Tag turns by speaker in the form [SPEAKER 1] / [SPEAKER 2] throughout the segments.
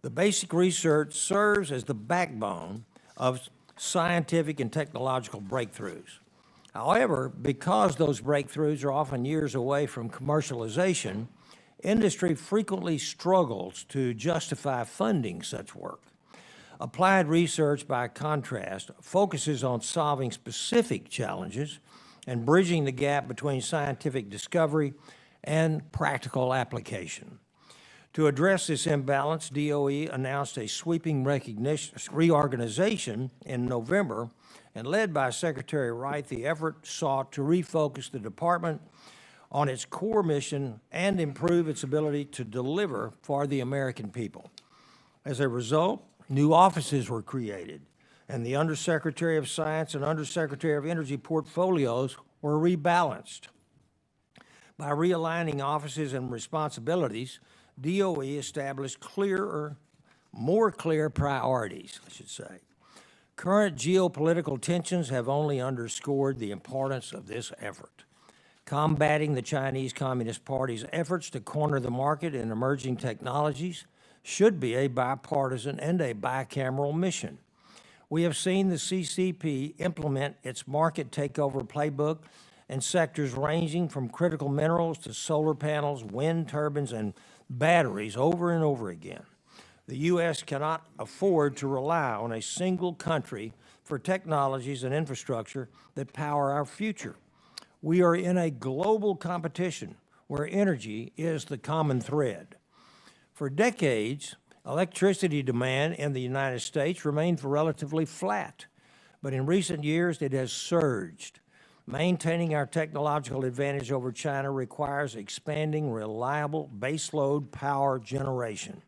[SPEAKER 1] The basic research serves as the backbone of scientific and technological breakthroughs. However, because those breakthroughs are often years away from commercialization, industry frequently struggles to justify funding such work. Applied research, by contrast, focuses on solving specific challenges and bridging the gap between scientific discovery and practical application. To address this imbalance, DOE announced a sweeping reorganization in November, and led by Secretary Wright, the effort sought to refocus the department on its core mission and improve its ability to deliver for the American people. As a result, new offices were created, and the Undersecretary of Science and Undersecretary of Energy portfolios were rebalanced. By realigning offices and responsibilities, DOE established more clear priorities, I should say. Current geopolitical tensions have only underscored the importance of this effort. Combating the Chinese Communist Party's efforts to corner the market in emerging technologies should be a bipartisan and a bicameral mission. We have seen the CCP implement its market takeover playbook in sectors ranging from critical minerals to solar panels, wind turbines, and batteries over and over again. The U.S. cannot afford to rely on a single country for technologies and infrastructure that power our future. We are in a global competition where energy is the common thread. For decades, electricity demand in the United States remained relatively flat, but in recent years it has surged. Maintaining our technological advantage over China requires expanding reliable baseload power generation.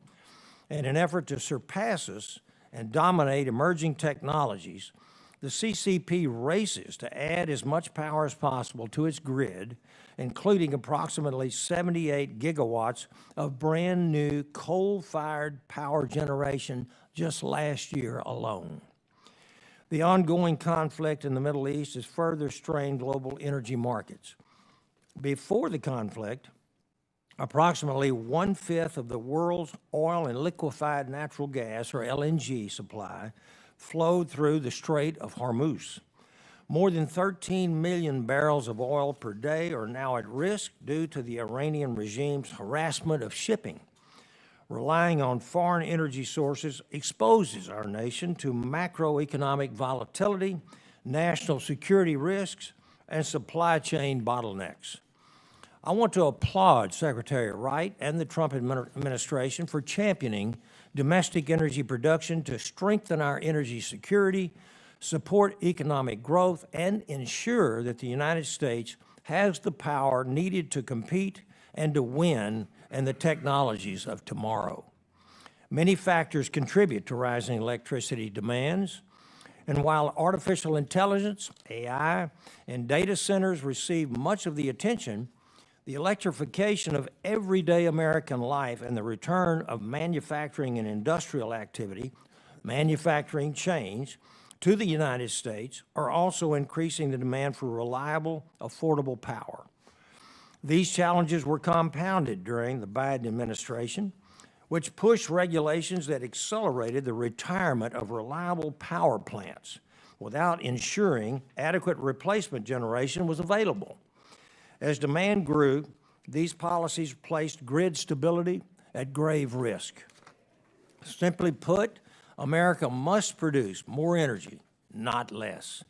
[SPEAKER 1] In an effort to surpass us and dominate emerging technologies, the CCP races to add as much power as possible to its grid, including approximately 78 gigawatts of brand new coal-fired power generation just last year alone. The ongoing conflict in the Middle East has further strained global energy markets. Before the conflict, approximately 1/5 of the world's oil and liquefied natural gas, or LNG, supply flowed through the Strait of Hormuz. More than 13 million barrels of oil per day are now at risk due to the Iranian regime's harassment of shipping. Relying on foreign energy sources exposes our nation to macroeconomic volatility, national security risks, and supply chain bottlenecks. I want to applaud Secretary Wright and the Trump administration for championing domestic energy production to strengthen our energy security, support economic growth, and ensure that the United States has the power needed to compete and to win in the technologies of tomorrow. Many factors contribute to rising electricity demands, and while artificial intelligence, AI, and data centers receive much of the attention, the electrification of everyday American life and the return of manufacturing and industrial activity, manufacturing change, to the United States are also increasing the demand for reliable, affordable power. These challenges were compounded during the Biden administration, which pushed regulations that accelerated the retirement of reliable power plants without ensuring adequate replacement generation was available. As demand grew, these policies placed grid stability at grave risk. Simply put, America must produce more energy, not less.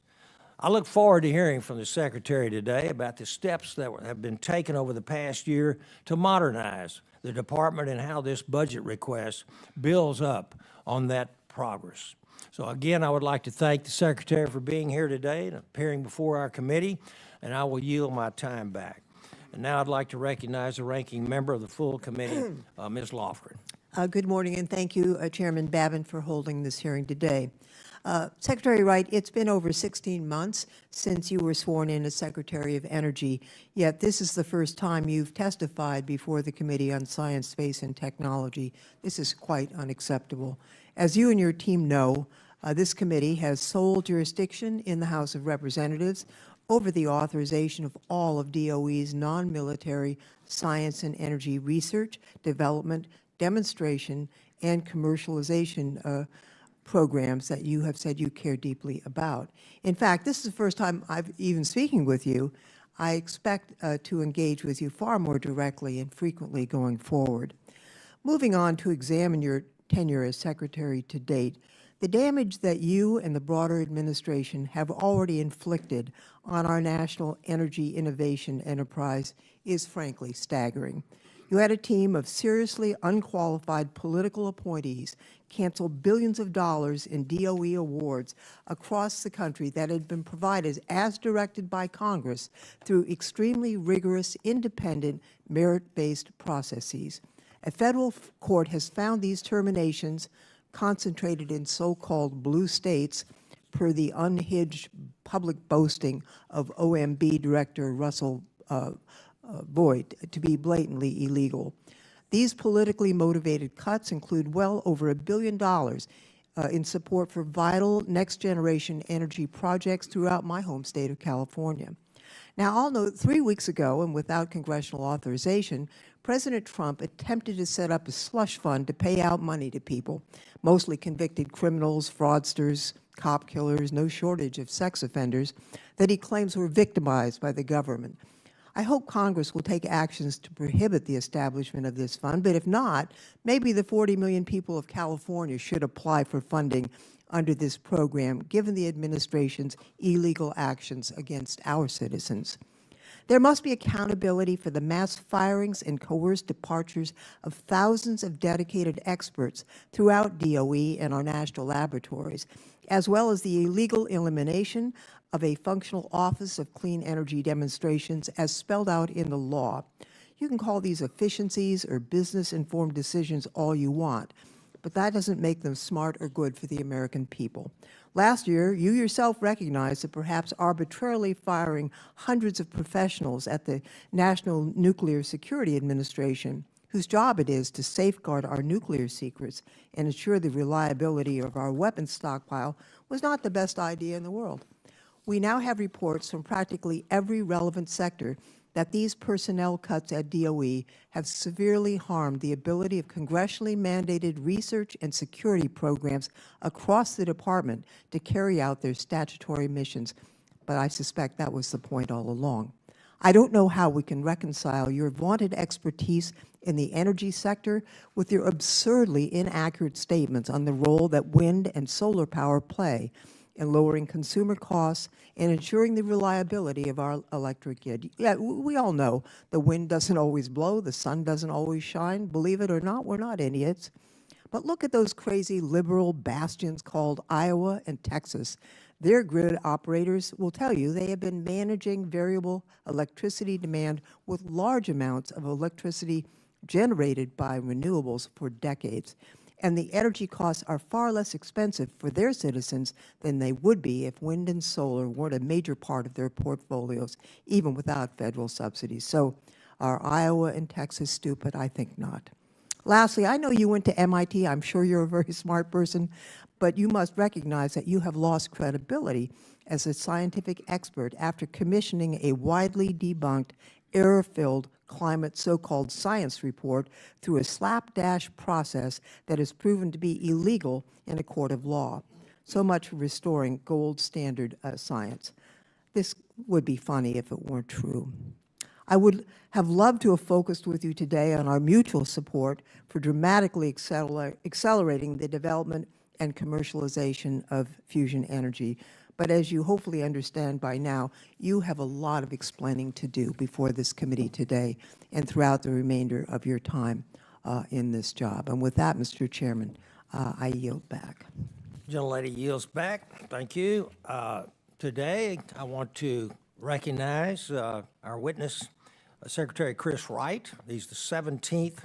[SPEAKER 1] I look forward to hearing from the Secretary today about the steps that have been taken over the past year to modernize the department and how this budget request builds up on that progress. So again, I would like to thank the Secretary for being here today and appearing before our committee, and I will yield my time back. And now I'd like to recognize the ranking member of the full committee, Ms. Lofgren.
[SPEAKER 2] Good morning, and thank you, Chairman Babin, for holding this hearing today. Secretary Wright, it's been over 16 months since you were sworn in as Secretary of Energy, yet this is the first time you've testified before the Committee on Science, Space, and Technology. This is quite unacceptable. As you and your team know, this committee has sole jurisdiction in the House of Representatives over the authorization of all of DOE's non-military science and energy research, development, demonstration, and commercialization programs that you have said you care deeply about. In fact, this is the first time I've even speaking with you. I expect to engage with you far more directly and frequently going forward. Moving on to examine your tenure as Secretary to date, the damage that you and the broader administration have already inflicted on our national energy innovation enterprise is frankly staggering. You had a team of seriously unqualified political appointees cancel billions of dollars in DOE awards across the country that had been provided as directed by Congress through extremely rigorous, independent, merit-based processes. A federal court has found these terminations concentrated in so-called blue states per the unhinged public boasting of OMB Director Russell Boyd to be blatantly illegal. These politically motivated cuts include well over $1 billion in support for vital next-generation energy projects throughout my home state of California. Now, I'll note 3 weeks ago, and without congressional authorization, President Trump attempted to set up a slush fund to pay out money to people, mostly convicted criminals, fraudsters, cop killers, no shortage of sex offenders, that he claims were victimized by the government. I hope Congress will take actions to prohibit the establishment of this fund, but if not, maybe the 40 million people of California should apply for funding under this program, given the administration's illegal actions against our citizens. There must be accountability for the mass firings and coerced departures of thousands of dedicated experts throughout DOE and our national laboratories, as well as the illegal elimination of a functional Office of Clean Energy Demonstrations as spelled out in the law. You can call these efficiencies or business-informed decisions all you want, but that doesn't make them smart or good for the American people. Last year, you yourself recognized that perhaps arbitrarily firing hundreds of professionals at the National Nuclear Security Administration, whose job it is to safeguard our nuclear secrets and ensure the reliability of our weapons stockpile, was not the best idea in the world. We now have reports from practically every relevant sector that these personnel cuts at DOE have severely harmed the ability of congressionally mandated research and security programs across the department to carry out their statutory missions. But I suspect that was the point all along. I don't know how we can reconcile your vaunted expertise in the energy sector with your absurdly inaccurate statements on the role that wind and solar power play in lowering consumer costs and ensuring the reliability of our electric grid. Yeah, we all know the wind doesn't always blow, the sun doesn't always shine. Believe it or not, we're not idiots. But look at those crazy liberal bastions called Iowa and Texas. Their grid operators will tell you they have been managing variable electricity demand with large amounts of electricity generated by renewables for decades. And the energy costs are far less expensive for their citizens than they would be if wind and solar weren't a major part of their portfolios, even without federal subsidies. So are Iowa and Texas stupid? I think not. Lastly, I know you went to MIT. I'm sure you're a very smart person, but you must recognize that you have lost credibility as a scientific expert after commissioning a widely debunked, error-filled climate so-called science report through a slapdash process that is proven to be illegal in a court of law. So much for restoring gold standard science. This would be funny if it weren't true. I would have loved to have focused with you today on our mutual support for dramatically accelerating the development and commercialization of fusion energy. But as you hopefully understand by now, you have a lot of explaining to do before this committee today and throughout the remainder of your time in this job. And with that, Mr. Chairman, I yield back.
[SPEAKER 1] Gentlelady yields back. Thank you. Today, I want to recognize our witness, Secretary Chris Wright. He's the 17th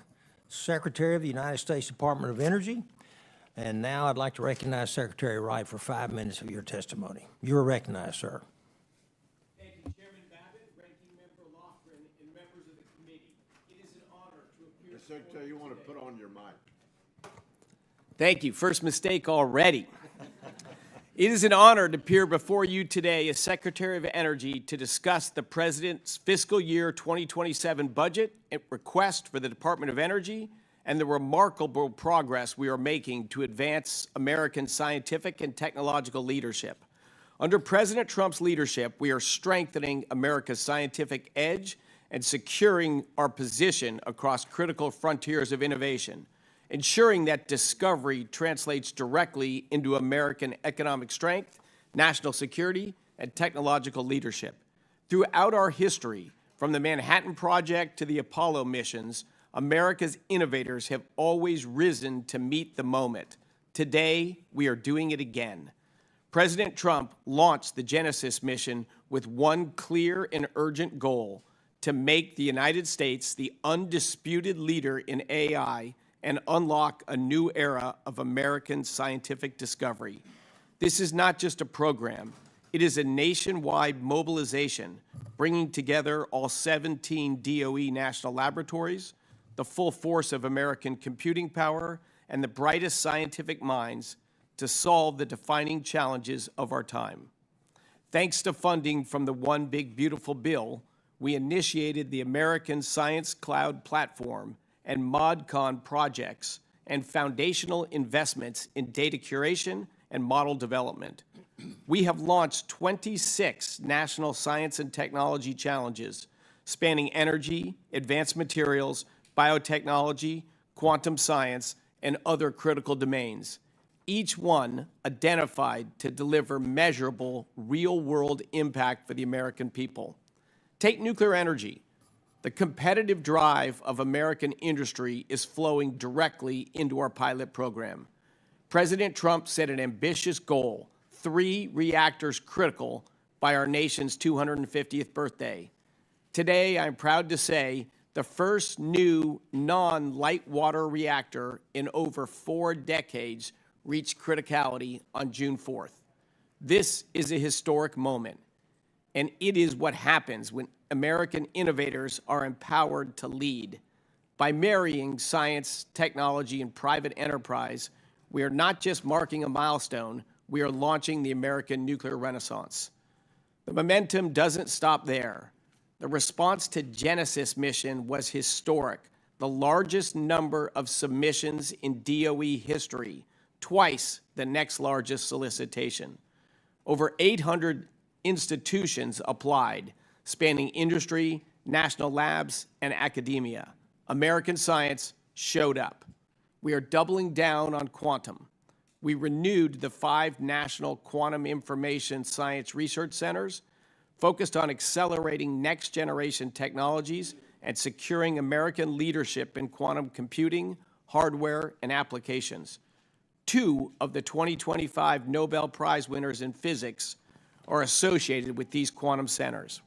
[SPEAKER 1] Secretary of the United States Department of Energy. And now I'd like to recognize Secretary Wright for 5 minutes of your testimony. You're recognized, sir.
[SPEAKER 3] Thank you, Chairman Babbitt, Ranking Member Loughran, and members of the committee. It is an honor to appear.
[SPEAKER 4] Secretary, you want to put on your mic.
[SPEAKER 3] Thank you. First mistake already. It is an honor to appear before you today as Secretary of Energy to discuss the President's fiscal year 2027 budget and request for the Department of Energy and the remarkable progress we are making to advance American scientific and technological leadership. Under President Trump's leadership, we are strengthening America's scientific edge and securing our position across critical frontiers of innovation, ensuring that discovery translates directly into American economic strength, national security, and technological leadership. Throughout our history, from the Manhattan Project to the Apollo missions, America's innovators have always risen to meet the moment. Today, we are doing it again. President Trump launched the Genesis mission with one clear and urgent goal: to make the United States the undisputed leader in AI and unlock a new era of American scientific discovery. This is not just a program. It is a nationwide mobilization, bringing together all 17 DOE national laboratories, the full force of American computing power, and the brightest scientific minds to solve the defining challenges of our time. Thanks to funding from the One Big Beautiful Bill, we initiated the American Science Cloud Platform and ModCon projects and foundational investments in data curation and model development. We have launched 26 national science and technology challenges spanning energy, advanced materials, biotechnology, quantum science, and other critical domains, each one identified to deliver measurable, real-world impact for the American people. Take nuclear energy. The competitive drive of American industry is flowing directly into our pilot program. President Trump set an ambitious goal: 3 reactors critical by our nation's 250th birthday. Today, I'm proud to say the first new non-light water reactor in over 4 decades reached criticality on June 4th. This is a historic moment, and it is what happens when American innovators are empowered to lead. By marrying science, technology, and private enterprise, we are not just marking a milestone, we are launching the American nuclear renaissance. The momentum doesn't stop there. The response to Genesis mission was historic, the largest number of submissions in DOE history, twice the next largest solicitation. Over 800 institutions applied, spanning industry, national labs, and academia. American science showed up. We are doubling down on quantum. We renewed the 5 national quantum information science research centers, focused on accelerating next-generation technologies and securing American leadership in quantum computing, hardware, and applications. 2 of the 2025 Nobel Prize winners in physics are associated with these quantum centers.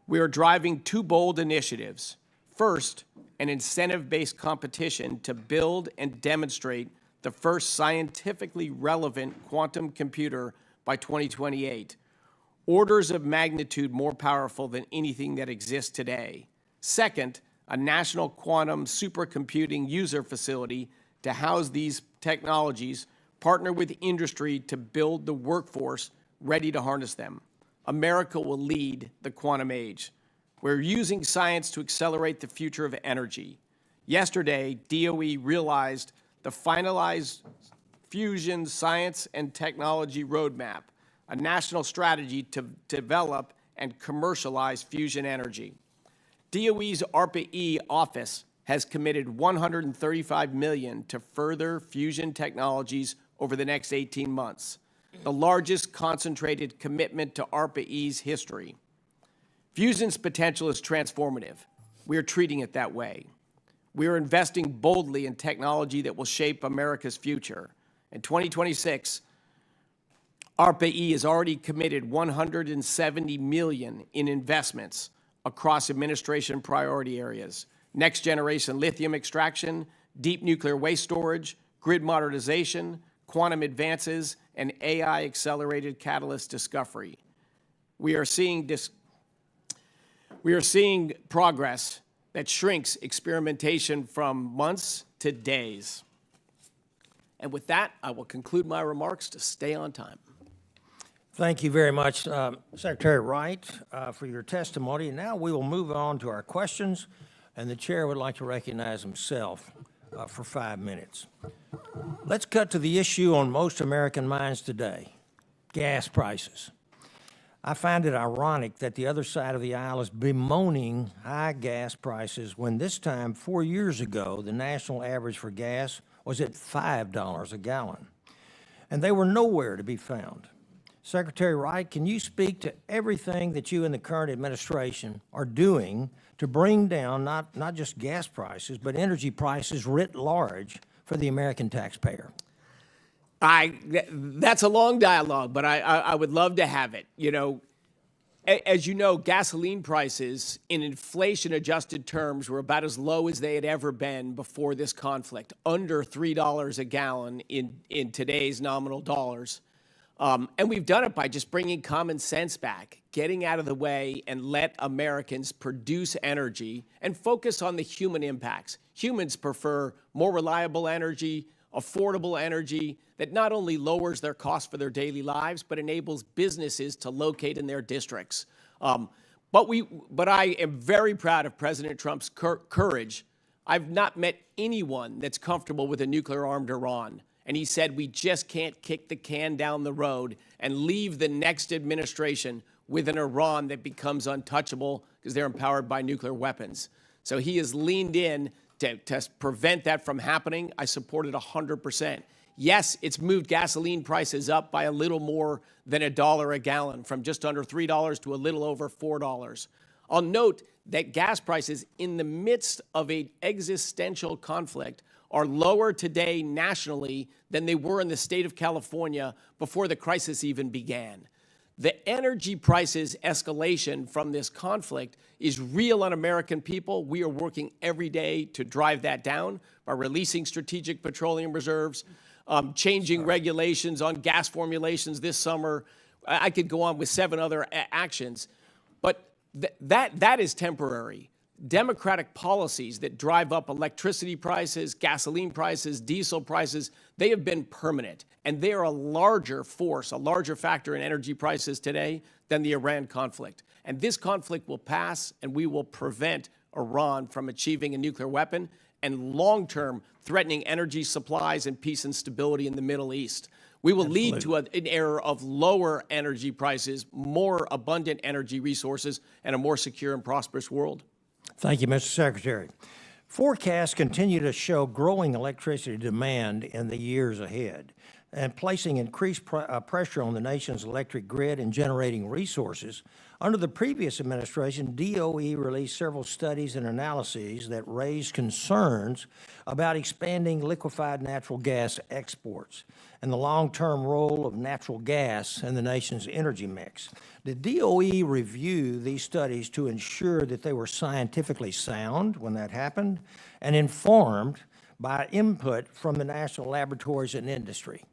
[SPEAKER 3] We are driving 2 bold initiatives. First, an incentive-based competition to build and demonstrate the first scientifically relevant quantum computer by 2028, orders of magnitude more powerful than anything that exists today. Second, a national quantum supercomputing user facility to house these technologies, partner with industry to build the workforce ready to harness them. America will lead the quantum age. We're using science to accelerate the future of energy. Yesterday, DOE realized the finalized fusion science and technology roadmap, a national strategy to develop and commercialize fusion energy. DOE's ARPA-E office has committed $135 million to further fusion technologies over the next 18 months, the largest concentrated commitment to ARPA-E's history. Fusion's potential is transformative. We are treating it that way. We are investing boldly in technology that will shape America's future. In 2026, ARPA-E has already committed $170 million in investments across administration priority areas: next-generation lithium extraction, deep nuclear waste storage, grid modernization, quantum advances, and AI-accelerated catalyst discovery. We are seeing progress that shrinks experimentation from months to days. And with that, I will conclude my remarks to stay on time.
[SPEAKER 1] Thank you very much, Secretary Wright, for your testimony. Now we will move on to our questions, and the chair would like to recognize himself for 5 minutes. Let's cut to the issue on most American minds today, gas prices. I find it ironic that the other side of the aisle is bemoaning high gas prices when this time, 4 years ago, the national average for gas was at $5 a gallon, and they were nowhere to be found. Secretary Wright, can you speak to everything that you and the current administration are doing to bring down not just gas prices, but energy prices writ large for the American taxpayer?
[SPEAKER 3] That's a long dialogue, but I would love to have it. You know, as you know, gasoline prices in inflation-adjusted terms were about as low as they had ever been before this conflict, under $3 a gallon in today's nominal dollars. And we've done it by just bringing common sense back, getting out of the way and let Americans produce energy and focus on the human impacts. Humans prefer more reliable energy, affordable energy that not only lowers their costs for their daily lives, but enables businesses to locate in their districts. But I am very proud of President Trump's courage. I've not met anyone that's comfortable with a nuclear-armed Iran. And he said we just can't kick the can down the road and leave the next administration with an Iran that becomes untouchable because they're empowered by nuclear weapons. So he has leaned in to prevent that from happening. I support it 100%. Yes, it's moved gasoline prices up by a little more than $1 a gallon, from just under $3 to a little over $4. I'll note that gas prices in the midst of an existential conflict are lower today nationally than they were in the state of California before the crisis even began. The energy prices escalation from this conflict is real on American people. We are working every day to drive that down by releasing strategic petroleum reserves, changing regulations on gas formulations this summer. I could go on with 7 other actions, but that is temporary. Democratic policies that drive up electricity prices, gasoline prices, diesel prices, they have been permanent. And they are a larger force, a larger factor in energy prices today than the Iran conflict. And this conflict will pass, and we will prevent Iran from achieving a nuclear weapon and long-term threatening energy supplies and peace and stability in the Middle East. We will lead to an era of lower energy prices, more abundant energy resources, and a more secure and prosperous world.
[SPEAKER 1] Thank you, Mr. Secretary. Forecasts continue to show growing electricity demand in the years ahead and placing increased pressure on the nation's electric grid and generating resources. Under the previous administration, DOE released several studies and analyses that raised concerns about expanding liquefied natural gas exports and the long-term role of natural gas in the nation's energy mix. Did DOE review these studies to ensure that they were scientifically sound when that happened and informed by input from the national laboratories and industry?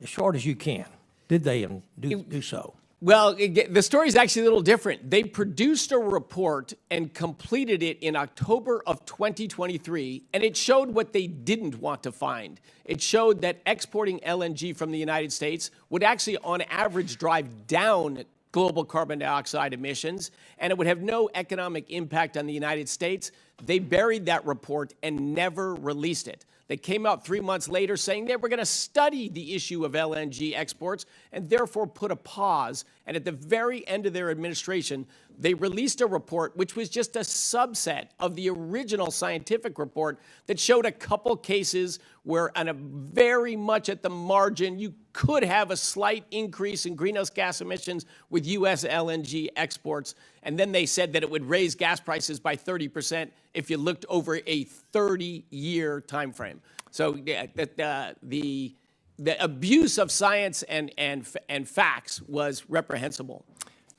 [SPEAKER 1] As short as you can, did they do so?
[SPEAKER 3] Well, the story is actually a little different. They produced a report and completed it in October of 2023, and it showed what they didn't want to find. It showed that exporting LNG from the United States would actually, on average, drive down global carbon dioxide emissions, and it would have no economic impact on the United States. They buried that report and never released it. They came out 3 months later saying they were going to study the issue of LNG exports and therefore put a pause. And at the very end of their administration, they released a report which was just a subset of the original scientific report that showed a couple cases where, on a very much at the margin, you could have a slight increase in greenhouse gas emissions with U.S. LNG exports. And then they said that it would raise gas prices by 30% if you looked over a 30-year time frame. So the abuse of science and facts was reprehensible.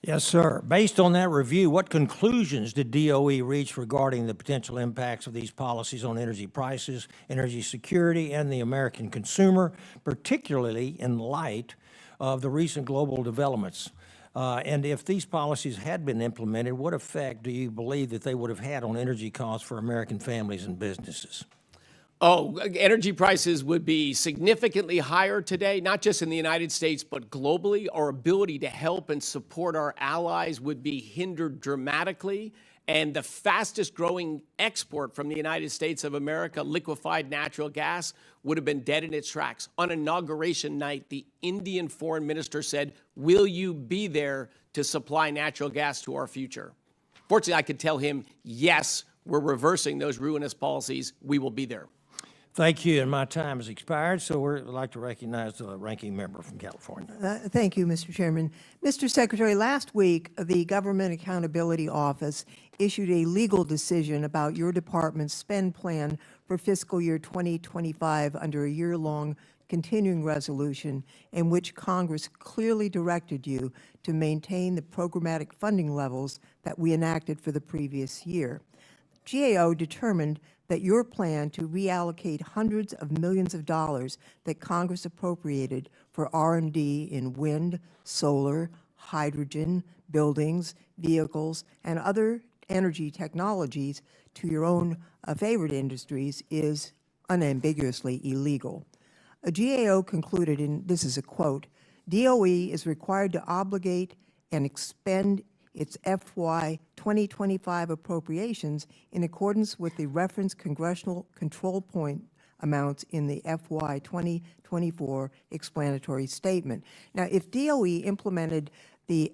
[SPEAKER 1] Yes, sir. Based on that review, what conclusions did DOE reach regarding the potential impacts of these policies on energy prices, energy security, and the American consumer, particularly in light of the recent global developments? And if these policies had been implemented, what effect do you believe that they would have had on energy costs for American families and businesses?
[SPEAKER 3] Oh, energy prices would be significantly higher today, not just in the United States, but globally. Our ability to help and support our allies would be hindered dramatically. And the fastest growing export from the United States of America, liquefied natural gas, would have been dead in its tracks. On inauguration night, the Indian foreign minister said, "Will you be there to supply natural gas to our future?" Fortunately, I could tell him, yes, we're reversing those ruinous policies. We will be there.
[SPEAKER 1] Thank you, and my time has expired, so we'd like to recognize the ranking member from California.
[SPEAKER 2] Thank you, Mr. Chairman. Mr. Secretary, last week, the Government Accountability Office issued a legal decision about your department's spend plan for fiscal year 2025 under a year-long continuing resolution in which Congress clearly directed you to maintain the programmatic funding levels that we enacted for the previous year. GAO determined that your plan to reallocate hundreds of millions of dollars that Congress appropriated for R&D in wind, solar, hydrogen, buildings, vehicles, and other energy technologies to your own favorite industries is unambiguously illegal. A GAO concluded, and this is a quote, "DOE is required to obligate and expend its FY 2025 appropriations in accordance with the reference congressional control point amounts in the FY 2024 explanatory statement." Now, if DOE implemented the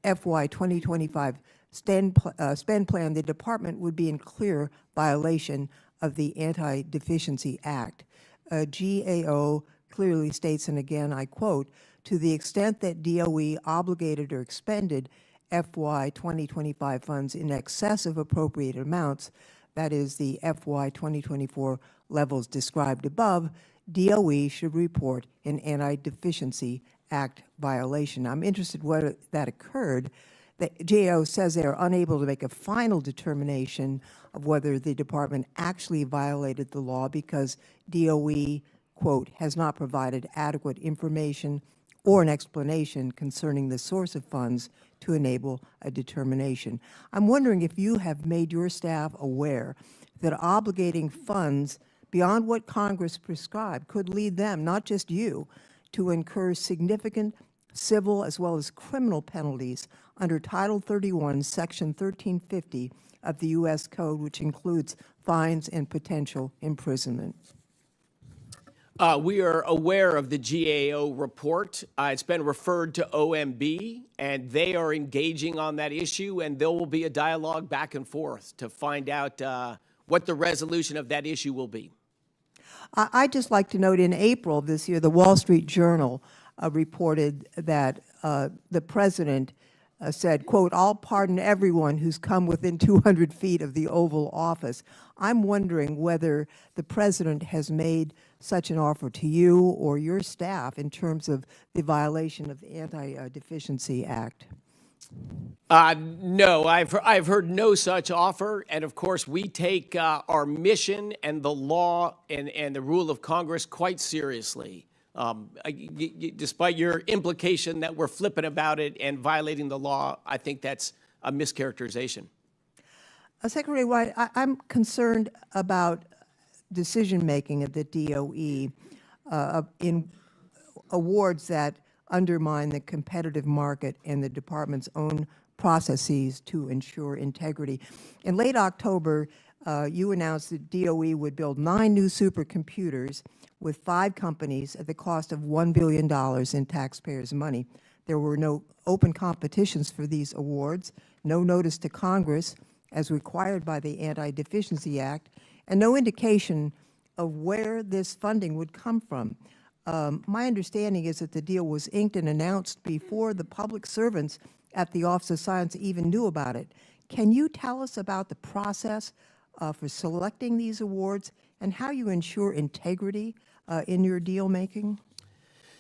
[SPEAKER 2] FY 2025 spend plan, the department would be in clear violation of the Anti-Deficiency Act. GAO clearly states, and again I quote, "To the extent that DOE obligated or expended FY 2025 funds in excess of appropriated amounts, that is the FY 2024 levels described above, DOE should report an Anti-Deficiency Act violation." I'm interested whether that occurred. The GAO says they are unable to make a final determination of whether the department actually violated the law because DOE, quote, "has not provided adequate information or an explanation concerning the source of funds to enable a determination." I'm wondering if you have made your staff aware that obligating funds beyond what Congress prescribed could lead them, not just you, to incur significant civil as well as criminal penalties under Title 31, Section 1350 of the U.S. Code, which includes fines and potential imprisonment.
[SPEAKER 3] We are aware of the GAO report. It's been referred to OMB, and they are engaging on that issue, and there will be a dialogue back and forth to find out what the resolution of that issue will be.
[SPEAKER 2] I'd just like to note in April of this year, the Wall Street Journal reported that the president said, quote, "I'll pardon everyone who's come within 200 feet of the Oval Office." I'm wondering whether the president has made such an offer to you or your staff in terms of the violation of the Anti-Deficiency Act.
[SPEAKER 3] No, I've heard no such offer. And of course, we take our mission and the law and the rule of Congress quite seriously. Despite your implication that we're flippant about it and violating the law, I think that's a mischaracterization.
[SPEAKER 2] Secretary Wright, I'm concerned about decision-making at the DOE in awards that undermine the competitive market and the department's own processes to ensure integrity. In late October, you announced that DOE would build 9 new supercomputers with 5 companies at the cost of $1 billion in taxpayers' money. There were no open competitions for these awards, no notice to Congress as required by the Anti-Deficiency Act, and no indication of where this funding would come from. My understanding is that the deal was inked and announced before the public servants at the Office of Science even knew about it. Can you tell us about the process for selecting these awards and how you ensure integrity in your deal making?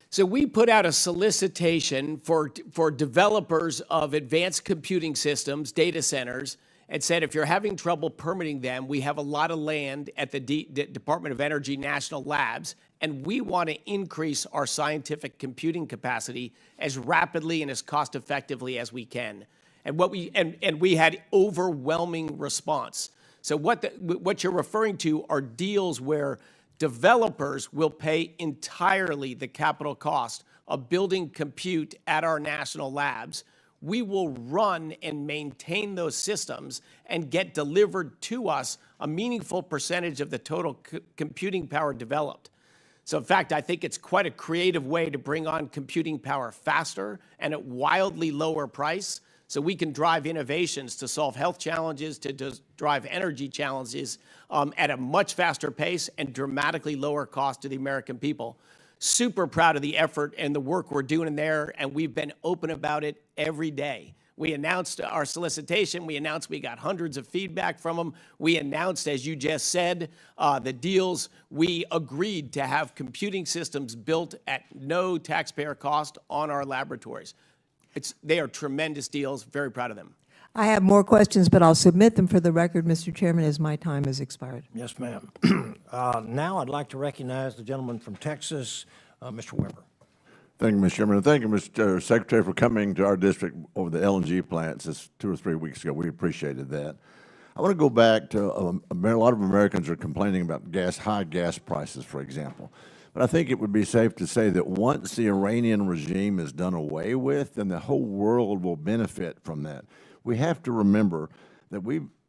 [SPEAKER 3] So we put out a solicitation for developers of advanced computing systems, data centers, and said if you're having trouble permitting them, we have a lot of land at the Department of Energy National Labs, and we want to increase our scientific computing capacity as rapidly and as cost effectively as we can. And we had overwhelming response. So what you're referring to are deals where developers will pay entirely the capital cost of building compute at our national labs. we will run and maintain those systems and get delivered to us a meaningful percentage of the total computing power developed. So in fact, I think it's quite a creative way to bring on computing power faster and at wildly lower price, so we can drive innovations to solve health challenges, to drive energy challenges at a much faster pace and dramatically lower cost to the American people. Super proud of the effort and the work we're doing in there, and we've been open about it every day. We announced our solicitation. We announced we got hundreds of feedback from them. We announced, as you just said, the deals. We agreed to have computing systems built at no taxpayer cost on our laboratories. They are tremendous deals. Very proud of them.
[SPEAKER 2] I have more questions, but I'll submit them for the record, Mr. Chairman, as my time has expired.
[SPEAKER 1] Yes, ma'am. Now I'd like to recognize the gentleman from Texas, Mr. Weber.
[SPEAKER 4] Thank you, Mr. Chairman, and thank you, Mr. Secretary, for coming to our district over the LNG plants just 2 or 3 weeks ago. We appreciated that. I want to go back to a lot of Americans are complaining about high gas prices, for example. But I think it would be safe to say that once the Iranian regime is done away with, then the whole world will benefit from that. We have to remember that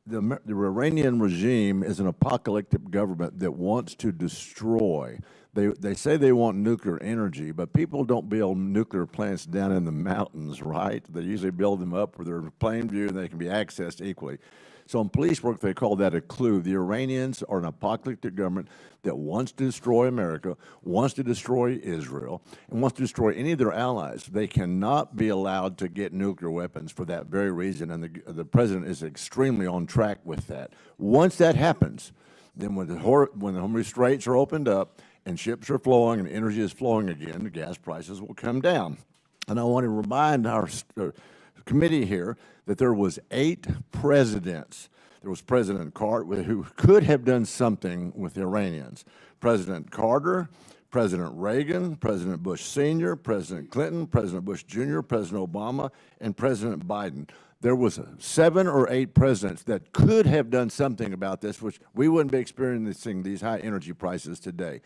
[SPEAKER 4] the Iranian regime is an apocalyptic government that wants to destroy. They say they want nuclear energy, but people don't build nuclear plants down in the mountains, right? They usually build them up where they're in plain view and they can be accessed equally. So in police work, they call that a clue. The Iranians are an apocalyptic government that wants to destroy America, wants to destroy Israel, and wants to destroy any of their allies. They cannot be allowed to get nuclear weapons for that very reason, and the president is extremely on track with that. Once that happens, then when the Hormuz Straits are opened up and ships are flowing and energy is flowing again, the gas prices will come down. And I want to remind our committee here that there was 8 presidents. There was President Carter, who could have done something with the Iranians. President Carter, President Reagan, President Bush Sr., President Clinton, President Bush Jr., President Obama, and President Biden. There was 7 or 8 presidents that could have done something about this, which we wouldn't be experiencing these high energy prices today.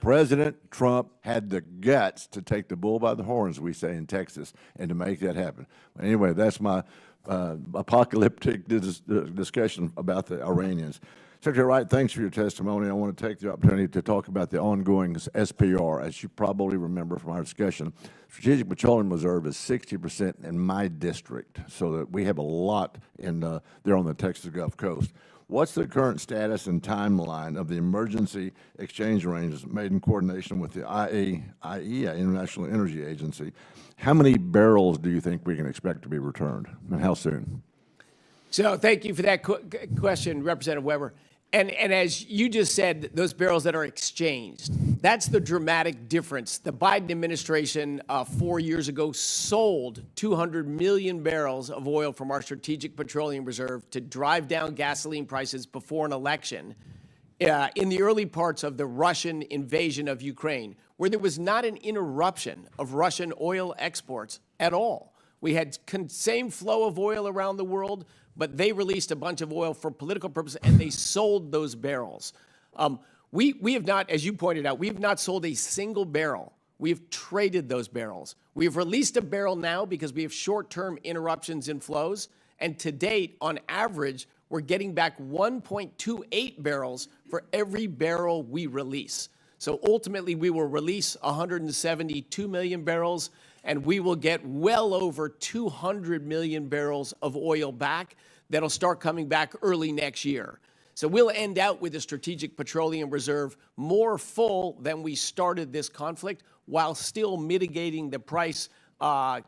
[SPEAKER 4] President Trump had the guts to take the bull by the horns, we say in Texas, and to make that happen. But anyway, that's my apocalyptic discussion about the Iranians. Secretary Wright, thanks for your testimony. I want to take the opportunity to talk about the ongoing SPR. As you probably remember from our discussion, Strategic Petroleum Reserve is 60% in my district, so that we have a lot in there on the Texas Gulf Coast. What's the current status and timeline of the emergency exchange arrangements made in coordination with the IEA, International Energy Agency? How many barrels do you think we can expect to be returned, and how soon?
[SPEAKER 3] So thank you for that question, Representative Weber. And as you just said, those barrels that are exchanged, that's the dramatic difference. The Biden administration 4 years ago sold 200 million barrels of oil from our Strategic Petroleum Reserve to drive down gasoline prices before an election in the early parts of the Russian invasion of Ukraine, where there was not an interruption of Russian oil exports at all. We had same flow of oil around the world, but they released a bunch of oil for political purposes, and they sold those barrels. We have not, as you pointed out, we have not sold a single barrel. We have traded those barrels. We have released a barrel now because we have short-term interruptions in flows, and to date, on average, we're getting back 1.28 barrels for every barrel we release. So ultimately, we will release 172 million barrels, and we will get well over 200 million barrels of oil back that'll start coming back early next year. So we'll end out with a Strategic Petroleum Reserve more full than we started this conflict, while still mitigating the price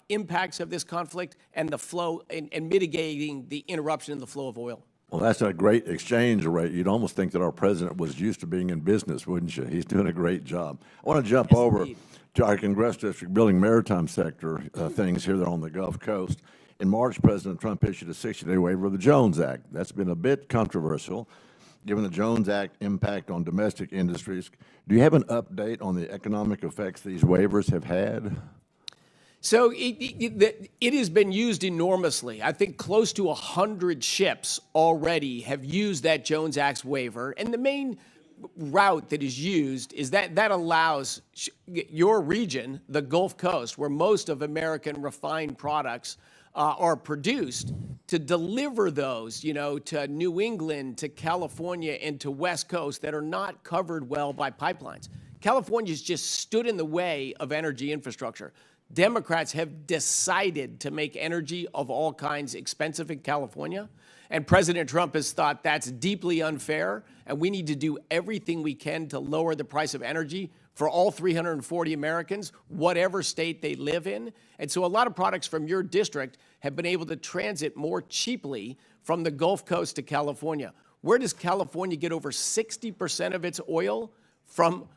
[SPEAKER 3] impacts of this conflict and the flow and mitigating the interruption in the flow of oil.
[SPEAKER 4] Well, that's a great exchange rate. You'd almost think that our president was used to being in business, wouldn't you? He's doing a great job. I want to jump over
[SPEAKER 3] indeed.
[SPEAKER 4] to our Congressional District Building Maritime Sector things here there on the Gulf Coast. In March, President Trump issued a 60-day waiver of the Jones Act. That's been a bit controversial, given the Jones Act impact on domestic industries. Do you have an update on the economic effects these waivers have had?
[SPEAKER 3] So it has been used enormously. I think close to 100 ships already have used that Jones Act waiver. And the main route that is used is that allows your region, the Gulf Coast, where most of American refined products are produced, to deliver those, to New England, to California, and to West Coast that are not covered well by pipelines. California's just stood in the way of energy infrastructure. Democrats have decided to make energy of all kinds expensive in California, and President Trump has thought that's deeply unfair, and we need to do everything we can to lower the price of energy for all 340 Americans, whatever state they live in. And so a lot of products from your district have been able to transit more cheaply from the Gulf Coast to California. Where does California get over 60% of its oil? From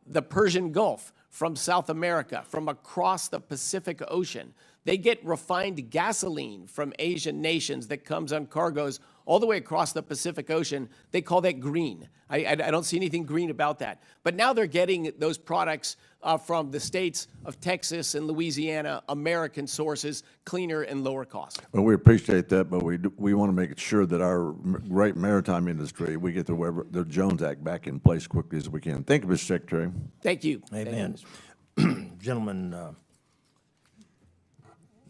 [SPEAKER 3] the Persian Gulf, from South America, from across the Pacific Ocean. They get refined gasoline from Asian nations that comes on cargoes all the way across the Pacific Ocean. They call that green. I don't see anything green about that. But now they're getting those products from the states of Texas and Louisiana, American sources, cleaner and lower cost.
[SPEAKER 4] Well, we appreciate that, but we want to make sure that our great maritime industry, we get the Jones Act back in place quickly as we can. Thank you, Mr. Secretary.
[SPEAKER 3] Thank you.
[SPEAKER 1] Amen. Gentlemen,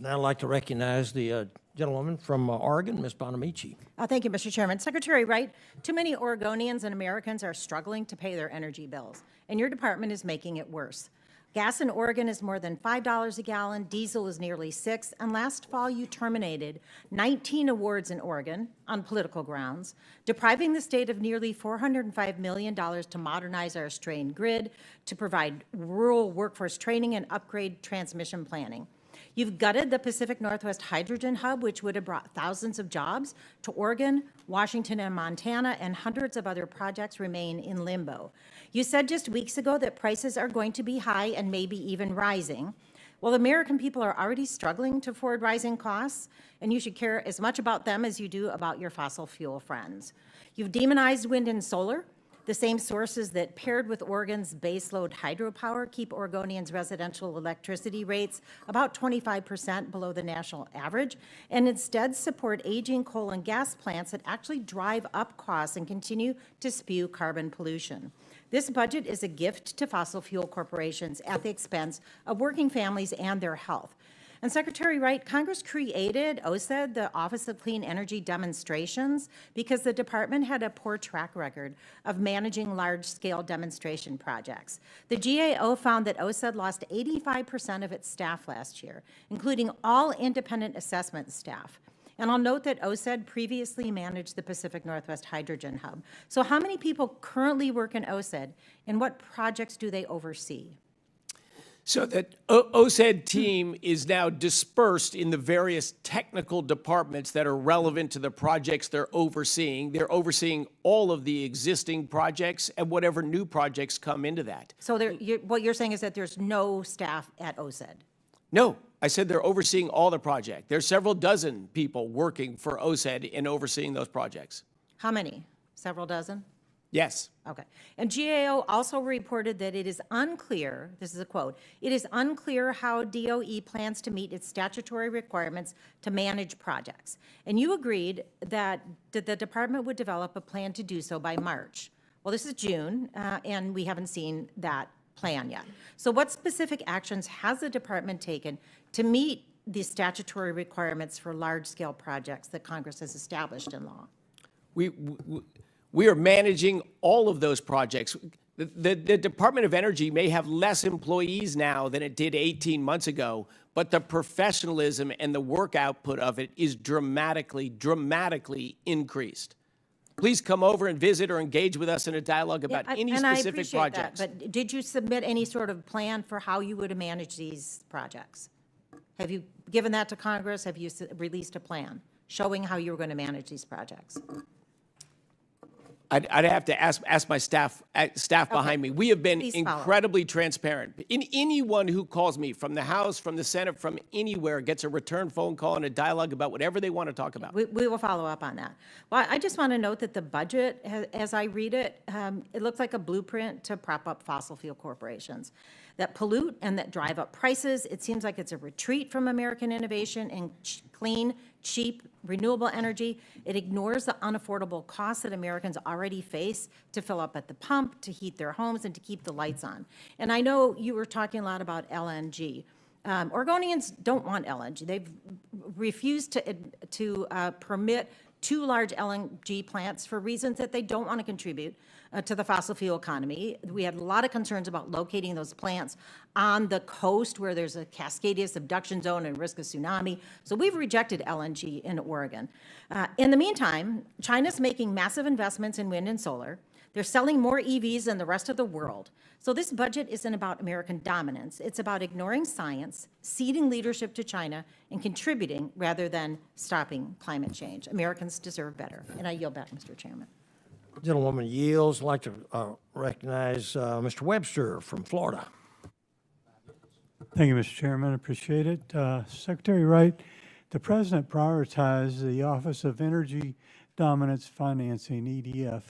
[SPEAKER 1] now I'd like to recognize the gentlewoman from Oregon, Ms. Bonamici.
[SPEAKER 5] Thank you, Mr. Chairman. Secretary Wright, too many Oregonians and Americans are struggling to pay their energy bills, and your department is making it worse. Gas in Oregon is more than $5 a gallon, diesel is nearly $6, and last fall you terminated 19 awards in Oregon on political grounds, depriving the state of nearly $405 million to modernize our strained grid, to provide rural workforce training and upgrade transmission planning. You've gutted the Pacific Northwest Hydrogen Hub, which would have brought thousands of jobs to Oregon, Washington, and Montana, and hundreds of other projects remain in limbo. You said just weeks ago that prices are going to be high and maybe even rising. Well, American people are already struggling to afford rising costs, and you should care as much about them as you do about your fossil fuel friends. You've demonized wind and solar, the same sources that, paired with Oregon's baseload hydropower, keep Oregonians' residential electricity rates about 25% below the national average, and instead support aging coal and gas plants that actually drive up costs and continue to spew carbon pollution. This budget is a gift to fossil fuel corporations at the expense of working families and their health. And Secretary Wright, Congress created OSED, the Office of Clean Energy Demonstrations, because the department had a poor track record of managing large-scale demonstration projects. The GAO found that OSED lost 85% of its staff last year, including all independent assessment staff. And I'll note that OSED previously managed the Pacific Northwest Hydrogen Hub. So how many people currently work in OSED, and what projects do they oversee?
[SPEAKER 3] So that OSED team is now dispersed in the various technical departments that are relevant to the projects they're overseeing. They're overseeing all of the existing projects and whatever new projects come into that.
[SPEAKER 5] So what you're saying is that there's no staff at OSED?
[SPEAKER 3] No, I said they're overseeing all the projects. There's several dozen people working for OSED in overseeing those projects.
[SPEAKER 5] How many? Several dozen?
[SPEAKER 3] Yes.
[SPEAKER 5] Okay. And GAO also reported that it is unclear, this is a quote, it is unclear how DOE plans to meet its statutory requirements to manage projects. And you agreed that the department would develop a plan to do so by March. Well, this is June, and we haven't seen that plan yet. So what specific actions has the department taken to meet the statutory requirements for large-scale projects that Congress has established in law?
[SPEAKER 3] We are managing all of those projects. The Department of Energy may have less employees now than it did 18 months ago, but the professionalism and the work output of it is dramatically, dramatically increased. Please come over and visit or engage with us in a dialogue about any specific projects.
[SPEAKER 5] But did you submit any sort of plan for how you would manage these projects? Have you given that to Congress? Have you released a plan showing how you were going to manage these projects?
[SPEAKER 3] I'd have to ask my staff behind me. We have been incredibly transparent. Anyone who calls me from the House, from the Senate, from anywhere gets a return phone call and a dialogue about whatever they want to talk about.
[SPEAKER 5] We will follow up on that. Well, I just want to note that the budget, as I read it, it looks like a blueprint to prop up fossil fuel corporations that pollute and that drive up prices. It seems like it's a retreat from American innovation and clean, cheap, renewable energy. It ignores the unaffordable costs that Americans already face to fill up at the pump, to heat their homes, and to keep the lights on. And I know you were talking a lot about LNG. Oregonians don't want LNG. They've refused to permit 2 large LNG plants for reasons that they don't want to contribute to the fossil fuel economy. We had a lot of concerns about locating those plants on the coast where there's a Cascadia subduction zone and risk of tsunami. So we've rejected LNG in Oregon. In the meantime, China's making massive investments in wind and solar. They're selling more EVs than the rest of the world. So this budget isn't about American dominance. It's about ignoring science, ceding leadership to China, and contributing rather than stopping climate change. Americans deserve better. And I yield back, Mr. Chairman.
[SPEAKER 1] Gentlewoman yields. I'd like to recognize Mr. Webster from Florida.
[SPEAKER 6] Thank you, Mr. Chairman. I appreciate it. Secretary Wright, the President prioritized the Office of Energy Dominance Financing, EDF,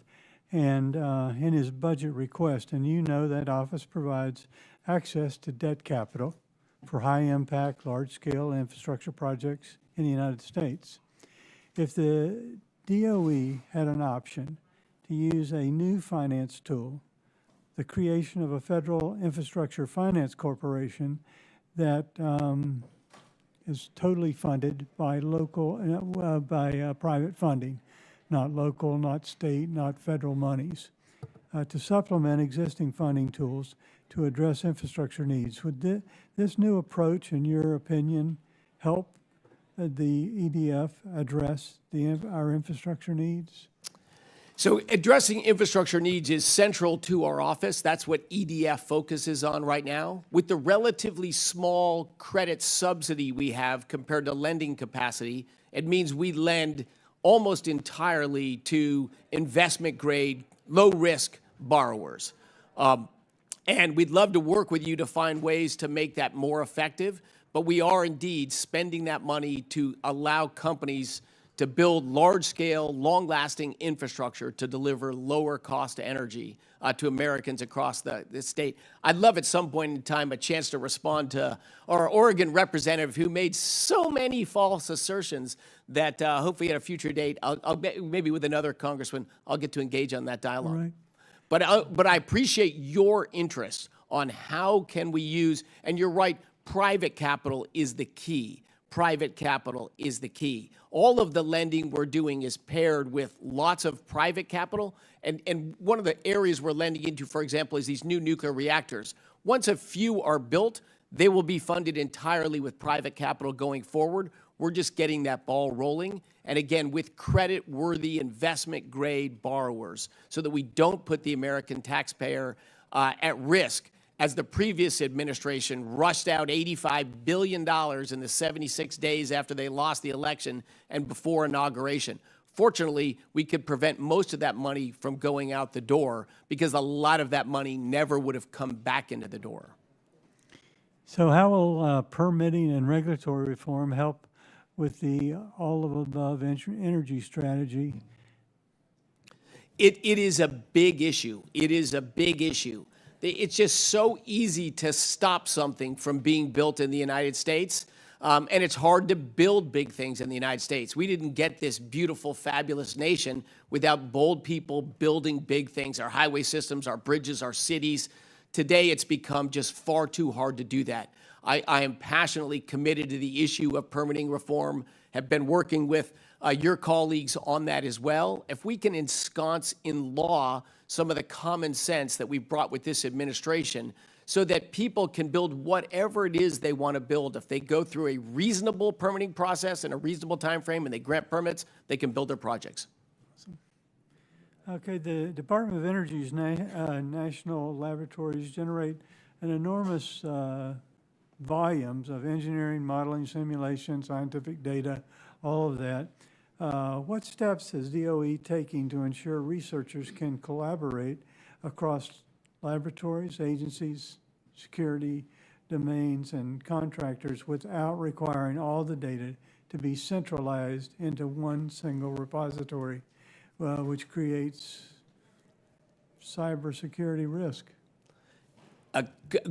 [SPEAKER 6] and in his budget request, and you know that office provides access to debt capital for high-impact, large-scale infrastructure projects in the United States. If the DOE had an option to use a new finance tool, the creation of a federal infrastructure finance corporation that is totally funded by private funding, not local, not state, not federal monies, to supplement existing funding tools to address infrastructure needs. Would this new approach, in your opinion, help the EDF address our infrastructure needs?
[SPEAKER 3] So addressing infrastructure needs is central to our office. That's what EDF focuses on right now. With the relatively small credit subsidy we have compared to lending capacity, it means we lend almost entirely to investment-grade, low-risk borrowers. And we'd love to work with you to find ways to make that more effective, but we are indeed spending that money to allow companies to build large-scale, long-lasting infrastructure to deliver lower cost energy to Americans across the state. I'd love at some point in time a chance to respond to our Oregon representative who made so many false assertions that hopefully at a future date, maybe with another congressman, I'll get to engage on that dialogue.
[SPEAKER 6] Right.
[SPEAKER 3] But I appreciate your interest on how can we use, and you're right, private capital is the key. Private capital is the key. All of the lending we're doing is paired with lots of private capital. And one of the areas we're lending into, for example, is these new nuclear reactors. Once a few are built, they will be funded entirely with private capital going forward. We're just getting that ball rolling. And again, with credit-worthy investment-grade borrowers so that we don't put the American taxpayer at risk, as the previous administration rushed out $85 billion in the 76 days after they lost the election and before inauguration. Fortunately, we could prevent most of that money from going out the door because a lot of that money never would have come back into the door.
[SPEAKER 6] So how will permitting and regulatory reform help with the all-of-above energy strategy?
[SPEAKER 3] It is a big issue. It is a big issue. It's just so easy to stop something from being built in the United States, and it's hard to build big things in the United States. We didn't get this beautiful, fabulous nation without bold people building big things, our highway systems, our bridges, our cities. Today, it's become just far too hard to do that. I am passionately committed to the issue of permitting reform, have been working with your colleagues on that as well. If we can ensconce in law some of the common sense that we've brought with this administration so that people can build whatever it is they want to build. If they go through a reasonable permitting process in a reasonable time frame and they grant permits, they can build their projects.
[SPEAKER 6] Okay, the Department of Energy's national laboratories generate an enormous volumes of engineering, modeling, simulation, scientific data, all of that. What steps is DOE taking to ensure researchers can collaborate across laboratories, agencies, security domains, and contractors without requiring all the data to be centralized into one single repository, which creates cybersecurity risk?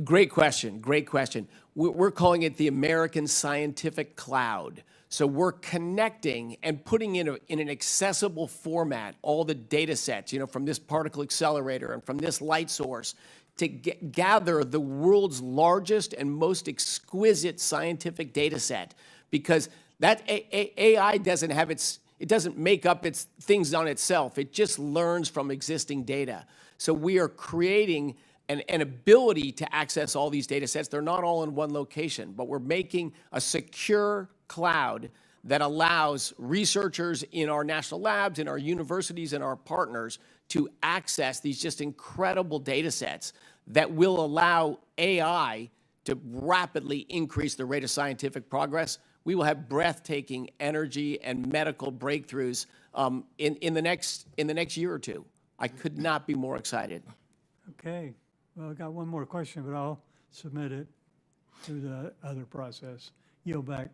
[SPEAKER 3] Great question, great question. We're calling it the American Scientific Cloud. So we're connecting and putting in an accessible format all the data sets, from this particle accelerator and from this light source, to gather the world's largest and most exquisite scientific data set, because that AI doesn't have it doesn't make up its things on itself. It just learns from existing data. So we are creating an ability to access all these data sets. They're not all in one location, but we're making a secure cloud that allows researchers in our national labs, in our universities, and our partners to access these just incredible data sets that will allow AI to rapidly increase the rate of scientific progress. We will have breathtaking energy and medical breakthroughs in the next year or two. I could not be more excited.
[SPEAKER 6] Okay, well, I got one more question, but I'll submit it through the other process. Yield back.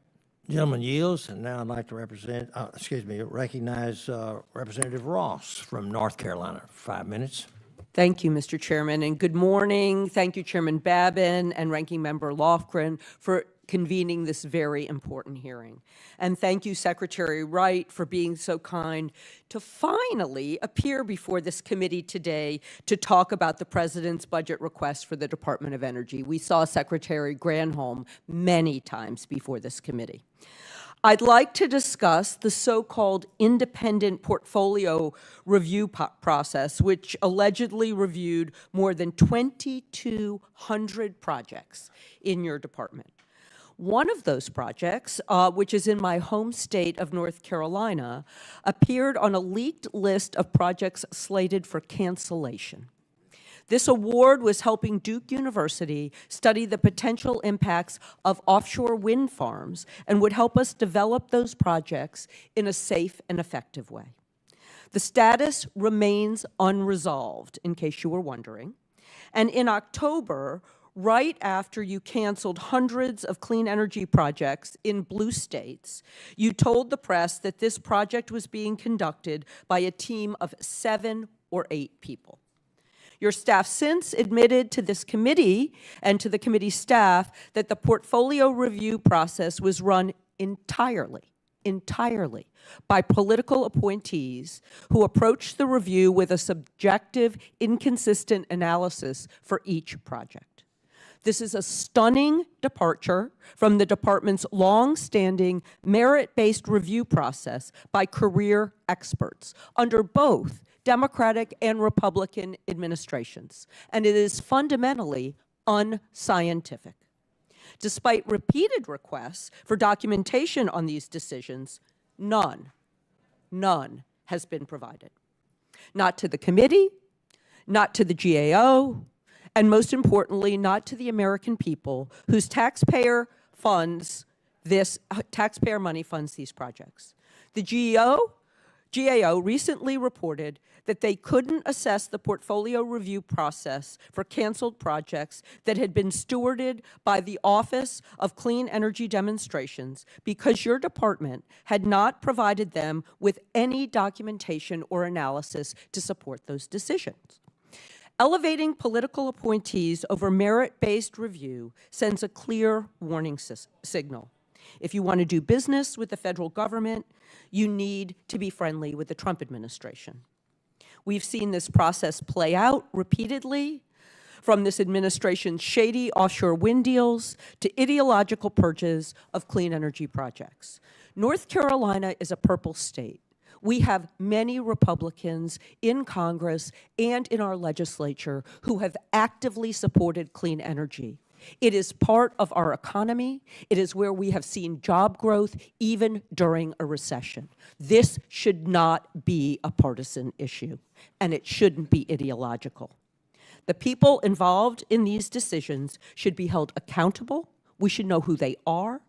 [SPEAKER 1] Gentleman yields, and now I'd like to recognize Representative Ross from North Carolina. 5 minutes.
[SPEAKER 7] Thank you, Mr. Chairman, and good morning. Thank you, Chairman Babin and Ranking Member Lofgren, for convening this very important hearing. And thank you, Secretary Wright, for being so kind to finally appear before this committee today to talk about the President's budget request for the Department of Energy. We saw Secretary Granholm many times before this committee. I'd like to discuss the so-called independent portfolio review process, which allegedly reviewed more than 2,200 projects in your department. One of those projects, which is in my home state of North Carolina, appeared on a leaked list of projects slated for cancellation. This award was helping Duke University study the potential impacts of offshore wind farms and would help us develop those projects in a safe and effective way. The status remains unresolved, in case you were wondering. And in October, right after you canceled hundreds of clean energy projects in blue states, you told the press that this project was being conducted by a team of 7 or 8 people. Your staff since admitted to this committee and to the committee staff that the portfolio review process was run entirely by political appointees who approached the review with a subjective, inconsistent analysis for each project. This is a stunning departure from the department's long-standing merit-based review process by career experts under both Democratic and Republican administrations, and it is fundamentally unscientific. Despite repeated requests for documentation on these decisions, none has been provided. Not to the committee, not to the GAO, and most importantly, not to the American people whose taxpayer money funds these projects. The GAO recently reported that they couldn't assess the portfolio review process for canceled projects that had been stewarded by the Office of Clean Energy Demonstrations because your department had not provided them with any documentation or analysis to support those decisions. Elevating political appointees over merit-based review sends a clear warning signal. If you want to do business with the federal government, you need to be friendly with the Trump administration. We've seen this process play out repeatedly, from this administration's shady offshore wind deals to ideological purges of clean energy projects. North Carolina is a purple state. We have many Republicans in Congress and in our legislature who have actively supported clean energy. It is part of our economy. It is where we have seen job growth even during a recession. This should not be a partisan issue, and it shouldn't be ideological. The people involved in these decisions should be held accountable. We should know who they are,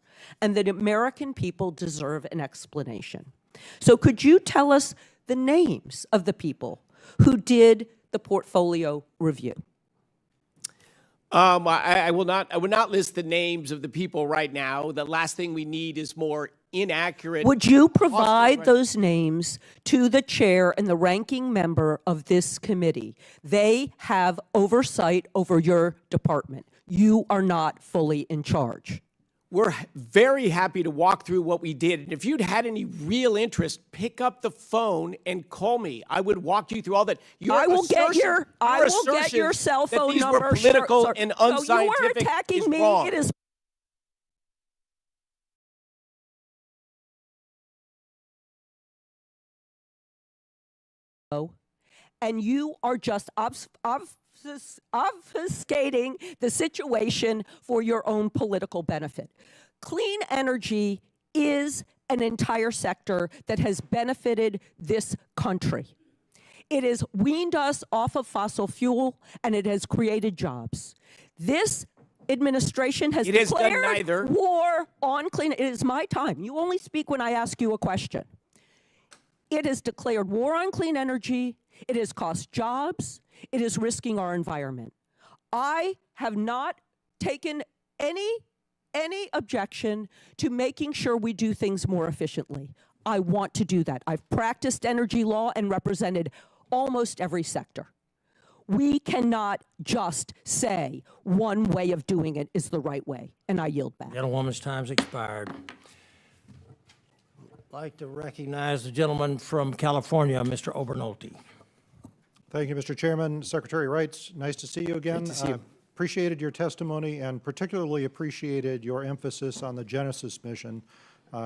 [SPEAKER 7] and the American people deserve an explanation. So could you tell us the names of the people who did the portfolio review?
[SPEAKER 3] I will not list the names of the people right now. The last thing we need is more inaccurate.
[SPEAKER 7] Would you provide those names to the chair and the ranking member of this committee? They have oversight over your department. You are not fully in charge.
[SPEAKER 3] we're very happy to walk through what we did. And if you'd had any real interest, pick up the phone and call me. I would walk you through all that.
[SPEAKER 7] I will get your cell
[SPEAKER 3] that
[SPEAKER 7] phone
[SPEAKER 3] these
[SPEAKER 7] number.
[SPEAKER 3] were political
[SPEAKER 7] sir.
[SPEAKER 3] and
[SPEAKER 7] So you are
[SPEAKER 3] unscientific
[SPEAKER 7] attacking
[SPEAKER 3] is
[SPEAKER 7] me.
[SPEAKER 3] wrong.
[SPEAKER 7] It is and you are just obfuscating the situation for your own political benefit. Clean energy is an entire sector that has benefited this country. It has weaned us off of fossil fuel, and it has created jobs. This administration has
[SPEAKER 3] It has done
[SPEAKER 7] declared
[SPEAKER 3] neither.
[SPEAKER 7] war on clean. It is my time. You only speak when I ask you a question. It has declared war on clean energy. It has cost jobs. It is risking our environment. I have not taken any objection to making sure we do things more efficiently. I want to do that. I've practiced energy law and represented almost every sector. We cannot just say one way of doing it is the right way, and I yield back.
[SPEAKER 1] Gentlewoman's time's expired. I'd like to recognize the gentleman from California, Mr. Obernolte.
[SPEAKER 8] Thank you, Mr. Chairman. Secretary Wright, nice to see you again.
[SPEAKER 3] Great to see you.
[SPEAKER 8] Appreciated your testimony and particularly appreciated your emphasis on the Genesis mission.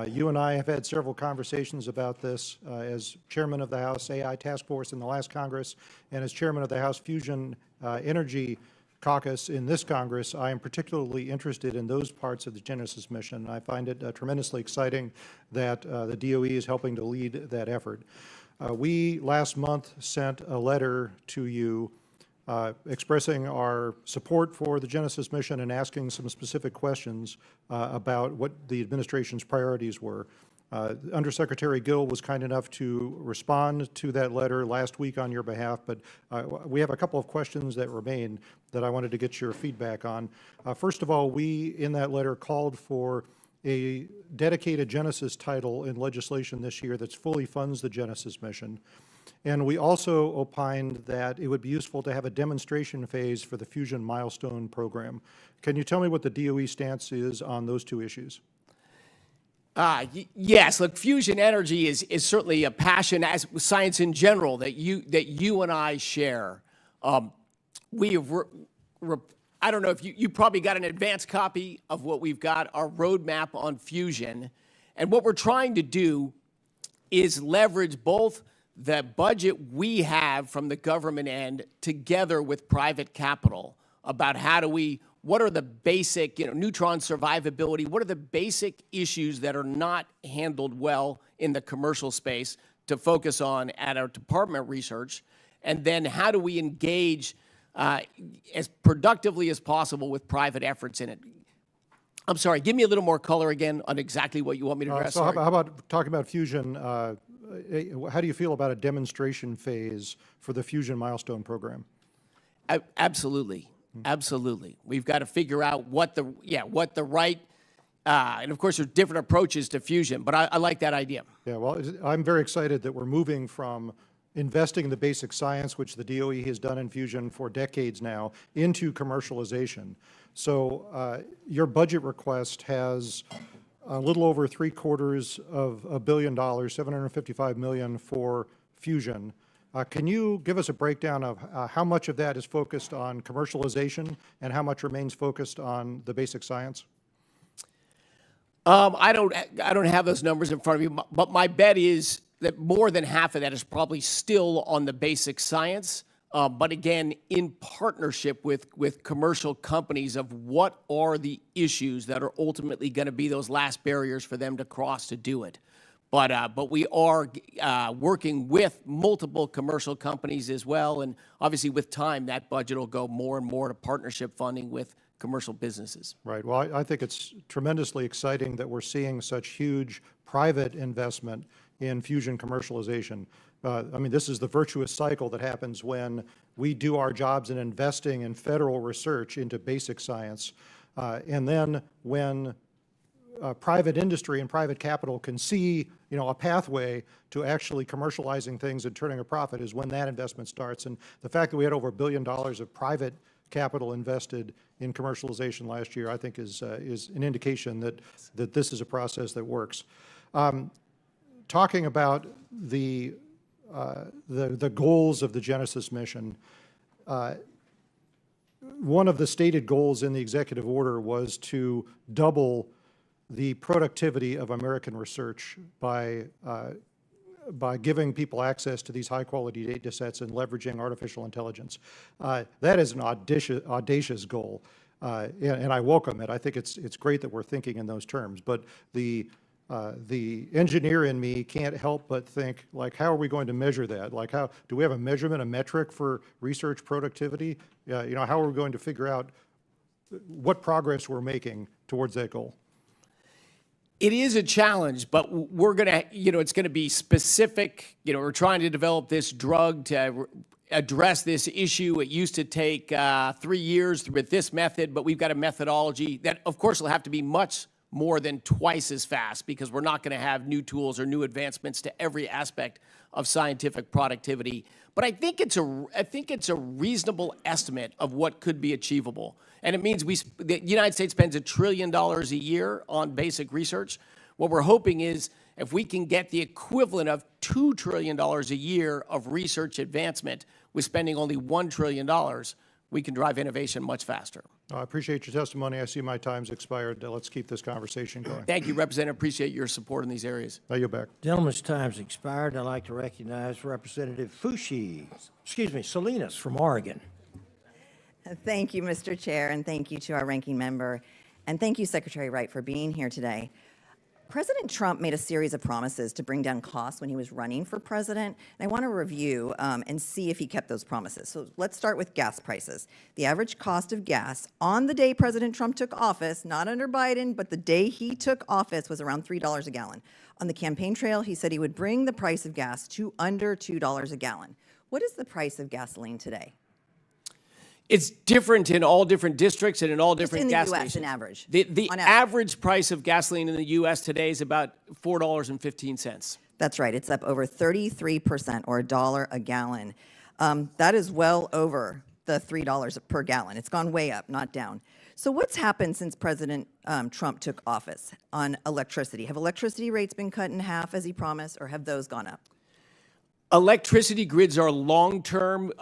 [SPEAKER 8] You and I have had several conversations about this as chairman of the House AI Task Force in the last Congress and as chairman of the House Fusion Energy Caucus in this Congress. I am particularly interested in those parts of the Genesis mission. I find it tremendously exciting that the DOE is helping to lead that effort. We last month sent a letter to you expressing our support for the Genesis mission and asking some specific questions about what the administration's priorities were. Undersecretary Gill was kind enough to respond to that letter last week on your behalf, but we have a couple of questions that remain that I wanted to get your feedback on. First of all, we, in that letter, called for a dedicated Genesis title in legislation this year that fully funds the Genesis mission. And we also opined that it would be useful to have a demonstration phase for the Fusion Milestone Program. Can you tell me what the DOE stance is on those two issues?
[SPEAKER 3] Yes, look, fusion energy is certainly a passion, as science in general, that you and I share. We have, I don't know if you probably got an advanced copy of what we've got, our roadmap on fusion. And what we're trying to do is leverage both the budget we have from the government end together with private capital about what are the basic, neutron survivability, what are the basic issues that are not handled well in the commercial space to focus on at our department research, and then how do we engage as productively as possible with private efforts in it. I'm sorry, give me a little more color again on exactly what you want me to address.
[SPEAKER 8] So how about talking about fusion? How do you feel about a demonstration phase for the Fusion Milestone Program?
[SPEAKER 3] Absolutely. Absolutely. We've got to figure out what the right, and of course there's different approaches to fusion, but I like that idea.
[SPEAKER 8] Yeah, well, I'm very excited that we're moving from investing in the basic science, which the DOE has done in fusion for decades now, into commercialization. So your budget request has a little over $750 million, $755 million for fusion. Can you give us a breakdown of how much of that is focused on commercialization and how much remains focused on the basic science?
[SPEAKER 3] I don't have those numbers in front of me, but my bet is that more than half of that is probably still on the basic science. But again, in partnership with commercial companies of what are the issues that are ultimately going to be those last barriers for them to cross to do it. But we are working with multiple commercial companies as well, and obviously with time, that budget will go more and more to partnership funding with commercial businesses.
[SPEAKER 8] Right. Well, I think it's tremendously exciting that we're seeing such huge private investment in fusion commercialization. I mean, this is the virtuous cycle that happens when we do our jobs in investing in federal research into basic science. And then when private industry and private capital can see, a pathway to actually commercializing things and turning a profit is when that investment starts. And the fact that we had over $1 billion of private capital invested in commercialization last year, I think is an indication that this is a process that works. Talking about the goals of the Genesis mission, one of the stated goals in the executive order was to double the productivity of American research by giving people access to these high-quality data sets and leveraging artificial intelligence. That is an audacious goal, and I welcome it. I think it's great that we're thinking in those terms. But the engineer in me can't help but think, like, how are we going to measure that? Like, how do we have a measurement, a metric for research productivity? How are we going to figure out what progress we're making towards that goal?
[SPEAKER 3] It is a challenge, but we're going to, it's going to be specific. We're trying to develop this drug to address this issue. It used to take 3 years with this method, but we've got a methodology that, of course, will have to be much more than twice as fast because we're not going to have new tools or new advancements to every aspect of scientific productivity. But I think it's a reasonable estimate of what could be achievable. And it means the United States spends $1 trillion a year on basic research. What we're hoping is if we can get the equivalent of $2 trillion a year of research advancement with spending only $1 trillion, we can drive innovation much faster.
[SPEAKER 8] I appreciate your testimony. I see my time's expired. Let's keep this conversation going.
[SPEAKER 3] Thank you, Representative. Appreciate your support in these areas.
[SPEAKER 8] I yield back.
[SPEAKER 1] Gentleman's time's expired. I'd like to recognize Representative Salinas from Oregon.
[SPEAKER 9] Thank you, Mr. Chair, and thank you to our ranking member. And thank you, Secretary Wright, for being here today. President Trump made a series of promises to bring down costs when he was running for president. And I want to review and see if he kept those promises. So let's start with gas prices. The average cost of gas on the day President Trump took office, not under Biden, but the day he took office, was around $3 a gallon. On the campaign trail, he said he would bring the price of gas to under $2 a gallon. What is the price of gasoline today?
[SPEAKER 3] It's different in all different districts and in all different gas
[SPEAKER 9] Just in the U.S.
[SPEAKER 3] stations.
[SPEAKER 9] in average.
[SPEAKER 3] The
[SPEAKER 9] On
[SPEAKER 3] average price of gasoline in the U.S. today is about $4.15.
[SPEAKER 9] That's right. It's up over 33%, or $1 a gallon. That is well over the $3 per gallon. It's gone way up, not down. So what's happened since President Trump took office on electricity? Have electricity rates been cut in half as he promised, or have those gone up?
[SPEAKER 3] Electricity grids are long-term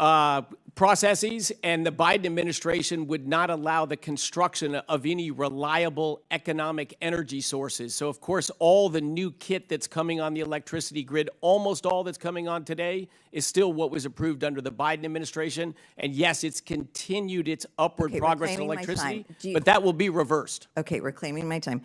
[SPEAKER 3] processes, and the Biden administration would not allow the construction of any reliable economic energy sources. So, of course, all the new kit that's coming on the electricity grid, almost all that's coming on today, is still what was approved under the Biden administration. And yes, it's continued its upward progress in electricity, but that will be reversed.
[SPEAKER 9] Okay, reclaiming my time.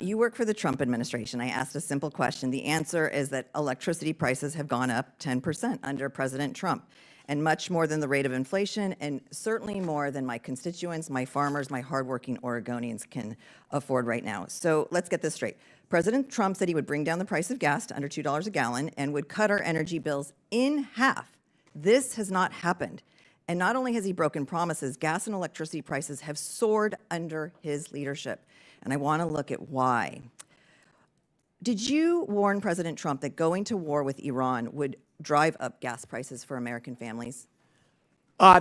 [SPEAKER 9] You work for the Trump administration. I asked a simple question. The answer is that electricity prices have gone up 10% under President Trump, and much more than the rate of inflation, and certainly more than my constituents, my farmers, my hardworking Oregonians can afford right now. So let's get this straight. President Trump said he would bring down the price of gas to under $2 a gallon and would cut our energy bills in half. This has not happened. And not only has he broken promises, gas and electricity prices have soared under his leadership. And I want to look at why. Did you warn President Trump that going to war with Iran would drive up gas prices for American families?
[SPEAKER 3] I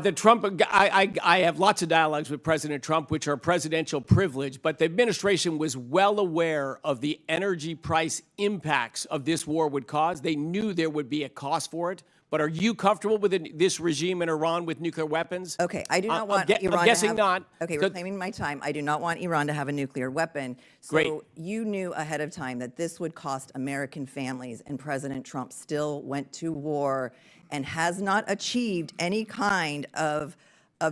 [SPEAKER 3] have lots of dialogues with President Trump, which are presidential privilege, but the administration was well aware of the energy price impacts of this war would cause. They knew there would be a cost for it. But are you comfortable with this regime in Iran with nuclear weapons?
[SPEAKER 9] Okay, I do not want Iran
[SPEAKER 3] I'm guessing
[SPEAKER 9] to have,
[SPEAKER 3] not.
[SPEAKER 9] Okay, reclaiming my time. I do not want Iran to have a nuclear weapon. So
[SPEAKER 3] Great.
[SPEAKER 9] You knew ahead of time that this would cost American families, and President Trump still went to war and has not achieved any kind of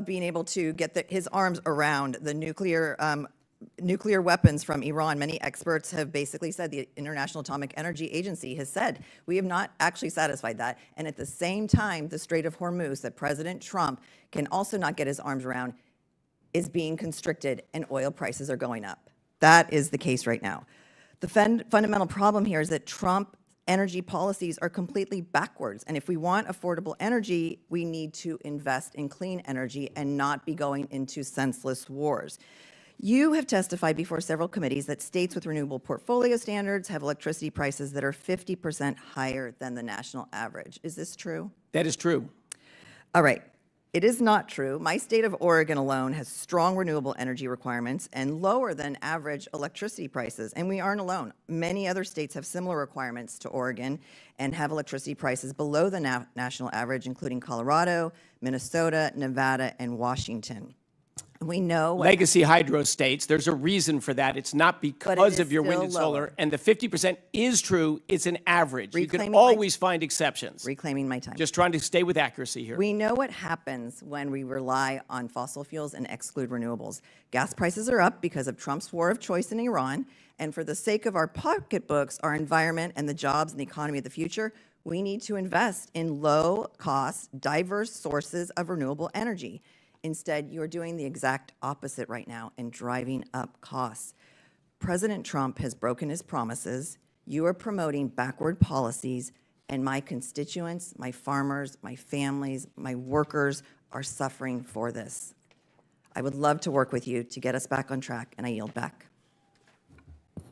[SPEAKER 9] being able to get his arms around the nuclear weapons from Iran. Many experts have basically said, the International Atomic Energy Agency has said, we have not actually satisfied that. And at the same time, the Strait of Hormuz that President Trump can also not get his arms around is being constricted, and oil prices are going up. That is the case right now. The fundamental problem here is that Trump energy policies are completely backwards. And if we want affordable energy, we need to invest in clean energy and not be going into senseless wars. You have testified before several committees that states with renewable portfolio standards have electricity prices that are 50% higher than the national average. Is this true?
[SPEAKER 3] That is true.
[SPEAKER 9] All right. It is not true. My state of Oregon alone has strong renewable energy requirements and lower than average electricity prices. And we aren't alone. Many other states have similar requirements to Oregon and have electricity prices below the national average, including Colorado, Minnesota, Nevada, and Washington. We know
[SPEAKER 3] Legacy hydro states, there's a reason for that. It's not because of your wind and
[SPEAKER 9] still
[SPEAKER 3] solar.
[SPEAKER 9] lower.
[SPEAKER 3] And the 50% is true. It's an average. You can
[SPEAKER 9] Reclaiming my-
[SPEAKER 3] always find exceptions.
[SPEAKER 9] reclaiming my time.
[SPEAKER 3] Just trying to stay with accuracy here.
[SPEAKER 9] We know what happens when we rely on fossil fuels and exclude renewables. Gas prices are up because of Trump's war of choice in Iran. And for the sake of our pocketbooks, our environment, and the jobs and the economy of the future, we need to invest in low-cost, diverse sources of renewable energy. Instead, you're doing the exact opposite right now and driving up costs. President Trump has broken his promises. You are promoting backward policies, and my constituents, my farmers, my families, my workers are suffering for this. I would love to work with you to get us back on track, and I yield back.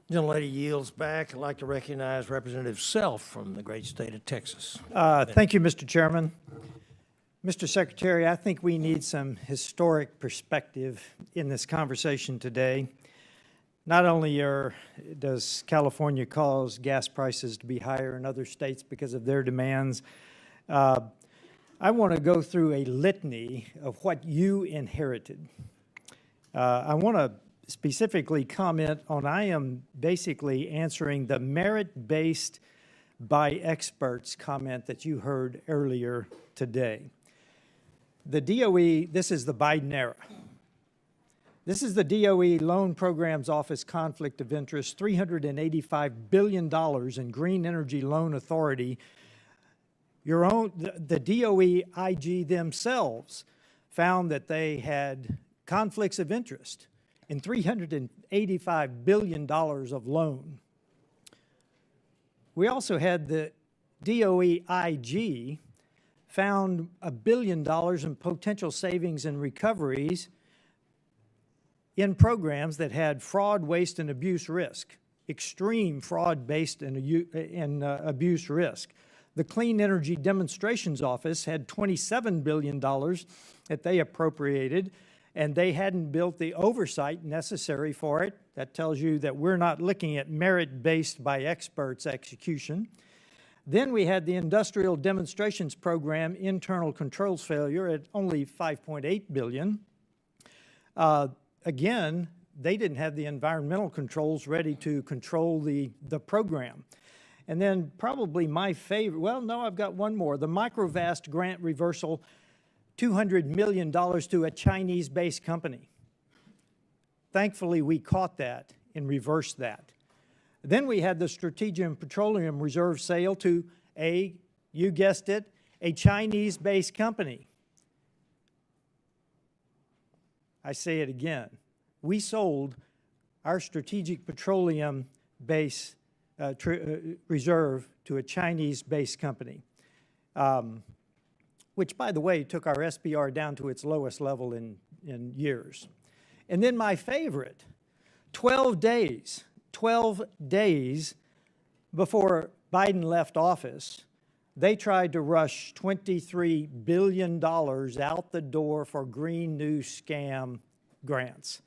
[SPEAKER 1] Gentlelady yields back. I'd like to recognize Representative Self from the great state of Texas.
[SPEAKER 10] Thank you, Mr. Chairman. Mr. Secretary, I think we need some historic perspective in this conversation today. Not only does California cause gas prices to be higher in other states because of their demands, I want to go through a litany of what you inherited. I want to specifically comment on, I am basically answering the merit-based by experts comment that you heard earlier today. The DOE, this is the Biden era. This is the DOE Loan Programs Office conflict of interest, $385 billion in Green Energy Loan Authority. The DOE IG themselves found that they had conflicts of interest in $385 billion of loan. We also had the DOE IG found $1 billion in potential savings and recoveries in programs that had fraud, waste, and abuse risk, extreme fraud-based and abuse risk. The Clean Energy Demonstrations Office had $27 billion that they appropriated, and they hadn't built the oversight necessary for it. That tells you that we're not looking at merit-based by experts execution. Then we had the Industrial Demonstrations Program internal controls failure at only $5.8 billion. Again, they didn't have the environmental controls ready to control the program. And then probably my favorite, well, no, I've got one more. The Microvast grant reversal, $200 million to a Chinese-based company. Thankfully, we caught that and reversed that. Then we had the Strategic Petroleum Reserve sale to you guessed it, a Chinese-based company. I say it again. We sold our Strategic Petroleum base reserve to a Chinese-based company, which, by the way, took our SPR down to its lowest level in years. And then my favorite, 12 days before Biden left office, they tried to rush $23 billion out the door for Green New Scam grants.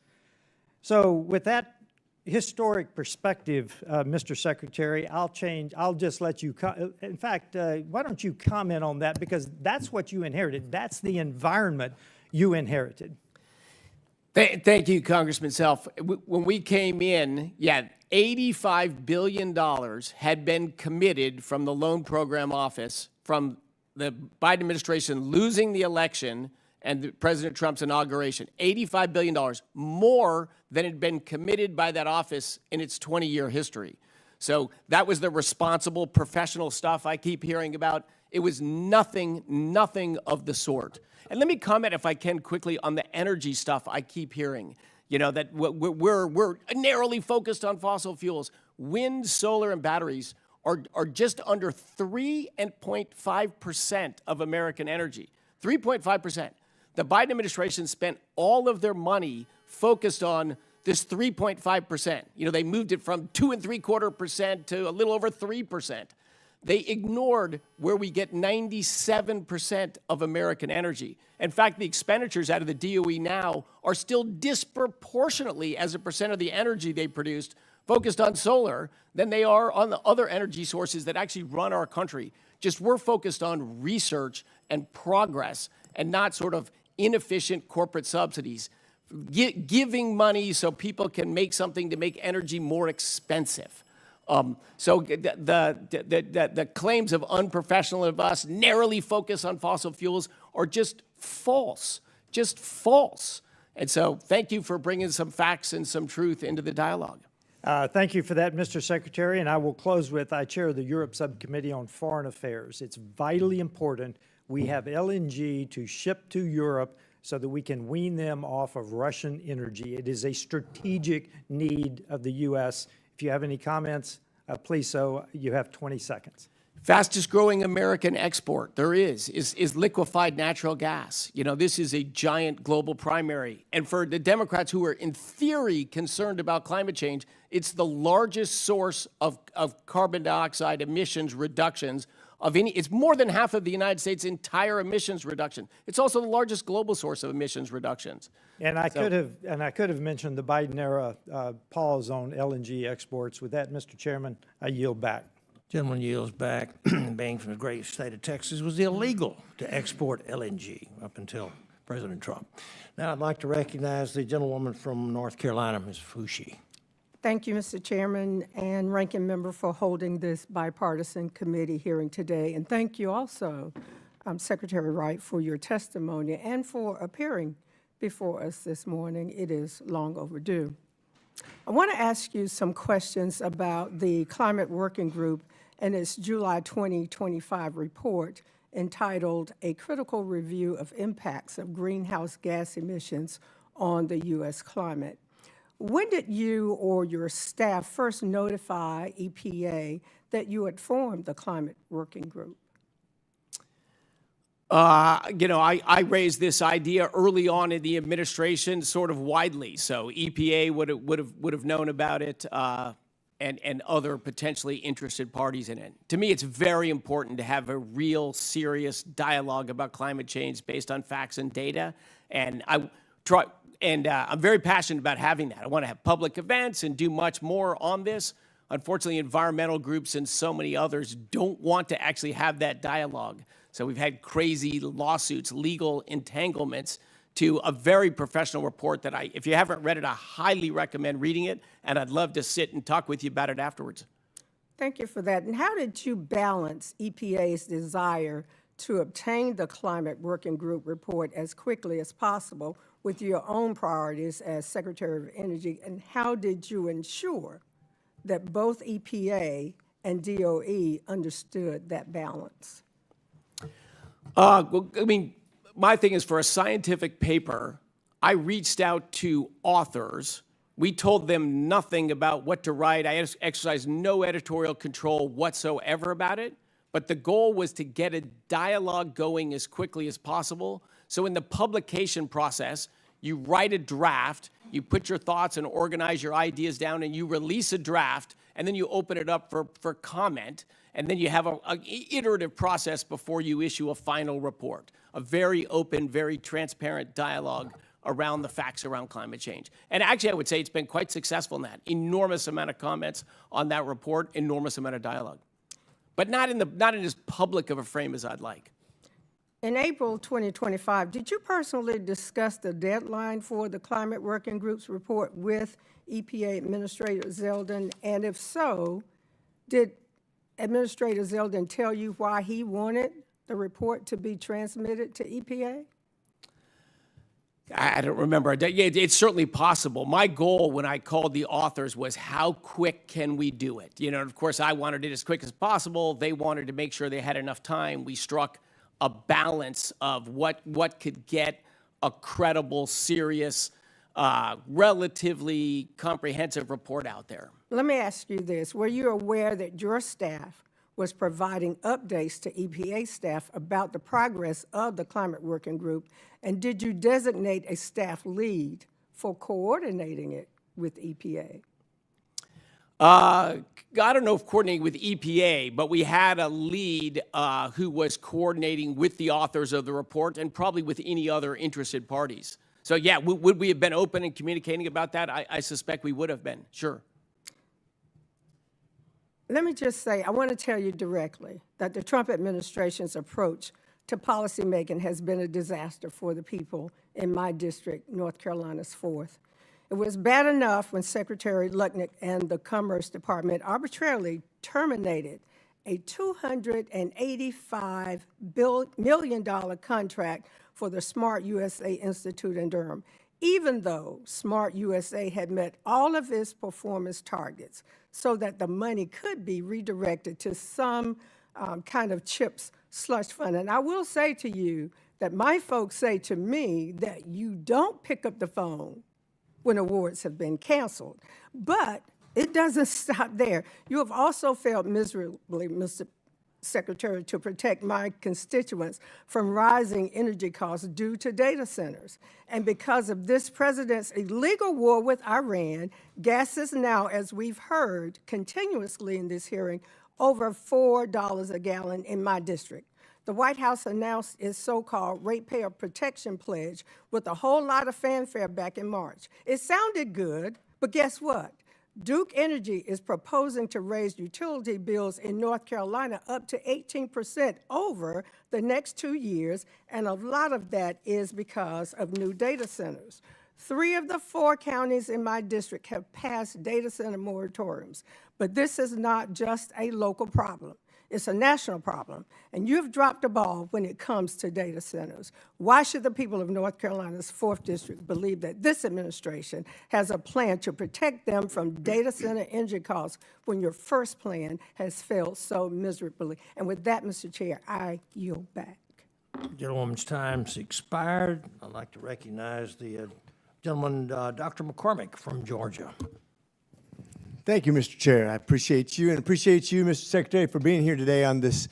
[SPEAKER 10] So with that historic perspective, Mr. Secretary, I'll just let you, in fact, why don't you comment on that, because that's what you inherited. That's the environment you inherited.
[SPEAKER 3] Thank you, Congressman Self. When we came in, $85 billion had been committed from the Loan Program Office from the Biden administration losing the election and President Trump's inauguration. $85 billion, more than had been committed by that office in its 20-year history. So that was the responsible professional stuff I keep hearing about. It was nothing of the sort. And let me comment, if I can, quickly on the energy stuff I keep hearing. You know, that we're narrowly focused on fossil fuels. Wind, solar, and batteries are just under 3.5% of American energy. 3.5%. The Biden administration spent all of their money focused on this 3.5%. You know, they moved it from 2.75% to a little over 3%. They ignored where we get 97% of American energy. In fact, the expenditures out of the DOE now are still disproportionately, as a percent of the energy they produced, focused on solar than they are on the other energy sources that actually run our country. Just we're focused on research and progress and not sort of inefficient corporate subsidies, giving money so people can make something to make energy more expensive. So the claims of unprofessional of us narrowly focus on fossil fuels are just false. And so thank you for bringing some facts and some truth into the dialogue.
[SPEAKER 10] Thank you for that, Mr. Secretary. And I will close with, I chair the Europe Subcommittee on Foreign Affairs. It's vitally important we have LNG to ship to Europe so that we can wean them off of Russian energy. It is a strategic need of the U.S. If you have any comments, please so. You have 20 seconds.
[SPEAKER 3] Fastest growing American export there is liquefied natural gas. You know, this is a giant global primary. And for the Democrats who are in theory concerned about climate change, it's the largest source of carbon dioxide emissions reductions of any. It's more than half of the United States' entire emissions reduction. It's also the largest global source of emissions reductions.
[SPEAKER 10] And I could have mentioned the Biden era pause on LNG exports. With that, Mr. Chairman, I yield back.
[SPEAKER 1] Gentleman yields back. Being from the great state of Texas, it was illegal to export LNG up until President Trump. Now I'd like to recognize the gentlewoman from North Carolina, Ms. Fushi.
[SPEAKER 11] Thank you, Mr. Chairman and Ranking Member, for holding this bipartisan committee hearing today. And thank you also, Secretary Wright, for your testimony and for appearing before us this morning. It is long overdue. I want to ask you some questions about the Climate Working Group and its July 2025 report entitled A Critical Review of Impacts of Greenhouse Gas Emissions on the U.S. Climate. When did you or your staff first notify EPA that you had formed the Climate Working Group?
[SPEAKER 3] You know, I raised this idea early on in the administration, sort of widely. So EPA would have known about it, and other potentially interested parties in it. To me, it's very important to have a real, serious dialogue about climate change based on facts and data. And I'm very passionate about having that. I want to have public events and do much more on this. Unfortunately, environmental groups and so many others don't want to actually have that dialogue. So we've had crazy lawsuits, legal entanglements to a very professional report that if you haven't read it, I highly recommend reading it, and I'd love to sit and talk with you about it afterwards.
[SPEAKER 11] Thank you for that. And how did you balance EPA's desire to obtain the Climate Working Group report as quickly as possible with your own priorities as Secretary of Energy, and how did you ensure that both EPA and DOE understood that balance?
[SPEAKER 3] Well, I mean, my thing is, for a scientific paper, I reached out to authors. We told them nothing about what to write. I exercised no editorial control whatsoever about it. But the goal was to get a dialogue going as quickly as possible. So in the publication process, you write a draft, you put your thoughts and organize your ideas down, and you release a draft, and then you open it up for comment, and then you have an iterative process before you issue a final report. A very open, very transparent dialogue around the facts around climate change. And actually, I would say it's been quite successful in that. Enormous amount of comments on that report, enormous amount of dialogue. But not in as public of a frame as I'd like.
[SPEAKER 11] In April 2025, did you personally discuss the deadline for the Climate Working Group's report with EPA Administrator Zeldin? And if so, did Administrator Zeldin tell you why he wanted the report to be transmitted to EPA?
[SPEAKER 3] I don't remember. Yeah, it's certainly possible. My goal when I called the authors was, how quick can we do it? You know, of course, I wanted it as quick as possible. They wanted to make sure they had enough time. We struck a balance of what could get a credible, serious, relatively comprehensive report out there.
[SPEAKER 11] Let me ask you this. Were you aware that your staff was providing updates to EPA staff about the progress of the Climate Working Group? And did you designate a staff lead for coordinating it with EPA?
[SPEAKER 3] I don't know if coordinating with EPA, but we had a lead who was coordinating with the authors of the report and probably with any other interested parties. So yeah, would we have been open and communicating about that? I suspect we would have been, sure.
[SPEAKER 11] Let me just say, I want to tell you directly that the Trump administration's approach to policymaking has been a disaster for the people in my district, North Carolina's 4th. It was bad enough when Secretary Lutnick and the Commerce Department arbitrarily terminated a $285 million contract for the Smart USA Institute in Durham, even though Smart USA had met all of its performance targets, so that the money could be redirected to some kind of CHIPS slush fund. And I will say to you that my folks say to me that you don't pick up the phone when awards have been canceled. But it doesn't stop there. You have also failed miserably, Mr. Secretary, to protect my constituents from rising energy costs due to data centers. And because of this president's illegal war with Iran, gas is now, as we've heard continuously in this hearing, over $4 a gallon in my district. The White House announced its so-called ratepayer protection pledge with a whole lot of fanfare back in March. It sounded good, but guess what? Duke Energy is proposing to raise utility bills in North Carolina up to 18% over the next 2 years, and a lot of that is because of new data centers. 3 of the 4 counties in my district have passed data center moratoriums, but this is not just a local problem. It's a national problem, and you've dropped the ball when it comes to data centers. Why should the people of North Carolina's 4th District believe that this administration has a plan to protect them from data center energy costs when your first plan has failed so miserably? And with that, Mr. Chair, I yield back.
[SPEAKER 1] Gentlewoman's time's expired. I'd like to recognize the gentleman, Dr. McCormick from Georgia.
[SPEAKER 12] Thank you, Mr. Chair. I appreciate you, and appreciate you, Mr. Secretary, for being here today on this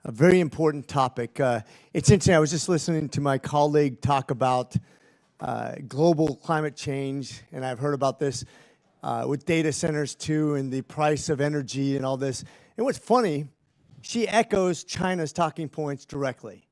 [SPEAKER 12] very important topic. It's interesting, I was just listening to my colleague talk about global climate change, and I've heard about this with data centers too, and the price of energy and all this. And what's funny, she echoes China's talking points directly.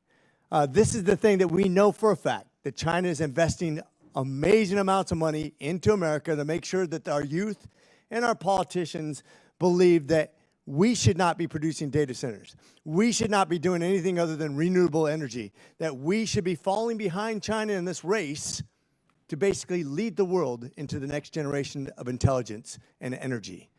[SPEAKER 12] This is the thing that we know for a fact, that China is investing amazing amounts of money into America to make sure that our youth and our politicians believe that we should not be producing data centers. We should not be doing anything other than renewable energy, that we should be falling behind China in this race to basically lead the world into the next generation of intelligence and energy.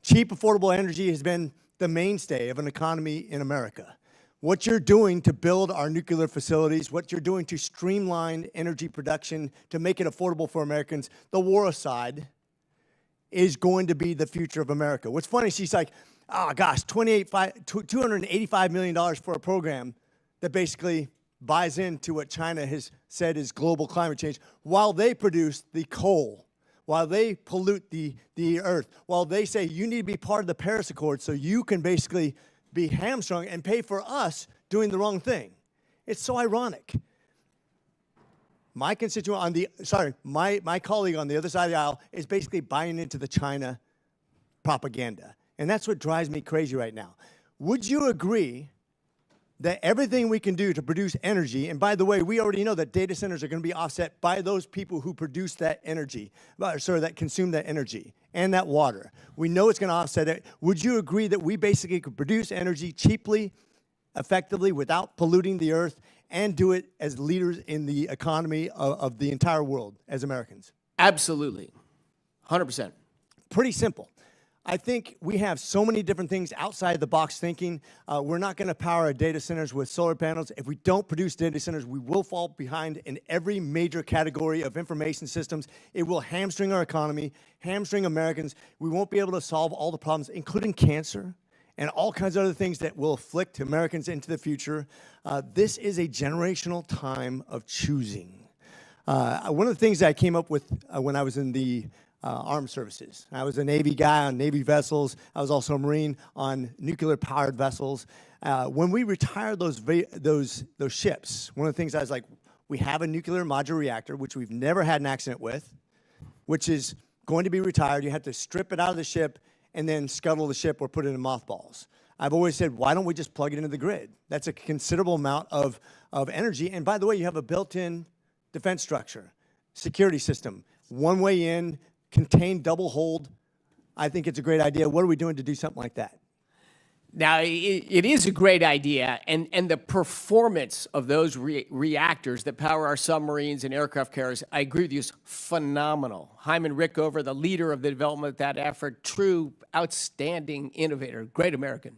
[SPEAKER 12] Cheap, affordable energy has been the mainstay of an economy in America. What you're doing to build our nuclear facilities, what you're doing to streamline energy production, to make it affordable for Americans, the war aside, is going to be the future of America. What's funny, she's like, oh gosh, $285 million for a program that basically buys into what China has said is global climate change, while they produce the coal, while they pollute the earth, while they say you need to be part of the Paris Accord so you can basically be hamstrung and pay for us doing the wrong thing. It's so ironic. My constituent on my colleague on the other side of the aisle is basically buying into the China propaganda. And that's what drives me crazy right now. Would you agree that everything we can do to produce energy, and by the way, we already know that data centers are going to be offset by those people who produce that energy, that consume that energy and that water. We know it's going to offset it. Would you agree that we basically could produce energy cheaply, effectively, without polluting the earth, and do it as leaders in the economy of the entire world as Americans?
[SPEAKER 3] Absolutely, 100%.
[SPEAKER 12] Pretty simple. I think we have so many different things outside the box thinking. We're not going to power our data centers with solar panels. If we don't produce data centers, we will fall behind in every major category of information systems. It will hamstring our economy, hamstring Americans. We won't be able to solve all the problems, including cancer and all kinds of other things that will afflict Americans into the future. This is a generational time of choosing. One of the things that I came up with when I was in the armed services. I was a Navy guy on Navy vessels. I was also a Marine on nuclear-powered vessels. When we retired those ships, one of the things I was like, we have a nuclear modular reactor, which we've never had an accident with, which is going to be retired. You have to strip it out of the ship and then scuttle the ship or put it in mothballs. I've always said, why don't we just plug it into the grid? That's a considerable amount of energy. And by the way, you have a built-in defense structure, security system, one way in, contained, double hold. I think it's a great idea. What are we doing to do something like that?
[SPEAKER 3] Now, it is a great idea, and the performance of those reactors that power our submarines and aircraft carriers, I agree with you, is phenomenal. Hyman Rickover, the leader of the development of that effort, true, outstanding innovator, great American.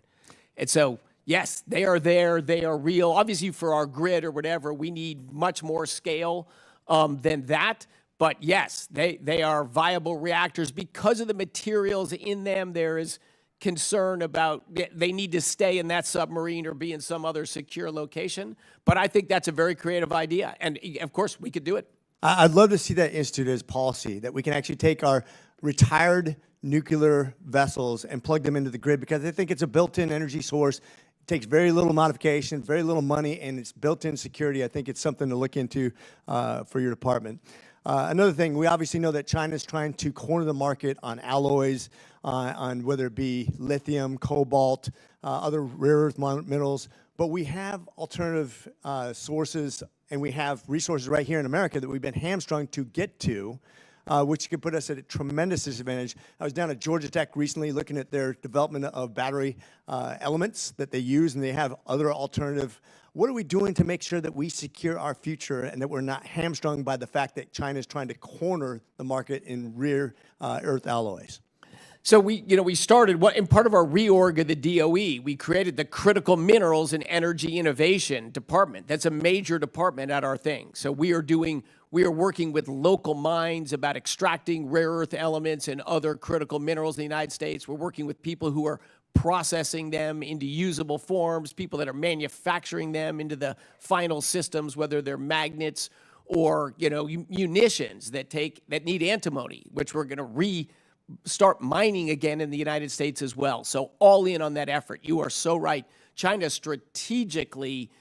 [SPEAKER 3] And so, yes, they are there, they are real. Obviously, for our grid or whatever, we need much more scale than that. But yes, they are viable reactors. Because of the materials in them, there is concern about they need to stay in that submarine or be in some other secure location. But I think that's a very creative idea. And of course, we could do it.
[SPEAKER 12] I'd love to see that instituted as policy, that we can actually take our retired nuclear vessels and plug them into the grid, because I think it's a built-in energy source. It takes very little modification, very little money, and it's built-in security. I think it's something to look into for your department. Another thing, we obviously know that China is trying to corner the market on alloys, on whether it be lithium, cobalt, other rare earth minerals. But we have alternative sources, and we have resources right here in America that we've been hamstrung to get to, which could put us at a tremendous disadvantage. I was down at Georgia Tech recently looking at their development of battery elements that they use, and they have other alternative. What are we doing to make sure that we secure our future and that we're not hamstrung by the fact that China is trying to corner the market in rare earth alloys?
[SPEAKER 3] So we started in part of our reorg of the DOE, we created the Critical Minerals and Energy Innovation Department. That's a major department at our thing. So we are working with local mines about extracting rare earth elements and other critical minerals in the United States. We're working with people who are processing them into usable forms, people that are manufacturing them into the final systems, whether they're magnets or munitions that need antimony, which we're going to start mining again in the United States as well. So all in on that effort. You are so right. China strategically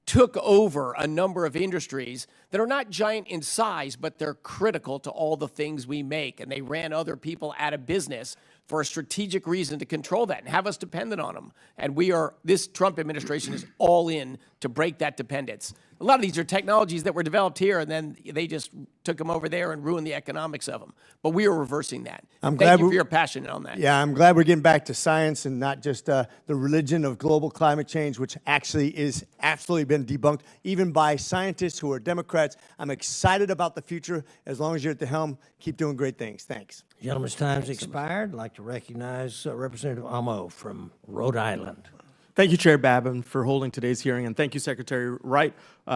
[SPEAKER 3] took over a number of industries that are not giant in size, but they're critical to all the things we make. And they ran other people out of business for a strategic reason to control that and have us dependent on them. And this Trump administration is all in to break that dependence. A lot of these are technologies that were developed here, and then they just took them over there and ruined the economics of them. But we are reversing that. Thank you for your passion on that.
[SPEAKER 12] Yeah, I'm glad we're getting back to science and not just the religion of global climate change, which actually is absolutely been debunked, even by scientists who are Democrats. I'm excited about the future. As long as you're at the helm, keep doing great things. Thanks.
[SPEAKER 1] Gentleman's time's expired. I'd like to recognize Representative Amo from Rhode Island.
[SPEAKER 13] Thank you, Chair Babin, for holding today's hearing, and thank you, Secretary Wright,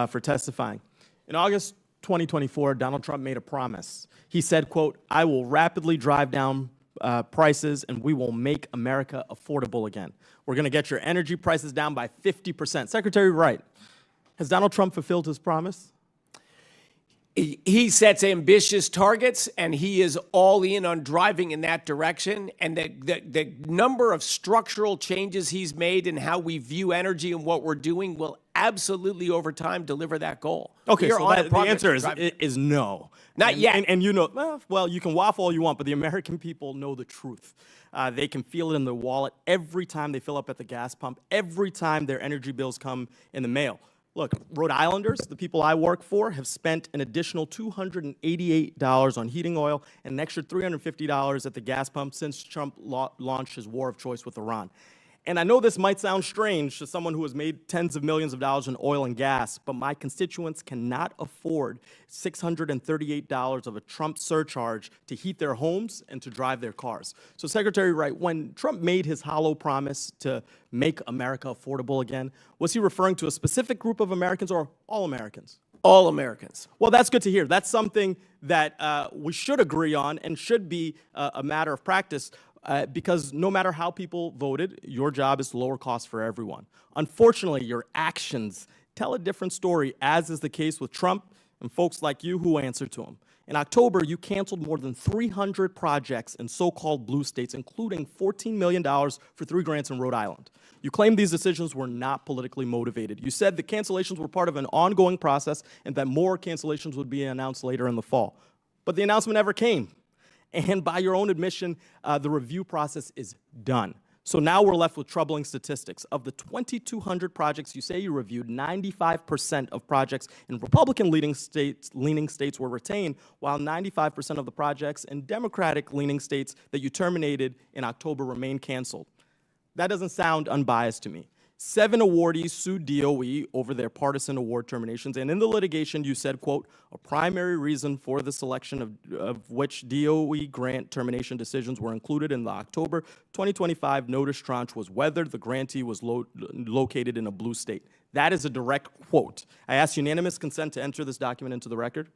[SPEAKER 13] for testifying. In August 2024, Donald Trump made a promise. He said, quote, "I will rapidly drive down prices, and we will make America affordable again. We're going to get your energy prices down by 50%. Secretary Wright, has Donald Trump fulfilled his promise?
[SPEAKER 3] He sets ambitious targets, and he is all in on driving in that direction. And the number of structural changes he's made in how we view energy and what we're doing will absolutely, over time, deliver that goal.
[SPEAKER 13] Okay, so the answer is no.
[SPEAKER 3] Not yet.
[SPEAKER 13] And well, you can waffle all you want, but the American people know the truth. They can feel it in their wallet every time they fill up at the gas pump, every time their energy bills come in the mail. Look, Rhode Islanders, the people I work for, have spent an additional $288 on heating oil and an extra $350 at the gas pump since Trump launched his war of choice with Iran. And I know this might sound strange to someone who has made tens of millions of dollars in oil and gas, but my constituents cannot afford $638 of a Trump surcharge to heat their homes and to drive their cars. So, Secretary Wright, when Trump made his hollow promise to make America affordable again, was he referring to a specific group of Americans or all Americans?
[SPEAKER 3] All Americans.
[SPEAKER 13] Well, that's good to hear. That's something that we should agree on and should be a matter of practice. Because no matter how people voted, your job is to lower costs for everyone. Unfortunately, your actions tell a different story, as is the case with Trump and folks like you who answer to him. In October, you canceled more than 300 projects in so-called blue states, including $14 million for 3 grants in Rhode Island. You claimed these decisions were not politically motivated. You said the cancellations were part of an ongoing process and that more cancellations would be announced later in the fall. But the announcement never came. And by your own admission, the review process is done. So now we're left with troubling statistics. Of the 2,200 projects you say you reviewed, 95% of projects in Republican-leaning states were retained, while 95% of the projects in Democratic-leaning states that you terminated in October remain canceled. That doesn't sound unbiased to me. 7 awardees sued DOE over their partisan award terminations, and in the litigation you said, quote, a primary reason for the selection of which DOE grant termination decisions were included in the October 2025 notice tranche was whether the grantee was located in a blue state. That is a direct quote. I ask unanimous consent to enter this document into the record.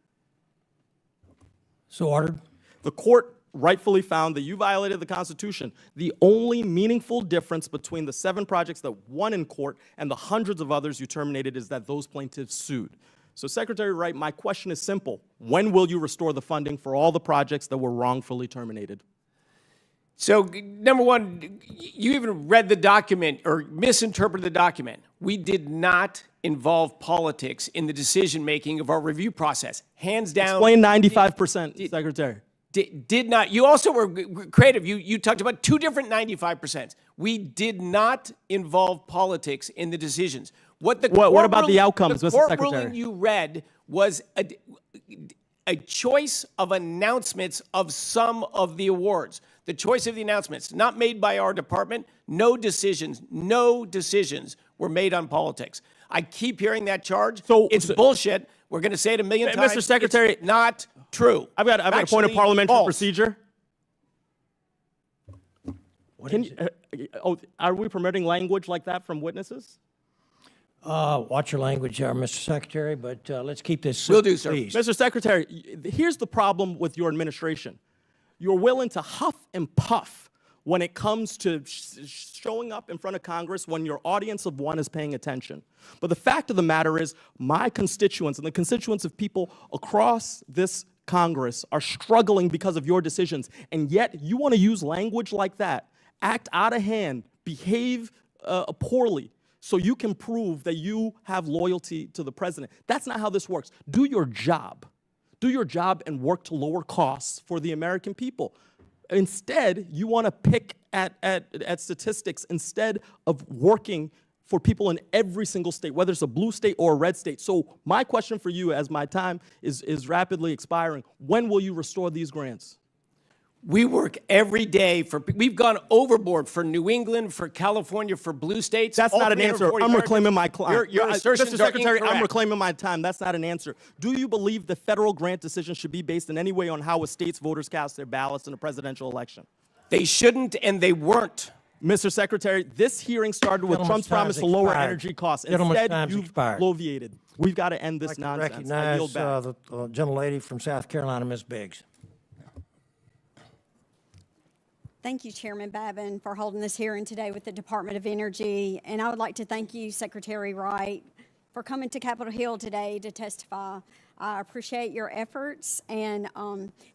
[SPEAKER 1] So ordered.
[SPEAKER 13] The court rightfully found that you violated the Constitution. The only meaningful difference between the 7 projects that won in court and the hundreds of others you terminated is that those plaintiffs sued. So, Secretary Wright, my question is simple. When will you restore the funding for all the projects that were wrongfully terminated?
[SPEAKER 3] So, number one, you even read the document or misinterpreted the document. We did not involve politics in the decision-making of our review process. Hands down.
[SPEAKER 13] Explain 95%, Secretary.
[SPEAKER 3] Did not. You also were creative. You talked about 2 different 95%. We did not involve politics in the decisions. What
[SPEAKER 13] about the outcomes, Mr. Secretary?
[SPEAKER 3] The court ruling you read was a choice of announcements of some of the awards. The choice of the announcements, not made by our department. No decisions were made on politics. I keep hearing that charge. It's bullshit. We're going to say it a million times.
[SPEAKER 13] Mr. Secretary,
[SPEAKER 3] it's not true.
[SPEAKER 13] I've got a point of parliamentary procedure. Are we permitting language like that from witnesses?
[SPEAKER 1] Watch your language, Mr. Secretary, but let's keep this
[SPEAKER 3] Will do, sir.
[SPEAKER 1] please.
[SPEAKER 13] Mr. Secretary, here's the problem with your administration. You're willing to huff and puff when it comes to showing up in front of Congress when your audience of one is paying attention. But the fact of the matter is my constituents and the constituents of people across this Congress are struggling because of your decisions, and yet you want to use language like that, act out of hand, behave poorly, so you can prove that you have loyalty to the president. That's not how this works. Do your job. Do your job and work to lower costs for the American people. Instead, you want to pick at statistics instead of working for people in every single state, whether it's a blue state or a red state. So my question for you, as my time is rapidly expiring, when will you restore these grants?
[SPEAKER 3] We work every day we've gone overboard for New England, for California, for blue states.
[SPEAKER 13] That's not an answer. I'm reclaiming my time.
[SPEAKER 3] Your assertions
[SPEAKER 13] Mr. Secretary,
[SPEAKER 3] are incorrect.
[SPEAKER 13] I'm reclaiming my time. That's not an answer. Do you believe the federal grant decision should be based in any way on how a state's voters cast their ballots in a presidential election?
[SPEAKER 3] They shouldn't, and they weren't.
[SPEAKER 13] Mr. Secretary, this hearing started with Trump's promise to lower energy costs. Instead, you've bloviated. We've got to end this nonsense.
[SPEAKER 1] I recognize the gentlelady from South Carolina, Ms. Biggs.
[SPEAKER 14] Thank you, Chairman Babin, for holding this hearing today with the Department of Energy. And I would like to thank you, Secretary Wright, for coming to Capitol Hill today to testify. I appreciate your efforts and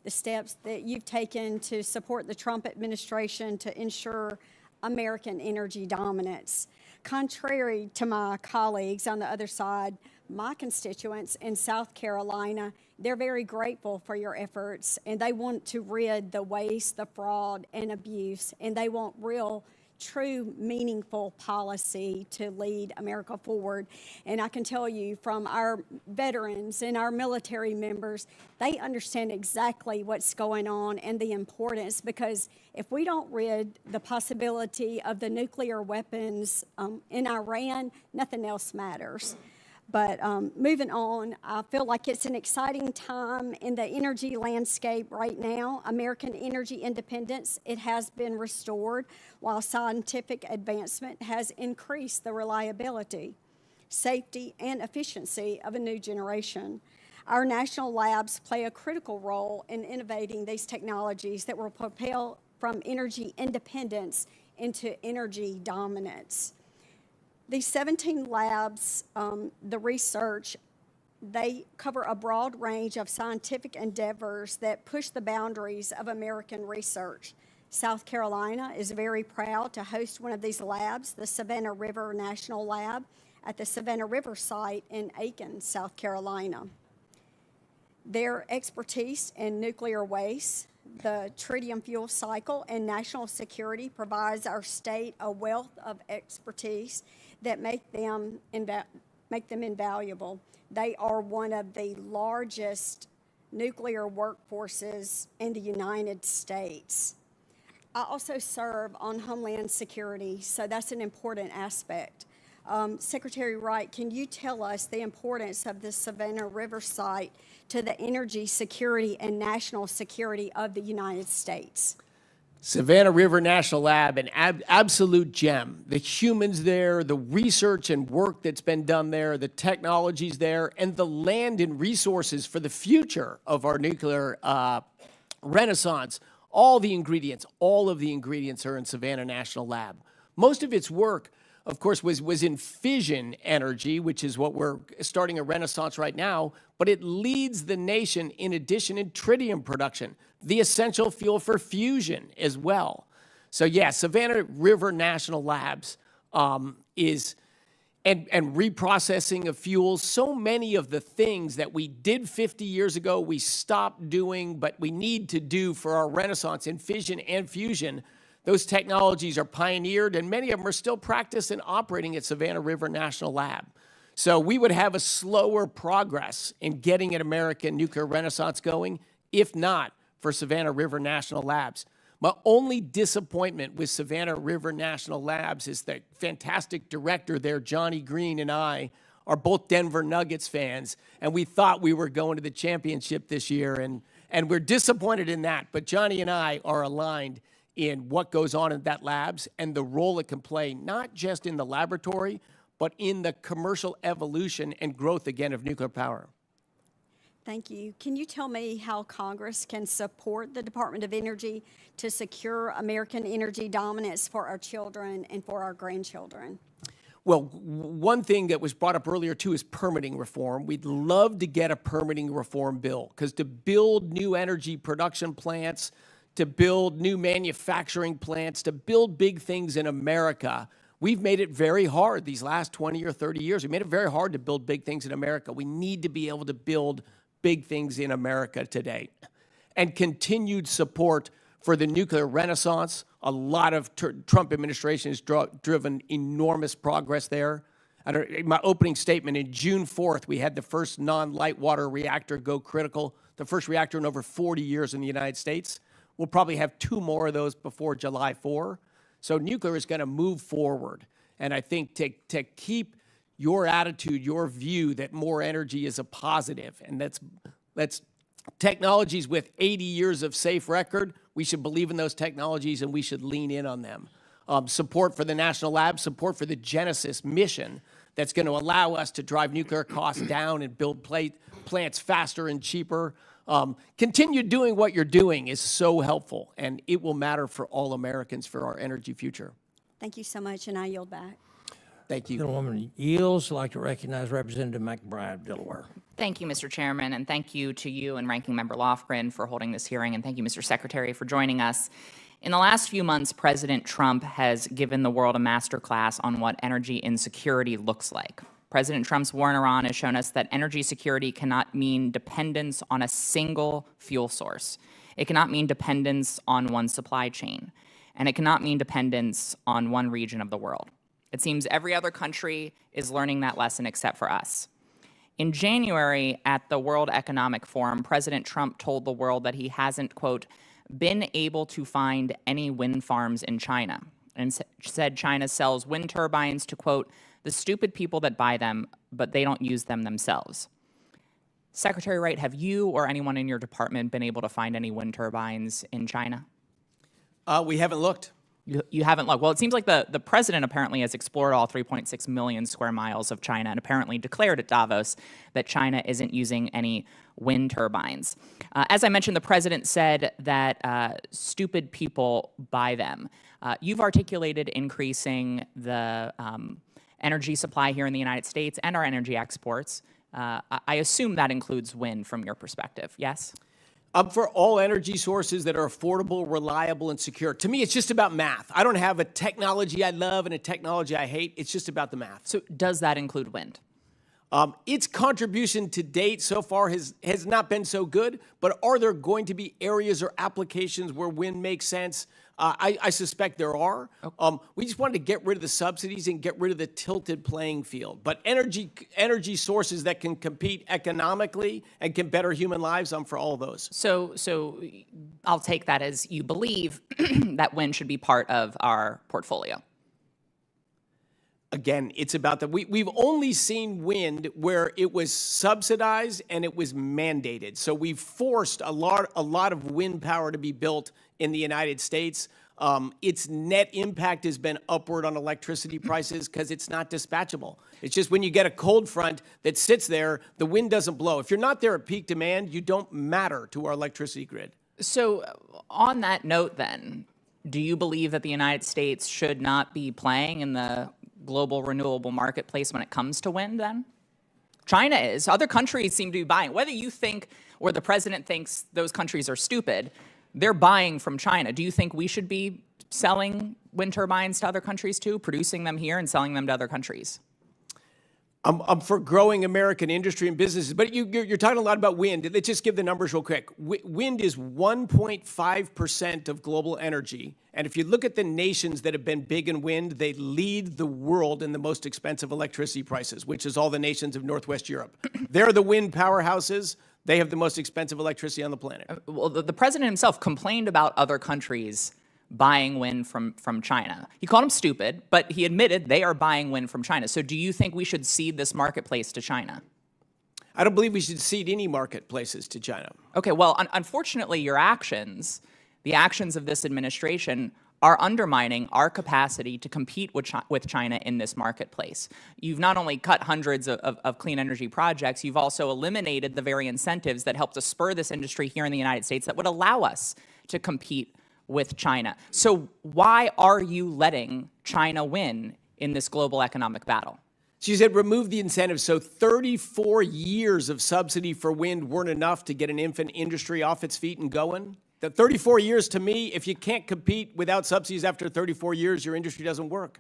[SPEAKER 14] the steps that you've taken to support the Trump administration to ensure American energy dominance. Contrary to my colleagues on the other side, my constituents in South Carolina, they're very grateful for your efforts, and they want to rid the waste, the fraud, and abuse, and they want real, true, meaningful policy to lead America forward. And I can tell you from our veterans and our military members, they understand exactly what's going on and the importance, because if we don't rid the possibility of the nuclear weapons in Iran, nothing else matters. But moving on, I feel like it's an exciting time in the energy landscape right now. American energy independence, it has been restored, while scientific advancement has increased the reliability, safety, and efficiency of a new generation. Our national labs play a critical role in innovating these technologies that will propel from energy independence into energy dominance. These 17 labs, the research, they cover a broad range of scientific endeavors that push the boundaries of American research. South Carolina is very proud to host one of these labs, the Savannah River National Lab, at the Savannah River site in Aiken, South Carolina. Their expertise in nuclear waste, the tritium fuel cycle and national security provides our state a wealth of expertise that make them invaluable. They are one of the largest nuclear workforces in the United States. I also serve on Homeland Security, so that's an important aspect. Secretary Wright, can you tell us the importance of the Savannah River site to the energy security and national security of the United States?
[SPEAKER 3] Savannah River National Lab, an absolute gem. The humans there, the research and work that's been done there, the technologies there, and the land and resources for the future of our nuclear renaissance. All of the ingredients are in Savannah National Lab. Most of its work, of course, was in fission energy, which is what we're starting a renaissance right now, but it leads the nation in addition in tritium production, the essential fuel for fusion as well. So yeah, Savannah River National Labs is, and reprocessing of fuels, so many of the things that we did 50 years ago, we stopped doing, but we need to do for our renaissance in fission and fusion. Those technologies are pioneered, and many of them are still practiced and operating at Savannah River National Lab. So we would have a slower progress in getting an American nuclear renaissance going, if not for Savannah River National Labs. My only disappointment with Savannah River National Labs is the fantastic director there, Johnny Green, and I are both Denver Nuggets fans, and we thought we were going to the championship this year, and we're disappointed in that. But Johnny and I are aligned in what goes on in that labs and the role it can play, not just in the laboratory, but in the commercial evolution and growth again of nuclear power.
[SPEAKER 14] Thank you. Can you tell me how Congress can support the Department of Energy to secure American energy dominance for our children and for our grandchildren?
[SPEAKER 3] Well, one thing that was brought up earlier, too, is permitting reform. We'd love to get a permitting reform bill, because to build new energy production plants, to build new manufacturing plants, to build big things in America, we've made it very hard these last 20 or 30 years. We made it very hard to build big things in America. We need to be able to build big things in America today. And continued support for the nuclear renaissance. A lot of Trump administration has driven enormous progress there. In my opening statement, in June 4th, we had the first non-light water reactor go critical, the first reactor in over 40 years in the United States. We'll probably have 2 more of those before July 4. So nuclear is going to move forward. And I think to keep your attitude, your view that more energy is a positive, and that's technologies with 80 years of safe record, we should believe in those technologies and we should lean in on them. Support for the National Lab, support for the Genesis mission that's going to allow us to drive nuclear costs down and build plants faster and cheaper. Continue doing what you're doing is so helpful, and it will matter for all Americans for our energy future.
[SPEAKER 14] Thank you so much, and I yield back.
[SPEAKER 3] Thank you.
[SPEAKER 1] Gentlewoman yields. I'd like to recognize Representative McBride of Delaware.
[SPEAKER 15] Thank you, Mr. Chairman, and thank you to you and Ranking Member Lofgren for holding this hearing, and thank you, Mr. Secretary, for joining us. In the last few months, President Trump has given the world a masterclass on what energy insecurity looks like. President Trump's war in Iran has shown us that energy security cannot mean dependence on a single fuel source. It cannot mean dependence on one supply chain, and it cannot mean dependence on one region of the world. It seems every other country is learning that lesson except for us. In January, at the World Economic Forum, President Trump told the world that he hasn't, quote, been able to find any wind farms in China, and said China sells wind turbines to, quote, the stupid people that buy them, but they don't use them themselves. Secretary Wright, have you or anyone in your department been able to find any wind turbines in China?
[SPEAKER 3] We haven't looked.
[SPEAKER 15] You haven't looked. Well, it seems like the president apparently has explored all 3.6 million square miles of China and apparently declared at Davos that China isn't using any wind turbines. As I mentioned, the president said that stupid people buy them. You've articulated increasing the energy supply here in the United States and our energy exports. I assume that includes wind from your perspective, yes?
[SPEAKER 3] For all energy sources that are affordable, reliable, and secure. To me, it's just about math. I don't have a technology I love and a technology I hate. It's just about the math.
[SPEAKER 15] So does that include wind?
[SPEAKER 3] Its contribution to date so far has not been so good, but are there going to be areas or applications where wind makes sense? I suspect there are. We just wanted to get rid of the subsidies and get rid of the tilted playing field. But energy sources that can compete economically and can better human lives, I'm for all of those.
[SPEAKER 15] So I'll take that as you believe that wind should be part of our portfolio.
[SPEAKER 3] Again, it's about that. We've only seen wind where it was subsidized and it was mandated. So we've forced a lot of wind power to be built in the United States. Its net impact has been upward on electricity prices because it's not dispatchable. It's just when you get a cold front that sits there, the wind doesn't blow. If you're not there at peak demand, you don't matter to our electricity grid.
[SPEAKER 15] So on that note then, do you believe that the United States should not be playing in the global renewable marketplace when it comes to wind then? China is. Other countries seem to be buying. Whether you think or the president thinks those countries are stupid, they're buying from China. Do you think we should be selling wind turbines to other countries too, producing them here and selling them to other countries?
[SPEAKER 3] I'm for growing American industry and businesses, but you're talking a lot about wind. Let's just give the numbers real quick. Wind is 1.5% of global energy. And if you look at the nations that have been big in wind, they lead the world in the most expensive electricity prices, which is all the nations of Northwest Europe. They're the wind powerhouses. They have the most expensive electricity on the planet.
[SPEAKER 15] Well, the president himself complained about other countries buying wind from China. He called them stupid, but he admitted they are buying wind from China. So do you think we should cede this marketplace to China?
[SPEAKER 3] I don't believe we should cede any marketplaces to China.
[SPEAKER 15] Okay, well, unfortunately, your actions, the actions of this administration, are undermining our capacity to compete with China in this marketplace. You've not only cut hundreds of clean energy projects, you've also eliminated the very incentives that help to spur this industry here in the United States that would allow us to compete with China. So why are you letting China win in this global economic battle?
[SPEAKER 3] She said remove the incentives. So 34 years of subsidy for wind weren't enough to get an infant industry off its feet and going? The 34 years, to me, if you can't compete without subsidies after 34 years, your industry doesn't work.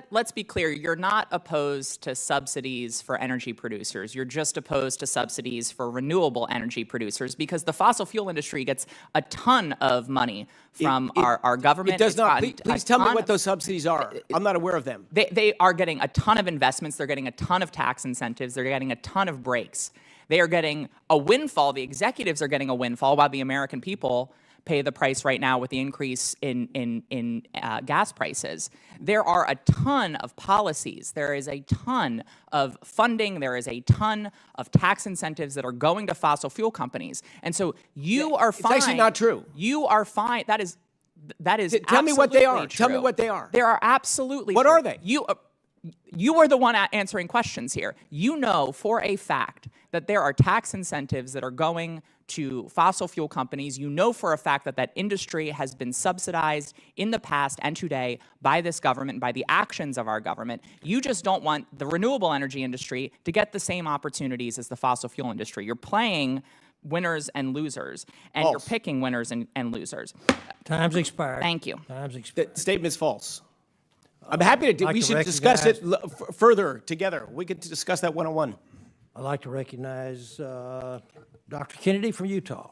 [SPEAKER 15] Let's be clear. You're not opposed to subsidies for energy producers. You're just opposed to subsidies for renewable energy producers because the fossil fuel industry gets a ton of money from our government.
[SPEAKER 3] It does not. Please tell me what those subsidies are. I'm not aware of them.
[SPEAKER 15] They are getting a ton of investments. They're getting a ton of tax incentives. They're getting a ton of breaks. They are getting a windfall. The executives are getting a windfall while the American people pay the price right now with the increase in gas prices. There are a ton of policies. There is a ton of funding. There is a ton of tax incentives that are going to fossil fuel companies. And so you are fine.
[SPEAKER 3] It's actually not true.
[SPEAKER 15] You are fine. That is
[SPEAKER 3] Tell me what they are.
[SPEAKER 15] True.
[SPEAKER 3] Tell me what they are.
[SPEAKER 15] There are absolutely.
[SPEAKER 3] What
[SPEAKER 15] true.
[SPEAKER 3] are they?
[SPEAKER 15] You are the one answering questions here. You know for a fact that there are tax incentives that are going to fossil fuel companies. You know for a fact that that industry has been subsidized in the past and today by this government, by the actions of our government. You just don't want the renewable energy industry to get the same opportunities as the fossil fuel industry. You're playing winners and losers, and you're picking winners and losers.
[SPEAKER 1] Time's expired.
[SPEAKER 15] Thank you.
[SPEAKER 1] Time's expired.
[SPEAKER 3] The statement is false. I'm happy to. We should discuss it further together. We could discuss that one-on-one.
[SPEAKER 1] I'd like to recognize Dr. Kennedy from Utah.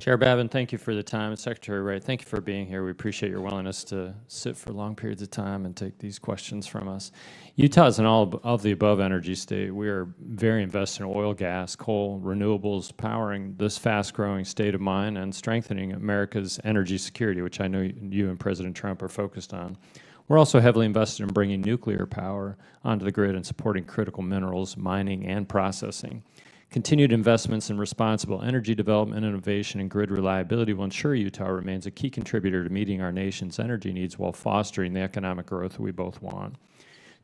[SPEAKER 16] Chair Babin, thank you for the time. And Secretary Wright, thank you for being here. We appreciate your willingness to sit for long periods of time and take these questions from us. Utah is an all of the above energy state. We are very invested in oil, gas, coal, renewables, powering this fast-growing state of mind and strengthening America's energy security, which I know you and President Trump are focused on. We're also heavily invested in bringing nuclear power onto the grid and supporting critical minerals, mining, and processing. Continued investments in responsible energy development, innovation, and grid reliability will ensure Utah remains a key contributor to meeting our nation's energy needs while fostering the economic growth that we both want.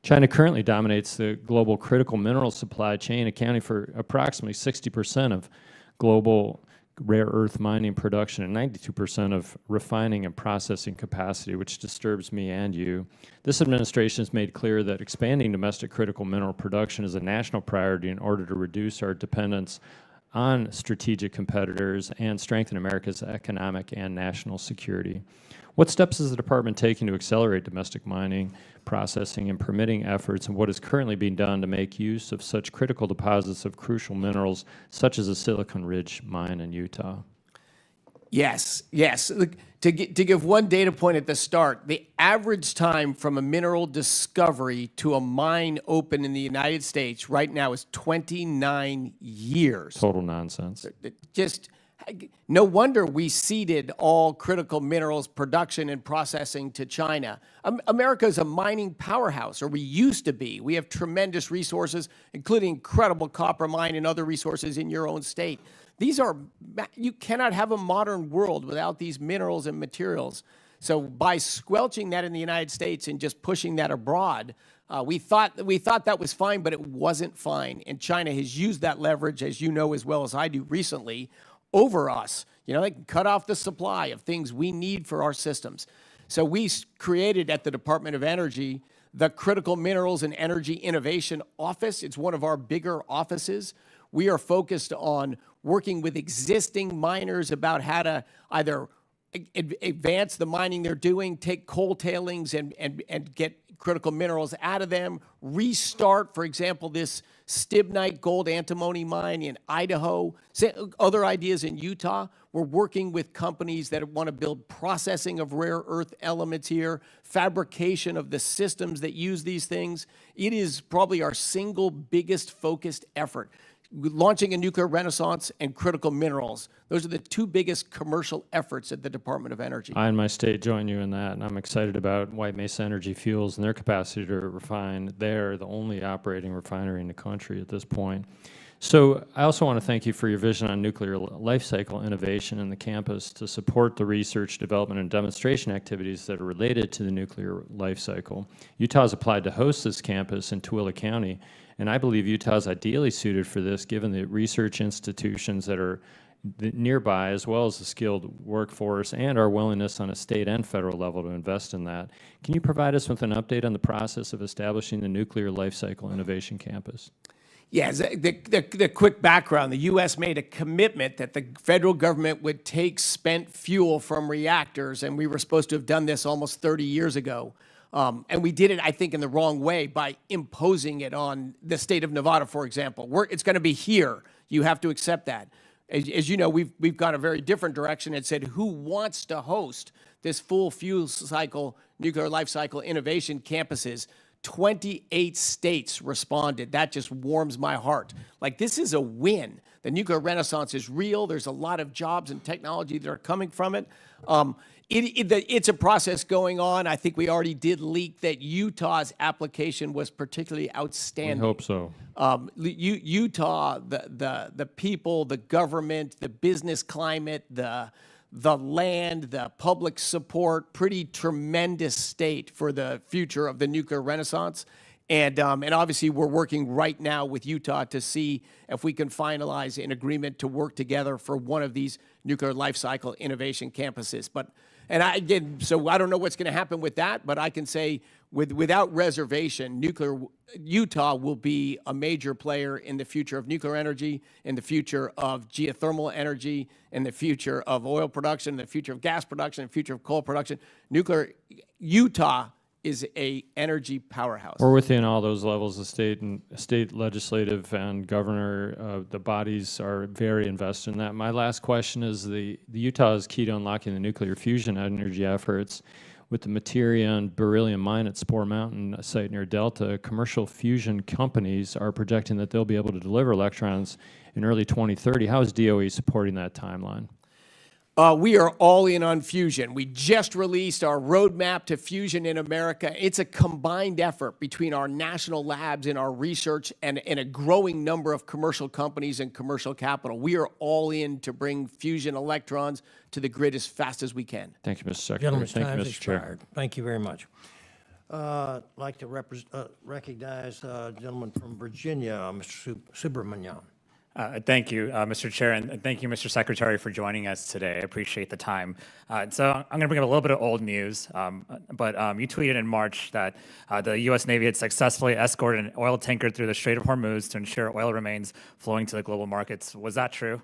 [SPEAKER 16] China currently dominates the global critical mineral supply chain, accounting for approximately 60% of global rare earth mining production and 92% of refining and processing capacity, which disturbs me and you. This administration has made clear that expanding domestic critical mineral production is a national priority in order to reduce our dependence on strategic competitors and strengthen America's economic and national security. What steps is the department taking to accelerate domestic mining, processing, and permitting efforts, and what is currently being done to make use of such critical deposits of crucial minerals such as the Silicon Ridge mine in Utah?
[SPEAKER 3] Yes, yes. Look, to give one data point at the start, the average time from a mineral discovery to a mine open in the United States right now is 29 years.
[SPEAKER 16] Total nonsense.
[SPEAKER 3] Just no wonder we ceded all critical minerals production and processing to China. America is a mining powerhouse, or we used to be. We have tremendous resources, including incredible copper mine and other resources in your own state. You cannot have a modern world without these minerals and materials. So by squelching that in the United States and just pushing that abroad, we thought that was fine, but it wasn't fine. And China has used that leverage, as you know as well as I do recently, over us. You know, they can cut off the supply of things we need for our systems. So we created at the Department of Energy the Critical Minerals and Energy Innovation Office. It's one of our bigger offices. We are focused on working with existing miners about how to either advance the mining they're doing, take coal tailings and get critical minerals out of them, restart, for example, this stibnite gold antimony mine in Idaho, other ideas in Utah. We're working with companies that want to build processing of rare earth elements here, fabrication of the systems that use these things. It is probably our single biggest focused effort. Launching a nuclear renaissance and critical minerals. Those are the two biggest commercial efforts at the Department of Energy.
[SPEAKER 16] I and my state join you in that, and I'm excited about White Mesa Energy Fuels and their capacity to refine. They're the only operating refinery in the country at this point. So I also want to thank you for your vision on nuclear life cycle innovation in the campus to support the research, development, and demonstration activities that are related to the nuclear life cycle. Utah has applied to host this campus in Tooele County, and I believe Utah is ideally suited for this given the research institutions that are nearby, as well as the skilled workforce and our willingness on a state and federal level to invest in that. Can you provide us with an update on the process of establishing the Nuclear Life Cycle Innovation Campus?
[SPEAKER 3] Yes, the quick background, the U.S. made a commitment that the federal government would take spent fuel from reactors, and we were supposed to have done this almost 30 years ago. And we did it, I think, in the wrong way by imposing it on the state of Nevada, for example. It's going to be here. You have to accept that. As you know, we've gone a very different direction and said, who wants to host this full fuel cycle, nuclear life cycle innovation campuses? 28 states responded. That just warms my heart. Like, this is a win. The nuclear renaissance is real. There's a lot of jobs and technology that are coming from it. It's a process going on. I think we already did leak that Utah's application was particularly outstanding.
[SPEAKER 16] We hope so.
[SPEAKER 3] Utah, the people, the government, the business climate, the land, the public support, pretty tremendous state for the future of the nuclear renaissance. And obviously, we're working right now with Utah to see if we can finalize an agreement to work together for one of these nuclear life cycle innovation campuses. So I don't know what's going to happen with that, but I can say without reservation, Utah will be a major player in the future of nuclear energy, in the future of geothermal energy, in the future of oil production, in the future of gas production, in the future of coal production. Utah is a energy powerhouse.
[SPEAKER 16] We're within all those levels. The state legislative and governor, the bodies are very invested in that. My last question is the Utah is key to unlocking the nuclear fusion energy efforts. With the materia and beryllium mine at Spore Mountain, a site near Delta, commercial fusion companies are projecting that they'll be able to deliver electrons in early 2030. How is DOE supporting that timeline?
[SPEAKER 3] We are all in on fusion. We just released our roadmap to fusion in America. It's a combined effort between our national labs and our research and a growing number of commercial companies and commercial capital. We are all in to bring fusion electrons to the grid as fast as we can.
[SPEAKER 16] Thank you, Mr. Secretary.
[SPEAKER 1] Gentlemen's
[SPEAKER 16] Thank you,
[SPEAKER 1] time's
[SPEAKER 16] Mr. Chair.
[SPEAKER 1] expired. Thank you very much. I'd like to recognize a gentleman from Virginia, Mr. Subramanian.
[SPEAKER 17] Thank you, Mr. Chair, and thank you, Mr. Secretary, for joining us today. I appreciate the time. So I'm going to bring up a little bit of old news, but you tweeted in March that the U.S. Navy had successfully escorted an oil tanker through the Strait of Hormuz to ensure oil remains flowing to the global markets. Was that true?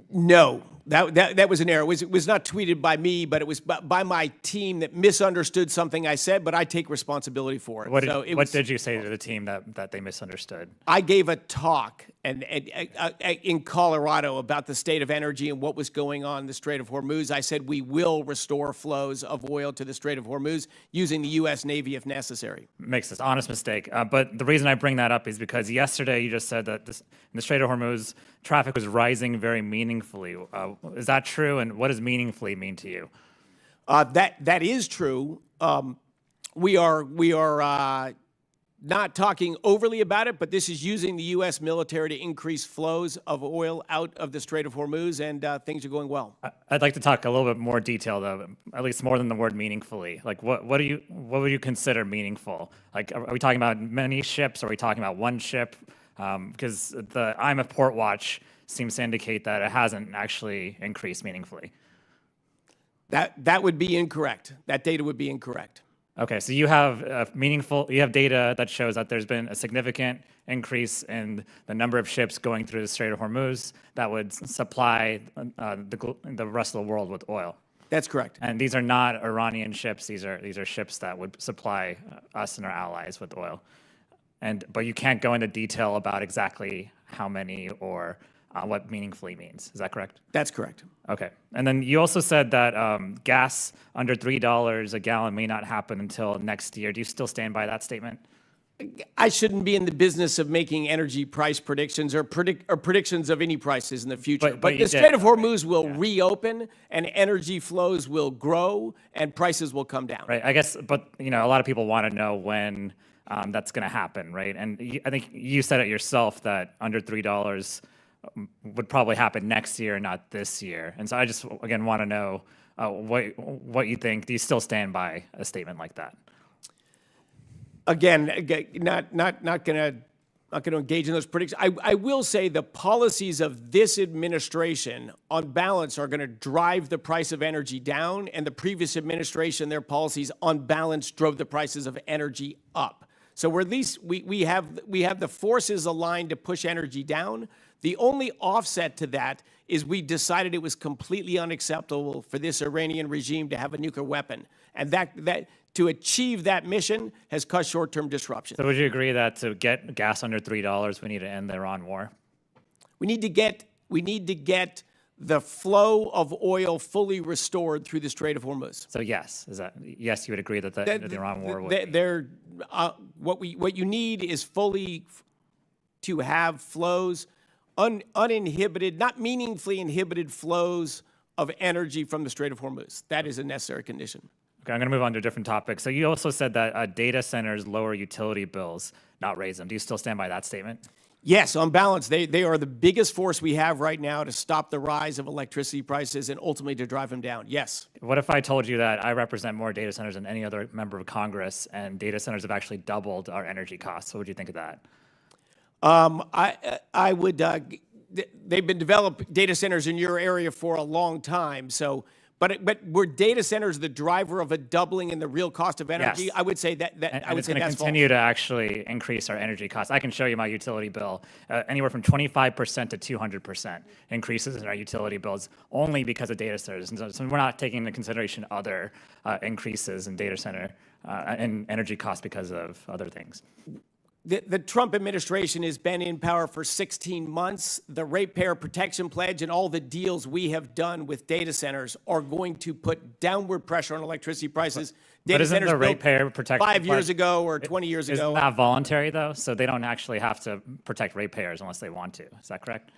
[SPEAKER 3] No, That was an error. It was not tweeted by me, but it was by my team that misunderstood something I said, but I take responsibility for it.
[SPEAKER 17] What did you say to the team that they misunderstood?
[SPEAKER 3] I gave a talk in Colorado about the state of energy and what was going on in the Strait of Hormuz. I said we will restore flows of oil to the Strait of Hormuz using the U.S. Navy if necessary.
[SPEAKER 17] Makes this honest mistake. But the reason I bring that up is because yesterday you just said that in the Strait of Hormuz, traffic was rising very meaningfully. Is that true? And what does meaningfully mean to you?
[SPEAKER 3] That is true. We are not talking overly about it, but this is using the U.S. military to increase flows of oil out of the Strait of Hormuz, and things are going well.
[SPEAKER 17] I'd like to talk a little bit more detail, though, at least more than the word meaningfully. Like, what would you consider meaningful? Like, are we talking about many ships? Are we talking about one ship? Because the IMF Port Watch seems to indicate that it hasn't actually increased meaningfully.
[SPEAKER 3] That would be incorrect. That data would be incorrect.
[SPEAKER 17] Okay, so you have you have data that shows that there's been a significant increase in the number of ships going through the Strait of Hormuz that would supply the rest of the world with oil.
[SPEAKER 3] That's correct.
[SPEAKER 17] And these are not Iranian ships. These are ships that would supply us and our allies with oil. But you can't go into detail about exactly how many or what meaningfully means. Is that correct?
[SPEAKER 3] That's correct.
[SPEAKER 17] Okay. And then you also said that gas under $3 a gallon may not happen until next year. Do you still stand by that statement?
[SPEAKER 3] I shouldn't be in the business of making energy price predictions or predictions of any prices in the future. But the Strait of Hormuz will reopen, and energy flows will grow, and prices will come down.
[SPEAKER 17] Right. I guess, but a lot of people want to know when that's going to happen, right? And I think you said it yourself that under $3 would probably happen next year, not this year. And so I just, again, want to know what you think. Do you still stand by a statement like that?
[SPEAKER 3] Again, not going to engage in those predictions. I will say the policies of this administration, on balance, are going to drive the price of energy down, and the previous administration, their policies, on balance, drove the prices of energy up. So we're at least we have the forces aligned to push energy down. The only offset to that is we decided it was completely unacceptable for this Iranian regime to have a nuclear weapon, and that to achieve that mission has caused short-term disruption.
[SPEAKER 17] So would you agree that to get gas under $3, we need to end the Iran war?
[SPEAKER 3] We need to get the flow of oil fully restored through the Strait of Hormuz.
[SPEAKER 17] So yes, yes, you would agree that the Iran war would be.
[SPEAKER 3] What you need is fully to have flows, uninhibited, not meaningfully inhibited flows of energy from the Strait of Hormuz. That is a necessary condition.
[SPEAKER 17] Okay, I'm going to move on to a different topic. So you also said that data centers lower utility bills, not raise them. Do you still stand by that statement?
[SPEAKER 3] Yes, on balance, they are the biggest force we have right now to stop the rise of electricity prices and ultimately to drive them down. Yes.
[SPEAKER 17] What if I told you that I represent more data centers than any other member of Congress, and data centers have actually doubled our energy costs? What would you think of that?
[SPEAKER 3] I would. They've been developed data centers in your area for a long time. So, but were data centers the driver of a doubling in the real cost of energy?
[SPEAKER 17] Yes.
[SPEAKER 3] I would say that I would say that's
[SPEAKER 17] going to continue to actually increase our energy costs. I can show you my utility bill, anywhere from 25% to 200% increases in our utility bills only because of data centers. And so we're not taking into consideration other increases in data center and energy costs because of other things.
[SPEAKER 3] The Trump administration has been in power for 16 months. The ratepayer protection pledge and all the deals we have done with data centers are going to put downward pressure on electricity prices.
[SPEAKER 17] But isn't the ratepayer protection
[SPEAKER 3] 5 years ago or 20 years ago?
[SPEAKER 17] Isn't that voluntary, though? So they don't actually have to protect ratepayers unless they want to. Is that correct?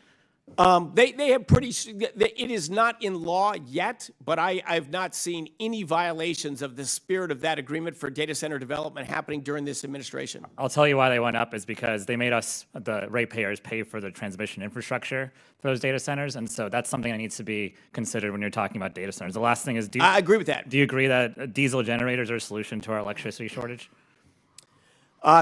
[SPEAKER 3] They have it is not in law yet, but I've not seen any violations of the spirit of that agreement for data center development happening during this administration.
[SPEAKER 17] I'll tell you why they went up is because they made us, the ratepayers, pay for the transmission infrastructure for those data centers. And so that's something that needs to be considered when you're talking about data centers. The last thing is,
[SPEAKER 3] I agree with that.
[SPEAKER 17] Do you agree that diesel generators are a solution to our electricity shortage?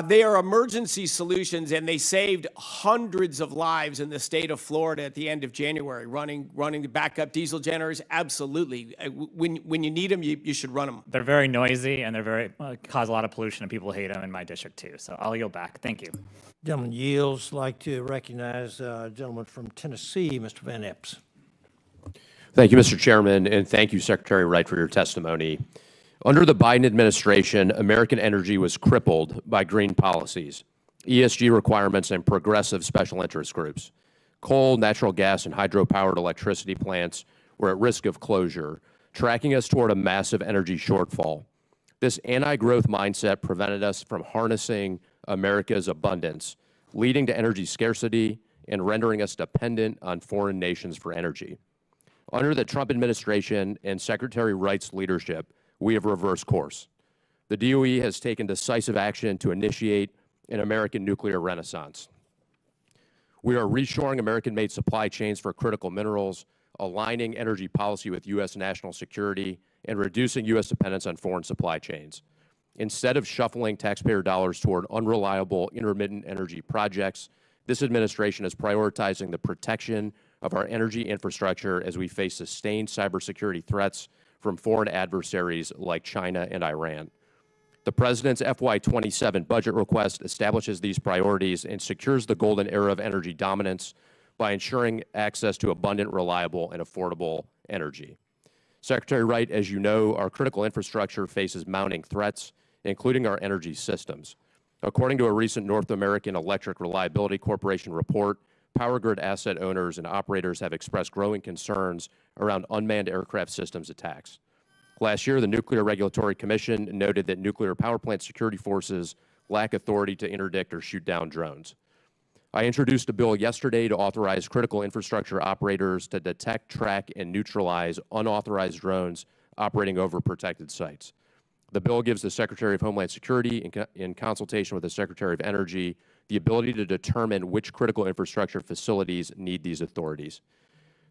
[SPEAKER 3] They are emergency solutions, and they saved hundreds of lives in the state of Florida at the end of January, running the backup diesel generators. Absolutely. When you need them, you should run them.
[SPEAKER 17] They're very noisy, and they're cause a lot of pollution, and people hate them in my district, too. So I'll yield back. Thank you.
[SPEAKER 1] Gentleman yields. Like to recognize a gentleman from Tennessee, Mr. Van Epps.
[SPEAKER 18] Thank you, Mr. Chairman, and thank you, Secretary Wright, for your testimony. Under the Biden administration, American energy was crippled by green policies, ESG requirements, and progressive special interest groups. Coal, natural gas, and hydro-powered electricity plants were at risk of closure, tracking us toward a massive energy shortfall. This anti-growth mindset prevented us from harnessing America's abundance, leading to energy scarcity and rendering us dependent on foreign nations for energy. Under the Trump administration and Secretary Wright's leadership, we have reversed course. The DOE has taken decisive action to initiate an American nuclear renaissance. We are reshoring American-made supply chains for critical minerals, aligning energy policy with U.S. national security, and reducing U.S. dependence on foreign supply chains. Instead of shuffling taxpayer dollars toward unreliable intermittent energy projects, this administration is prioritizing the protection of our energy infrastructure as we face sustained cybersecurity threats from foreign adversaries like China and Iran. The President's FY27 budget request establishes these priorities and secures the golden era of energy dominance by ensuring access to abundant, reliable, and affordable energy. Secretary Wright, as you know, our critical infrastructure faces mounting threats, including our energy systems. According to a recent North American Electric Reliability Corporation report, power grid asset owners and operators have expressed growing concerns around unmanned aircraft systems attacks. Last year, the Nuclear Regulatory Commission noted that nuclear power plant security forces lack authority to interdict or shoot down drones. I introduced a bill yesterday to authorize critical infrastructure operators to detect, track, and neutralize unauthorized drones operating over protected sites. The bill gives the Secretary of Homeland Security, in consultation with the Secretary of Energy, the ability to determine which critical infrastructure facilities need these authorities.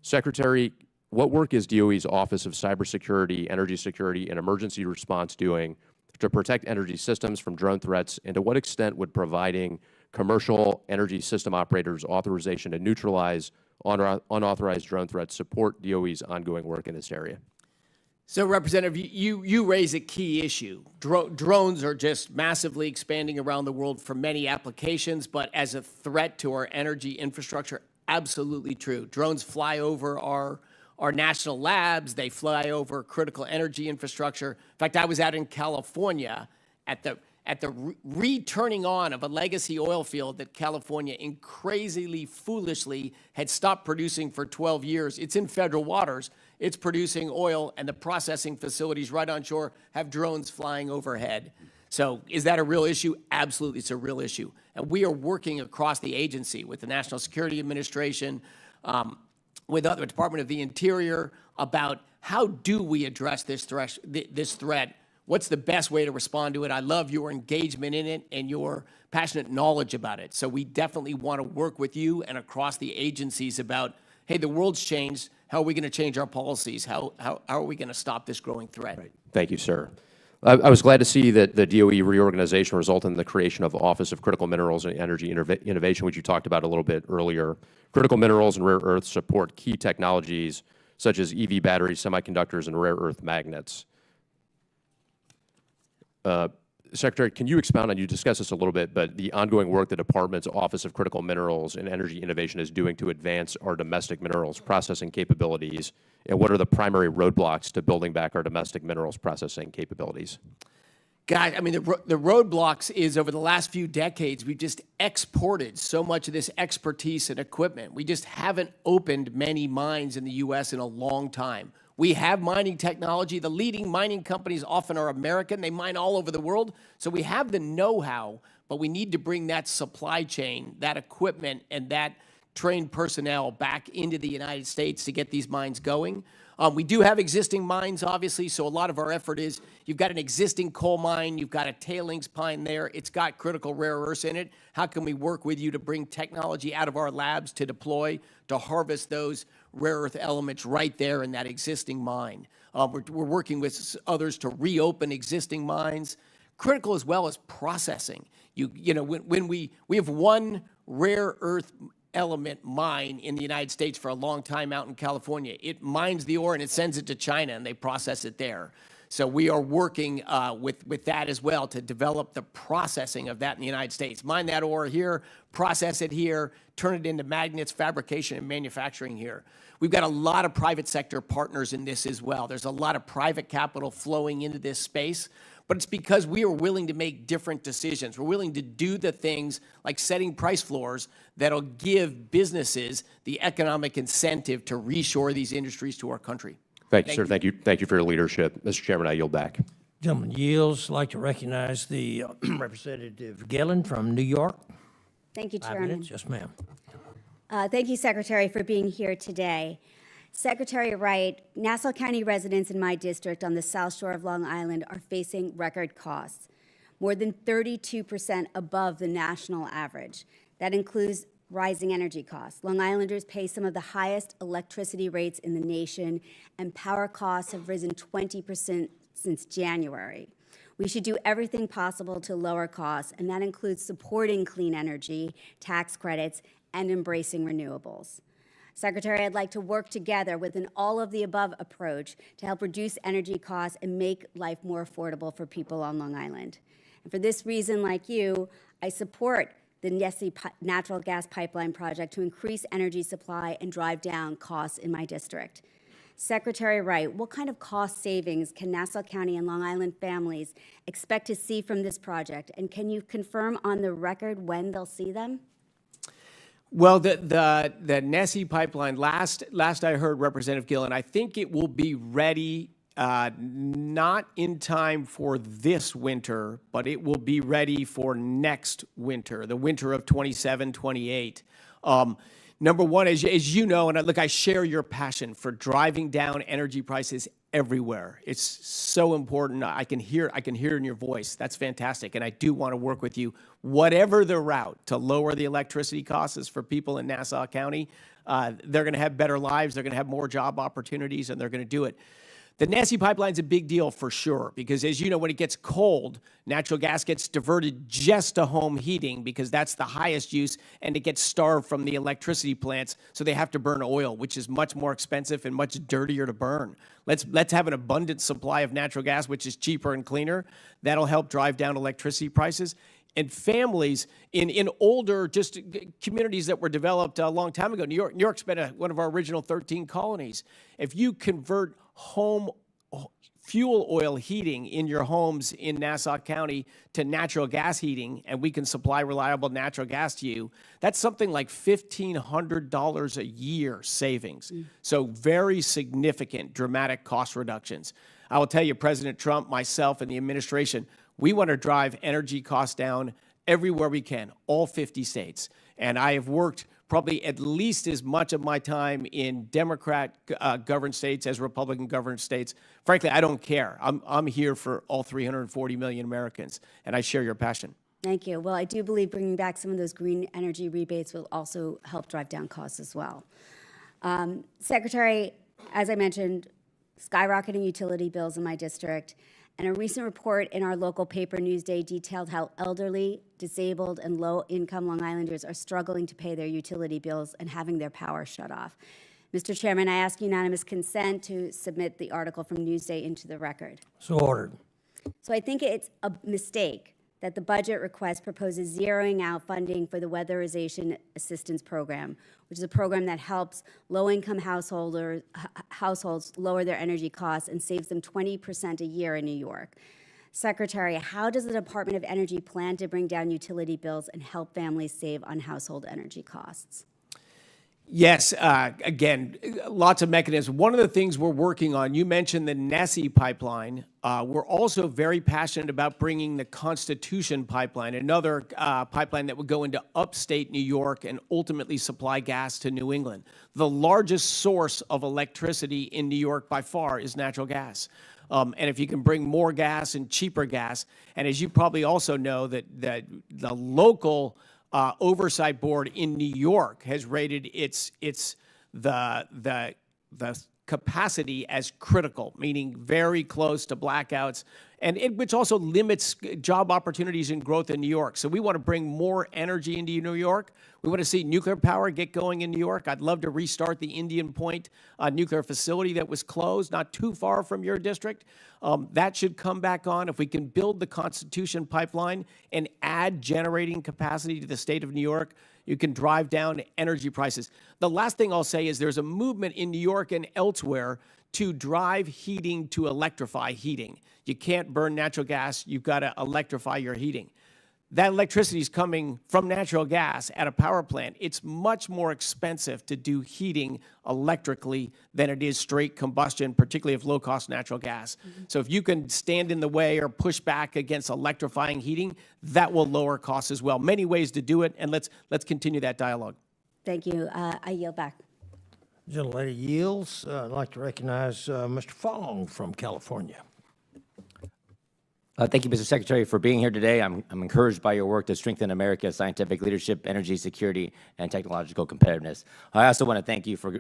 [SPEAKER 18] Secretary, what work is DOE's Office of Cybersecurity, Energy Security, and Emergency Response doing to protect energy systems from drone threats, and to what extent would providing commercial energy system operators authorization to neutralize unauthorized drone threats support DOE's ongoing work in this area?
[SPEAKER 3] So, Representative, you raise a key issue. Drones are just massively expanding around the world for many applications, but as a threat to our energy infrastructure, absolutely true. Drones fly over our national labs. They fly over critical energy infrastructure. In fact, I was out in California at the returning on of a legacy oil field that California crazily, foolishly had stopped producing for 12 years. It's in federal waters. It's producing oil, and the processing facilities right on shore have drones flying overhead. So is that a real issue? Absolutely, it's a real issue. And we are working across the agency with the National Security Administration, with the Department of the Interior, about how do we address this threat. What's the best way to respond to it? I love your engagement in it and your passionate knowledge about it. So we definitely want to work with you and across the agencies about, hey, the world's changed. How are we going to change our policies? How are we going to stop this growing threat?
[SPEAKER 18] Right. Thank you, sir. I was glad to see that the DOE reorganization resulted in the creation of the Office of Critical Minerals and Energy Innovation, which you talked about a little bit earlier. Critical minerals and rare earths support key technologies such as EV batteries, semiconductors, and rare earth magnets. Secretary, can you expound on, you discussed this a little bit, but the ongoing work the Department's Office of Critical Minerals and Energy Innovation is doing to advance our domestic minerals processing capabilities, and what are the primary roadblocks to building back our domestic minerals processing capabilities?
[SPEAKER 3] God, I mean, the roadblocks is over the last few decades, we've just exported so much of this expertise and equipment. We just haven't opened many mines in the U.S. in a long time. We have mining technology. The leading mining companies often are American. They mine all over the world. So we have the know-how, but we need to bring that supply chain, that equipment, and that trained personnel back into the United States to get these mines going. We do have existing mines, obviously, so a lot of our effort is you've got an existing coal mine, you've got a tailings pine there, it's got critical rare earths in it. How can we work with you to bring technology out of our labs to deploy, to harvest those rare earth elements right there in that existing mine? We're working with others to reopen existing mines. Critical as well as processing. You know, when we have one rare earth element mine in the United States for a long time out in California. It mines the ore and it sends it to China and they process it there. So we are working with that as well to develop the processing of that in the United States. Mine that ore here, process it here, turn it into magnets, fabrication and manufacturing here. We've got a lot of private sector partners in this as well. There's a lot of private capital flowing into this space, but it's because we are willing to make different decisions. We're willing to do the things like setting price floors that'll give businesses the economic incentive to reshore these industries to our country.
[SPEAKER 18] Thank you, sir. Thank you. Thank you for your leadership. Mr. Chairman, I yield back.
[SPEAKER 1] Gentleman yields. I'd like to recognize the Representative Gillen from New York.
[SPEAKER 19] Thank you,
[SPEAKER 1] 5
[SPEAKER 19] Chairman.
[SPEAKER 1] minutes. Yes, ma'am.
[SPEAKER 19] Thank you, Secretary, for being here today. Secretary Wright, Nassau County residents in my district on the South Shore of Long Island are facing record costs, more than 32% above the national average. That includes rising energy costs. Long Islanders pay some of the highest electricity rates in the nation, and power costs have risen 20% since January. We should do everything possible to lower costs, and that includes supporting clean energy, tax credits, and embracing renewables. Secretary, I'd like to work together with an all-of-the-above approach to help reduce energy costs and make life more affordable for people on Long Island. And for this reason, like you, I support the Nessie natural gas pipeline project to increase energy supply and drive down costs in my district. Secretary Wright, what kind of cost savings can Nassau County and Long Island families expect to see from this project? And can you confirm on the record when they'll see them?
[SPEAKER 3] Well, the Nessie pipeline, last I heard, Representative Gillen, I think it will be ready not in time for this winter, but it will be ready for next winter, the winter of 27, 28. Number one, as you know, and look, I share your passion for driving down energy prices everywhere. It's so important. I can hear it in your voice. That's fantastic. And I do want to work with you, whatever the route to lower the electricity costs is for people in Nassau County. They're going to have better lives. They're going to have more job opportunities, and they're going to do it. The Nessie pipeline's a big deal for sure, because as you know, when it gets cold, natural gas gets diverted just to home heating because that's the highest use, and it gets starved from the electricity plants, so they have to burn oil, which is much more expensive and much dirtier to burn. Let's have an abundant supply of natural gas, which is cheaper and cleaner. That'll help drive down electricity prices. And families in older just communities that were developed a long time ago. New York's been one of our original 13 colonies. If you convert home fuel oil heating in your homes in Nassau County to natural gas heating, and we can supply reliable natural gas to you, that's something like $1,500 a year savings. So very significant, dramatic cost reductions. I will tell you, President Trump, myself, and the administration, we want to drive energy costs down everywhere we can, all 50 states. And I have worked probably at least as much of my time in Democrat-governed states as Republican-governed states. Frankly, I don't care. I'm here for all 340 million Americans, and I share your passion.
[SPEAKER 19] Thank you. Well, I do believe bringing back some of those green energy rebates will also help drive down costs as well. Secretary, as I mentioned, skyrocketing utility bills in my district, and a recent report in our local paper, Newsday, detailed how elderly, disabled, and low-income Long Islanders are struggling to pay their utility bills and having their power shut off. Mr. Chairman, I ask unanimous consent to submit the article from Newsday into the record.
[SPEAKER 1] So ordered.
[SPEAKER 19] So I think it's a mistake that the budget request proposes zeroing out funding for the Weatherization Assistance Program, which is a program that helps low-income households lower their energy costs and saves them 20% a year in New York. Secretary, how does the Department of Energy plan to bring down utility bills and help families save on household energy costs?
[SPEAKER 3] Yes, again, lots of mechanisms. One of the things we're working on, you mentioned the Nessie pipeline. We're also very passionate about bringing the Constitution pipeline, another pipeline that would go into upstate New York and ultimately supply gas to New England. The largest source of electricity in New York by far is natural gas. And if you can bring more gas and cheaper gas, and as you probably also know, that the local oversight board in New York has rated the capacity as critical, meaning very close to blackouts, and which also limits job opportunities and growth in New York. So we want to bring more energy into New York. We want to see nuclear power get going in New York. I'd love to restart the Indian Point nuclear facility that was closed not too far from your district. That should come back on. If we can build the Constitution pipeline and add generating capacity to the state of New York, You can drive down energy prices. The last thing I'll say is there's a movement in New York and elsewhere to drive heating to electrify heating. You can't burn natural gas. You've got to electrify your heating. That electricity is coming from natural gas at a power plant. It's much more expensive to do heating electrically than it is straight combustion, particularly of low-cost natural gas. So if you can stand in the way or push back against electrifying heating, that will lower costs as well. Many ways to do it, and let's continue that dialogue.
[SPEAKER 19] Thank you. I yield back.
[SPEAKER 1] Gentlelady yields. I'd like to recognize Mr. Fong from California.
[SPEAKER 20] Thank you, Mr. Secretary, for being here today. I'm encouraged by your work to strengthen America's scientific leadership, energy security, and technological competitiveness. I also want to thank you for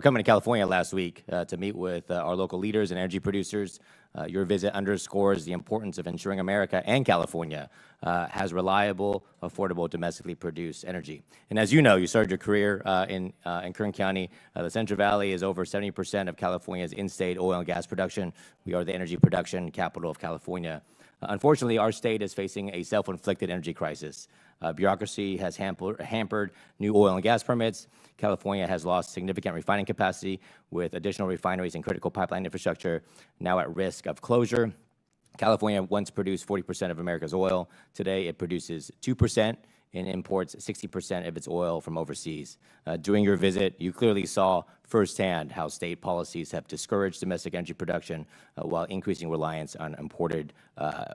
[SPEAKER 20] coming to California last week to meet with our local leaders and energy producers. Your visit underscores the importance of ensuring America and California has reliable, affordable, domestically produced energy. And as you know, you started your career in Kern County. The Central Valley is over 70% of California's in-state oil and gas production. We are the energy production capital of California. Unfortunately, our state is facing a self-inflicted energy crisis. Bureaucracy has hampered new oil and gas permits. California has lost significant refining capacity, with additional refineries and critical pipeline infrastructure now at risk of closure. California once produced 40% of America's oil. Today, it produces 2% and imports 60% of its oil from overseas. During your visit, you clearly saw firsthand how state policies have discouraged domestic energy production while increasing reliance on imported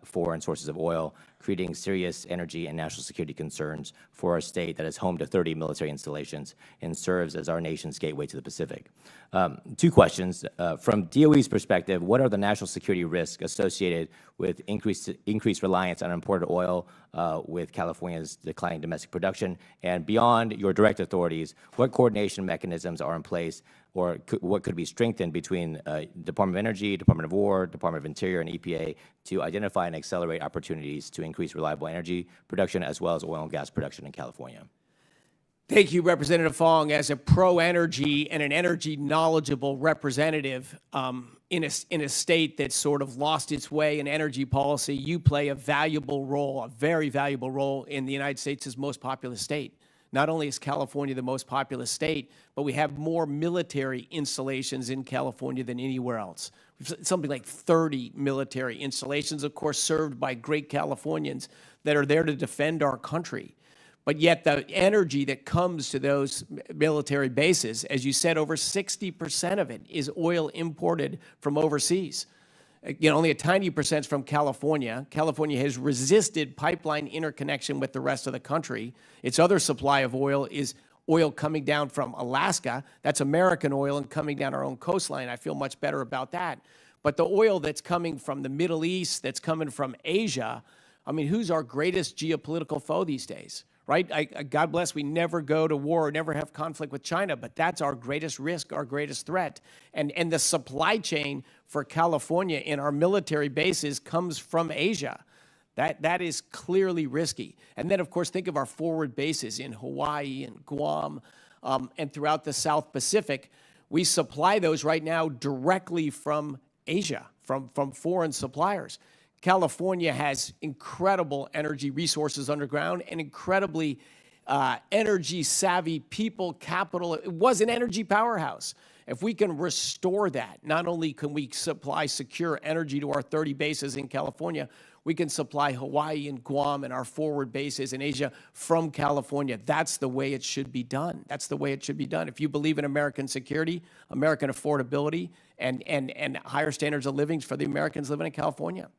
[SPEAKER 20] foreign sources of oil, creating serious energy and national security concerns for our state that is home to 30 military installations and serves as our nation's gateway to the Pacific. Two questions. From DOE's perspective, what are the national security risks associated with increased reliance on imported oil with California's declining domestic production? And beyond your direct authorities, what coordination mechanisms are in place, or what could be strengthened between Department of Energy, Department of War, Department of Interior, and EPA to identify and accelerate opportunities to increase reliable energy production as well as oil and gas production in California?
[SPEAKER 3] Thank you, Representative Fong. As a pro-energy and an energy knowledgeable representative in a state that's sort of lost its way in energy policy, you play a valuable role, a very valuable role in the United States' most populous state. Not only is California the most populous state, but we have more military installations in California than anywhere else. Something like 30 military installations, of course, served by great Californians that are there to defend our country. But yet the energy that comes to those military bases, as you said, over 60% of it is oil imported from overseas. You know, only a tiny percent from California. California has resisted pipeline interconnection with the rest of the country. Its other supply of oil is oil coming down from Alaska. That's American oil and coming down our own coastline. I feel much better about that. But the oil that's coming from the Middle East, that's coming from Asia, I mean, who's our greatest geopolitical foe these days? Right? God bless, we never go to war, never have conflict with China, but that's our greatest risk, our greatest threat. And the supply chain for California in our military bases comes from Asia. That is clearly risky. And then, of course, think of our forward bases in Hawaii and Guam and throughout the South Pacific. We supply those right now directly from Asia, from foreign suppliers. California has incredible energy resources underground and incredibly energy-savvy people, capital. It was an energy powerhouse. If we can restore that, not only can we supply secure energy to our 30 bases in California, we can supply Hawaii and Guam and our forward bases in Asia from California. That's the way it should be done. That's the way it should be done. If you believe in American security, American affordability, and higher standards of living for the Americans living in California.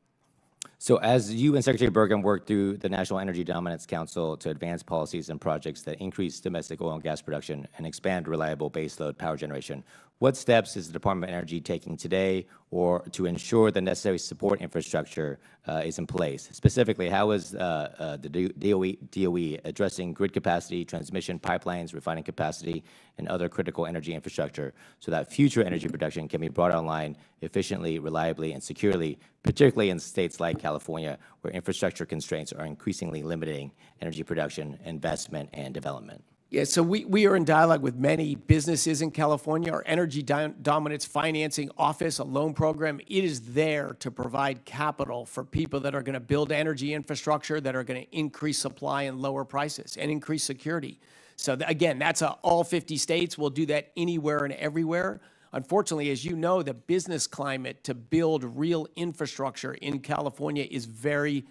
[SPEAKER 20] So as you and Secretary Burgum work through the National Energy Dominance Council to advance policies and projects that increase domestic oil and gas production and expand reliable baseload power generation, what steps is the Department of Energy taking today or to ensure the necessary support infrastructure is in place? Specifically, how is the DOE addressing grid capacity, transmission pipelines, refining capacity, and other critical energy infrastructure so that future energy production can be brought online efficiently, reliably, and securely, particularly in states like California, where infrastructure constraints are increasingly limiting energy production, investment, and development?
[SPEAKER 3] Yeah, so we are in dialogue with many businesses in California. Our Energy Dominance Financing Office, a loan program, it is there to provide capital for people that are going to build energy infrastructure, that are going to increase supply and lower prices and increase security. So again, that's all 50 states. We'll do that anywhere and everywhere. Unfortunately, as you know, the business climate to build real infrastructure in California is very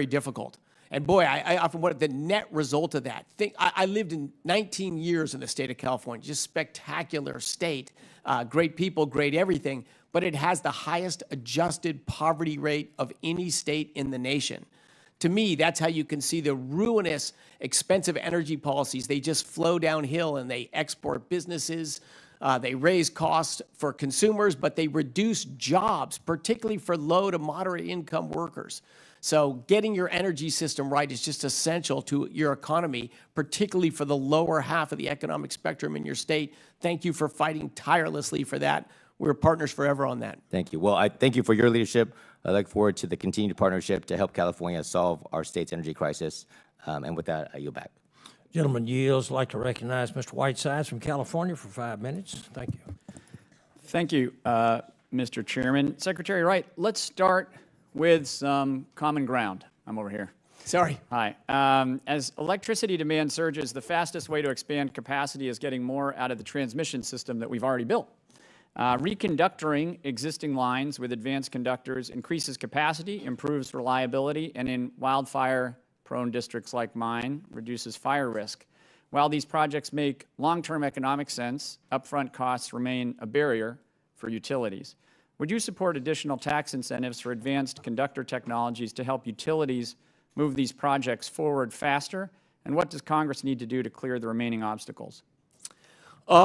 [SPEAKER 3] difficult. And boy, I often wonder the net result of that. I lived in 19 years in the state of California, just spectacular state, great people, great everything, but it has the highest adjusted poverty rate of any state in the nation. To me, that's how you can see the ruinous, expensive energy policies. They just flow downhill and they export businesses. They raise costs for consumers, but they reduce jobs, particularly for low to moderate income workers. So getting your energy system right is just essential to your economy, particularly for the lower half of the economic spectrum in your state. Thank you for fighting tirelessly for that. We're partners forever on that.
[SPEAKER 20] Thank you. Well, I thank you for your leadership. I look forward to the continued partnership to help California solve our state's energy crisis. And with that, I yield back.
[SPEAKER 1] Gentleman yields. I'd like to recognize Mr. Whitesides from California for 5 minutes. Thank you.
[SPEAKER 21] Thank you, Mr. Chairman. Secretary Wright, let's start with some common ground. I'm over here.
[SPEAKER 3] Sorry.
[SPEAKER 21] Hi. As electricity demand surges, the fastest way to expand capacity is getting more out of the transmission system that we've already built. Reconductoring existing lines with advanced conductors increases capacity, improves reliability, and in wildfire-prone districts like mine, reduces fire risk. While these projects make long-term economic sense, upfront costs remain a barrier for utilities. Would you support additional tax incentives for advanced conductor technologies to help utilities move these projects forward faster? And what does Congress need to do to clear the remaining obstacles?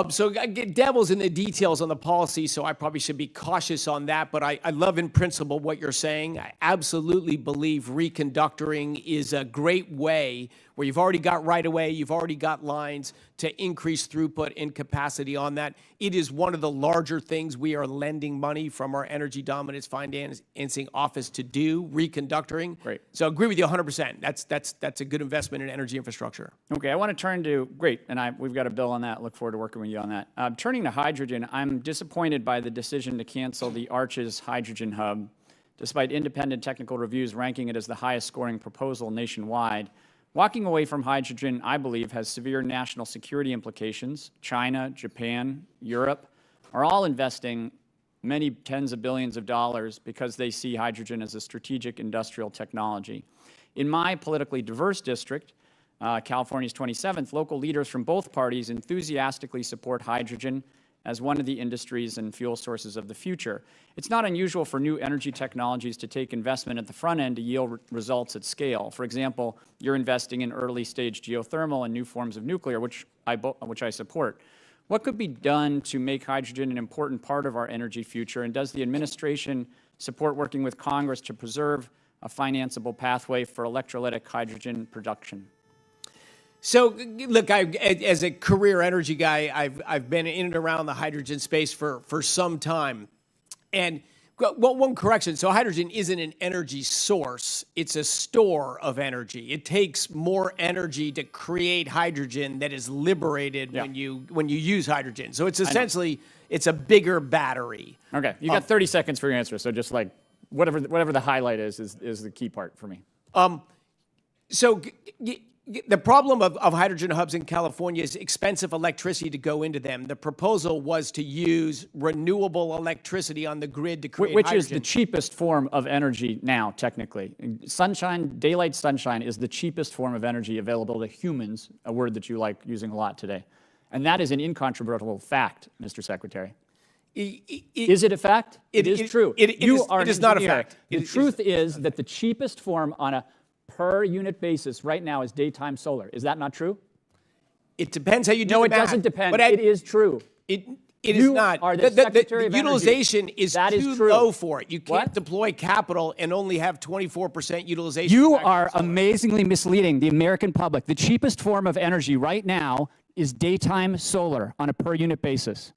[SPEAKER 3] So devil's in the details on the policy, so I probably should be cautious on that, but I love in principle what you're saying. I absolutely believe reconductoring is a great way where you've already got right-of-way, you've already got lines to increase throughput and capacity on that. It is one of the larger things we are lending money from our Energy Dominance Financing Office to do, reconductoring.
[SPEAKER 21] Great.
[SPEAKER 3] So I agree with you 100%. That's a good investment in energy infrastructure.
[SPEAKER 21] Okay, I want to turn to, great, and we've got a bill on that. Look forward to working with you on that. Turning to hydrogen, I'm disappointed by the decision to cancel the Arches Hydrogen Hub, despite independent technical reviews ranking it as the highest scoring proposal nationwide. Walking away from hydrogen, I believe, has severe national security implications. China, Japan, Europe are all investing many tens of billions of dollars because they see hydrogen as a strategic industrial technology. In my politically diverse district, California's 27th, local leaders from both parties enthusiastically support hydrogen as one of the industries and fuel sources of the future. It's not unusual for new energy technologies to take investment at the front end to yield results at scale. For example, you're investing in early-stage geothermal and new forms of nuclear, which I support. What could be done to make hydrogen an important part of our energy future, and does the administration support working with Congress to preserve a financeable pathway for electrolytic hydrogen production?
[SPEAKER 3] So, look, as a career energy guy, I've been in and around the hydrogen space for some time. And one correction, so hydrogen isn't an energy source, it's a store of energy. It takes more energy to create hydrogen that is liberated when you use hydrogen. So it's essentially, it's a bigger battery.
[SPEAKER 21] Okay, you got 30 seconds for your answer, so just like whatever the highlight is the key part for me.
[SPEAKER 3] So the problem of hydrogen hubs in California is expensive electricity to go into them. The proposal was to use renewable electricity on the grid to create
[SPEAKER 21] Which
[SPEAKER 3] hydrogen.
[SPEAKER 21] is the cheapest form of energy now, technically. Sunshine, daylight sunshine is the cheapest form of energy available to humans, a word that you like using a lot today. And that is an incontrovertible fact, Mr. Secretary. Is it a fact? It is true.
[SPEAKER 3] It is not a fact.
[SPEAKER 21] The truth is that the cheapest form on a per unit basis right now is daytime solar. Is that not true?
[SPEAKER 3] It depends how you do
[SPEAKER 21] No,
[SPEAKER 3] the
[SPEAKER 21] it
[SPEAKER 3] math.
[SPEAKER 21] doesn't depend.
[SPEAKER 3] But
[SPEAKER 21] It is true.
[SPEAKER 3] It is not.
[SPEAKER 21] Are the Secretary of Energy.
[SPEAKER 3] utilization is
[SPEAKER 21] That is
[SPEAKER 3] too
[SPEAKER 21] true.
[SPEAKER 3] low for it. You can't
[SPEAKER 21] What?
[SPEAKER 3] deploy capital and only have 24% utilization.
[SPEAKER 21] You
[SPEAKER 3] factor.
[SPEAKER 21] are amazingly misleading the American public. The cheapest form of energy right now is daytime solar on a per unit basis.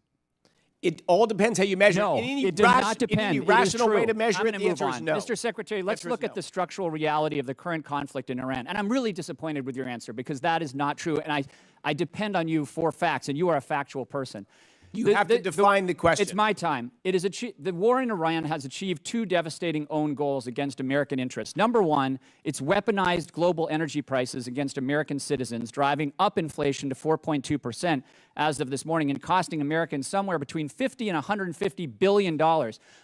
[SPEAKER 3] It all depends how you measure
[SPEAKER 21] No,
[SPEAKER 3] it. In any
[SPEAKER 21] it does not
[SPEAKER 3] in
[SPEAKER 21] depend.
[SPEAKER 3] any
[SPEAKER 21] It is
[SPEAKER 3] rational way
[SPEAKER 21] true.
[SPEAKER 3] to measure
[SPEAKER 21] I'm
[SPEAKER 3] it,
[SPEAKER 21] gonna
[SPEAKER 3] the
[SPEAKER 21] move
[SPEAKER 3] answer is
[SPEAKER 21] on.
[SPEAKER 3] no.
[SPEAKER 21] Mr. Secretary, let's
[SPEAKER 3] Answer is
[SPEAKER 21] look at
[SPEAKER 3] no.
[SPEAKER 21] the structural reality of the current conflict in Iran. And I'm really disappointed with your answer because that is not true. And I depend on you for facts, and you are a factual person.
[SPEAKER 3] You have to define the question.
[SPEAKER 21] It's my time. The war in Iran has achieved two devastating own goals against American interests. Number one, it's weaponized global energy prices against American citizens, driving up inflation to 4.2% as of this morning and costing Americans somewhere between $50 and $150 billion.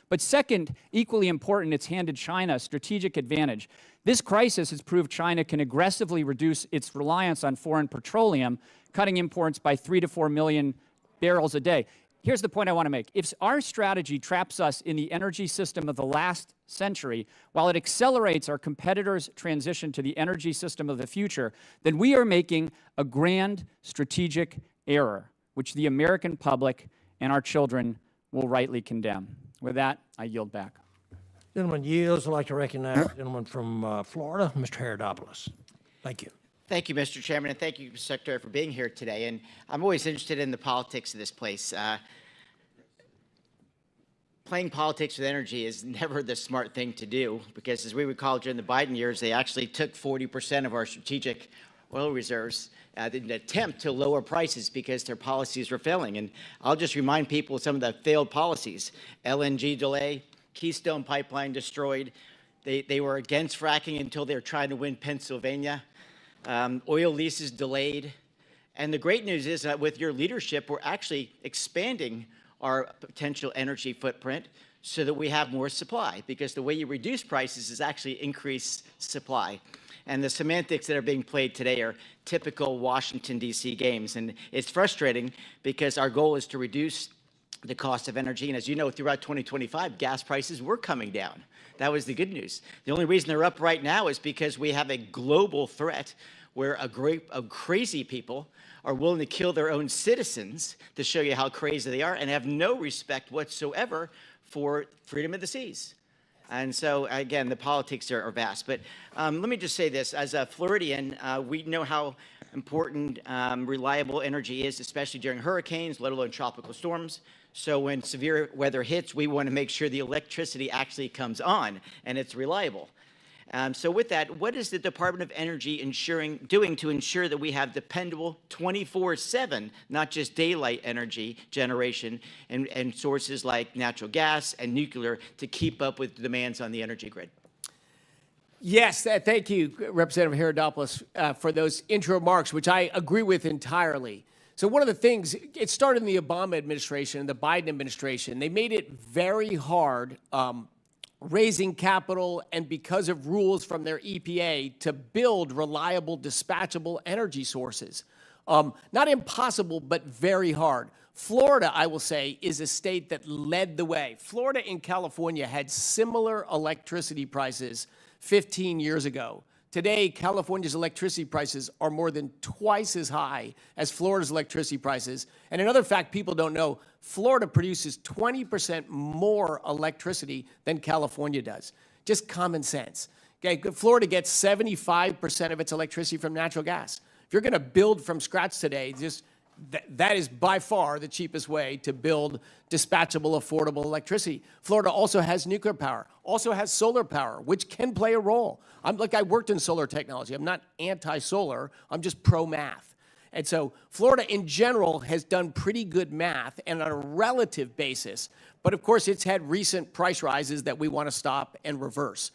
[SPEAKER 21] But second, equally important, it's handed China a strategic advantage. This crisis has proved China can aggressively reduce its reliance on foreign petroleum, cutting imports by 3 to 4 million barrels a day. Here's the point I want to make. If our strategy traps us in the energy system of the last century, while it accelerates our competitors' transition to the energy system of the future, then we are making a grand strategic error, which the American public and our children will rightly condemn. With that, I yield back.
[SPEAKER 1] Gentleman yields. I'd like to recognize the gentleman from Florida, Mr. Herodopoulos. Thank you.
[SPEAKER 2] Thank you, Mr. Chairman, and thank you, Mr. Secretary, for being here today. And I'm always interested in the politics of this place. Playing politics with energy is never the smart thing to do because, as we recall, during the Biden years, they actually took 40% of our strategic oil reserves in an attempt to lower prices because their policies were failing. And I'll just remind people of some of the failed policies. LNG delay, Keystone Pipeline destroyed. They were against fracking until they were trying to win Pennsylvania. Oil leases delayed. And the great news is that with your leadership, we're actually expanding our potential energy footprint so that we have more supply, because the way you reduce prices is actually increase supply. And the semantics that are being played today are typical Washington, D.C. games. And it's frustrating because our goal is to reduce the cost of energy. And as you know, throughout 2025, gas prices were coming down. That was the good news. The only reason they're up right now is because we have a global threat where a group of crazy people are willing to kill their own citizens to show you how crazy they are and have no respect whatsoever for freedom of the seas. And so, again, the politics are vast. But let me just say this. As a Floridian, we know how important reliable energy is, especially during hurricanes, let alone tropical storms. So when severe weather hits, we want to make sure the electricity actually comes on and it's reliable. So with that, what is the Department of Energy doing to ensure that we have dependable 24/7, not just daylight energy generation and sources like natural gas and nuclear to keep up with demands on the energy grid?
[SPEAKER 3] Yes, thank you, Representative Herodopoulos, for those intro remarks, which I agree with entirely. So one of the things, it started in the Obama administration and the Biden administration. They made it very hard raising capital and because of rules from their EPA to build reliable, dispatchable energy sources. Not impossible, but very hard. Florida, I will say, is a state that led the way. Florida and California had similar electricity prices 15 years ago. Today, California's electricity prices are more than twice as high as Florida's electricity prices. And another fact people don't know, Florida produces 20% more electricity than California does. Just common sense. Okay, Florida gets 75% of its electricity from natural gas. If you're going to build from scratch today, that is by far the cheapest way to build dispatchable, affordable electricity. Florida also has nuclear power, also has solar power, which can play a role. I worked in solar technology. I'm not anti-solar. I'm just pro-math. And so Florida in general has done pretty good math and on a relative basis. But of course, it's had recent price rises that we want to stop and reverse.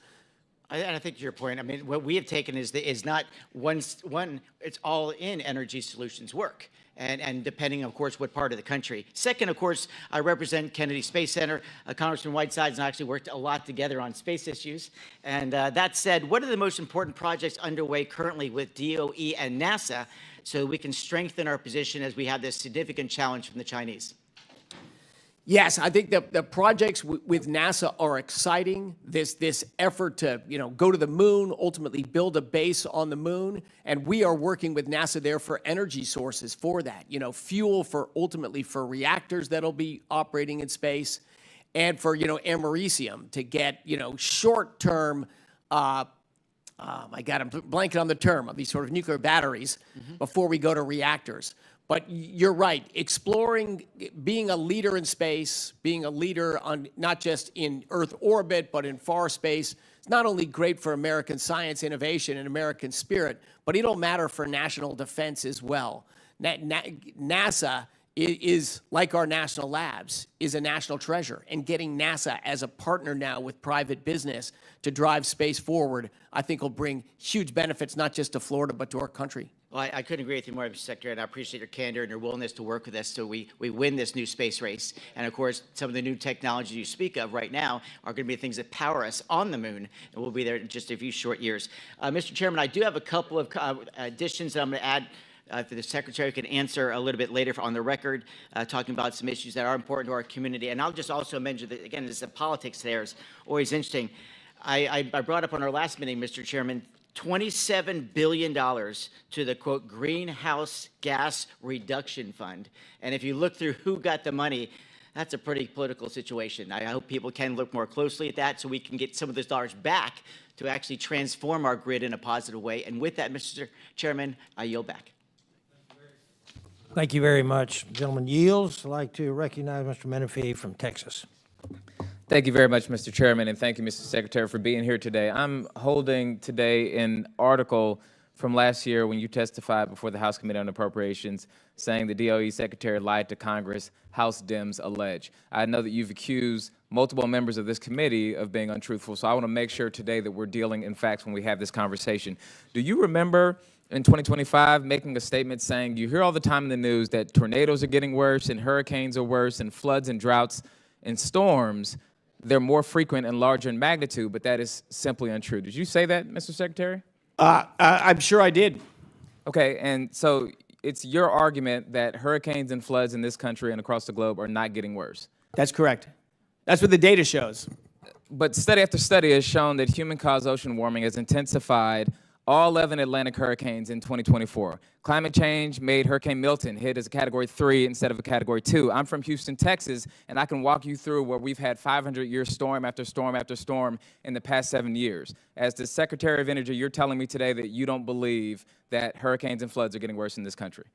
[SPEAKER 2] And I think to your point, I mean, what we have taken is not one, it's all in energy solutions work. And depending, of course, what part of the country. Second, of course, I represent Kennedy Space Center. Congressman Whitesides and I actually worked a lot together on space issues. And that said, what are the most important projects underway currently with DOE and NASA so we can strengthen our position as we have this significant challenge from the Chinese?
[SPEAKER 3] Yes, I think the projects with NASA are exciting. This effort to go to the moon, ultimately build a base on the moon, and we are working with NASA there for energy sources for that. Fuel for ultimately for reactors that'll be operating in space, and for americium to get short-term. My God, I'm blanking on the term of these sort of nuclear batteries before we go to reactors. But you're right, exploring, being a leader in space, being a leader on not just in Earth orbit, but in far space, is not only great for American science, innovation, and American spirit, but it'll matter for national defense as well. NASA is, like our national labs, is a national treasure. And getting NASA as a partner now with private business to drive space forward, I think will bring huge benefits, not just to Florida, but to our country.
[SPEAKER 2] Well, I couldn't agree with you more, Mr. Secretary, and I appreciate your candor and your willingness to work with us so we win this new space race. And of course, some of the new technologies you speak of right now are going to be things that power us on the moon, and we'll be there in just a few short years. Mr. Chairman, I do have a couple of additions that I'm going to add that the Secretary can answer a little bit later on the record, talking about some issues that are important to our community. And I'll just also mention that, again, this politics there is always interesting. I brought up on our last meeting, Mr. Chairman, $27 billion to the, quote, Greenhouse Gas Reduction Fund. And if you look through who got the money, that's a pretty political situation. I hope people can look more closely at that so we can get some of those dollars back to actually transform our grid in a positive way. And with that, Mr. Chairman, I yield back.
[SPEAKER 1] Thank you very much. Gentleman yields. I'd like to recognize Mr. Menifee from Texas.
[SPEAKER 4] Thank you very much, Mr. Chairman, and thank you, Mr. Secretary, for being here today. I'm holding today an article from last year when you testified before the House Committee on Appropriations saying the DOE Secretary lied to Congress, House Dems allege. I know that you've accused multiple members of this committee of being untruthful, so I want to make sure today that we're dealing in facts when we have this conversation. Do you remember in 2025 making a statement saying you hear all the time in the news that tornadoes are getting worse and hurricanes are worse and floods and droughts and storms, they're more frequent and larger in magnitude, but that is simply untrue. Did you say that, Mr. Secretary?
[SPEAKER 3] I'm sure I did.
[SPEAKER 4] Okay, and so it's your argument that hurricanes and floods in this country and across the globe are not getting worse.
[SPEAKER 3] That's correct. That's what the data shows.
[SPEAKER 4] But study after study has shown that human-caused ocean warming has intensified all 11 Atlantic hurricanes in 2024. Climate change made Hurricane Milton hit as a Category 3 instead of a Category 2. I'm from Houston, Texas, and I can walk you through where we've had 500-year storm after storm after storm in the past 7 years. As the Secretary of Energy, you're telling me today that you don't believe that hurricanes and floods are getting worse in this country.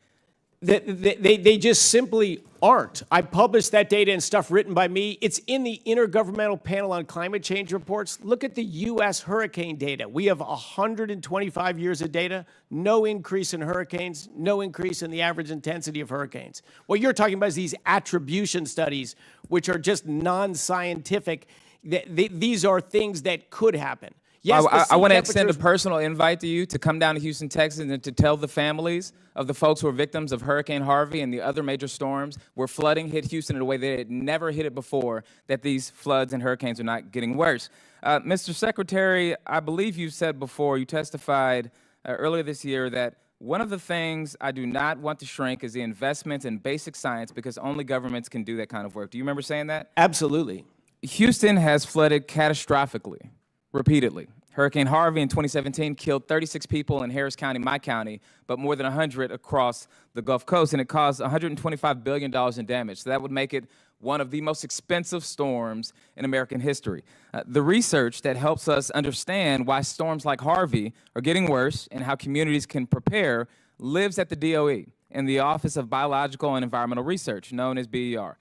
[SPEAKER 3] They just simply aren't. I published that data and stuff written by me. It's in the Intergovernmental Panel on Climate Change reports. Look at the U.S. hurricane data. We have 125 years of data, no increase in hurricanes, no increase in the average intensity of hurricanes. What you're talking about is these attribution studies, which are just non-scientific. These are things that could happen. Yes,
[SPEAKER 4] I want to extend a personal invite to you to come down to Houston, Texas, and to tell the families of the folks who are victims of Hurricane Harvey and the other major storms where flooding hit Houston in a way that it never hit it before, that these floods and hurricanes are not getting worse. Mr. Secretary, I believe you said before, you testified earlier this year that one of the things I do not want to shrink is the investments in basic science because only governments can do that kind of work. Do you remember saying that?
[SPEAKER 3] Absolutely.
[SPEAKER 4] Houston has flooded catastrophically. Repeatedly. Hurricane Harvey in 2017 killed 36 people in Harris County, my county, but more than 100 across the Gulf Coast, and it caused $125 billion in damage. So that would make it one of the most expensive storms in American history. The research that helps us understand why storms like Harvey are getting worse and how communities can prepare lives at the DOE in the Office of Biological and Environmental Research, known as BER.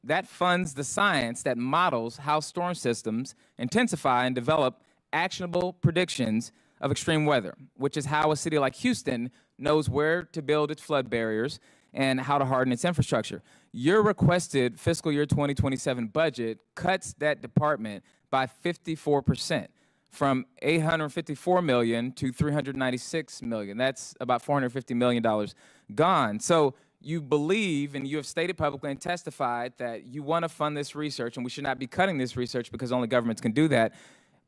[SPEAKER 4] That funds the science that models how storm systems intensify and develop actionable predictions of extreme weather, which is how a city like Houston knows where to build its flood barriers and how to harden its infrastructure. Your requested fiscal year 2027 budget cuts that department by 54%, from $854 million to $396 million. That's about $450 million gone. So you believe, and you have stated publicly and testified, that you want to fund this research, and we should not be cutting this research because only governments can do that.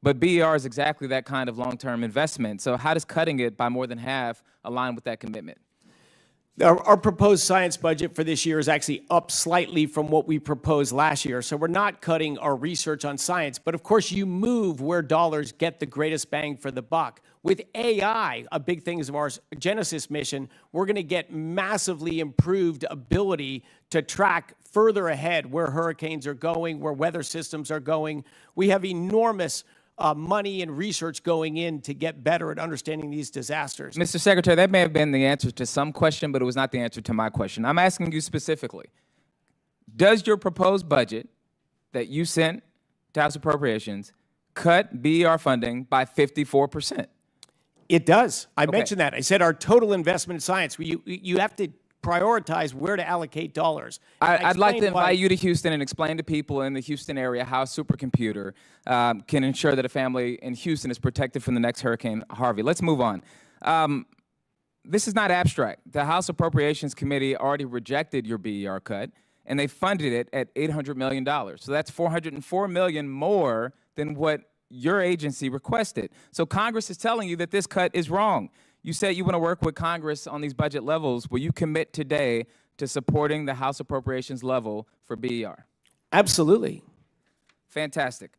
[SPEAKER 4] But BER is exactly that kind of long-term investment. So how does cutting it by more than half align with that commitment?
[SPEAKER 3] Our proposed science budget for this year is actually up slightly from what we proposed last year. So we're not cutting our research on science. But of course, you move where dollars get the greatest bang for the buck. With AI, a big thing is of our Genesis mission, we're going to get massively improved ability to track further ahead where hurricanes are going, where weather systems are going. We have enormous money and research going in to get better at understanding these disasters.
[SPEAKER 4] Mr. Secretary, that may have been the answer to some question, but it was not the answer to my question. I'm asking you specifically, does your proposed budget that you sent to House Appropriations cut BER funding by 54%?
[SPEAKER 3] It does. I
[SPEAKER 4] Okay.
[SPEAKER 3] mentioned that. I said our total investment in science, you have to prioritize where to allocate dollars.
[SPEAKER 4] I'd like to
[SPEAKER 3] explained why-
[SPEAKER 4] invite you to Houston and explain to people in the Houston area how a supercomputer can ensure that a family in Houston is protected from the next Hurricane Harvey. Let's move on. This is not abstract. The House Appropriations Committee already rejected your BER cut, and they funded it at $800 million. So that's $404 million more than what your agency requested. So Congress is telling you that this cut is wrong. You said you want to work with Congress on these budget levels. Will you commit today to supporting the House Appropriations level for BER?
[SPEAKER 3] Absolutely.
[SPEAKER 4] Fantastic.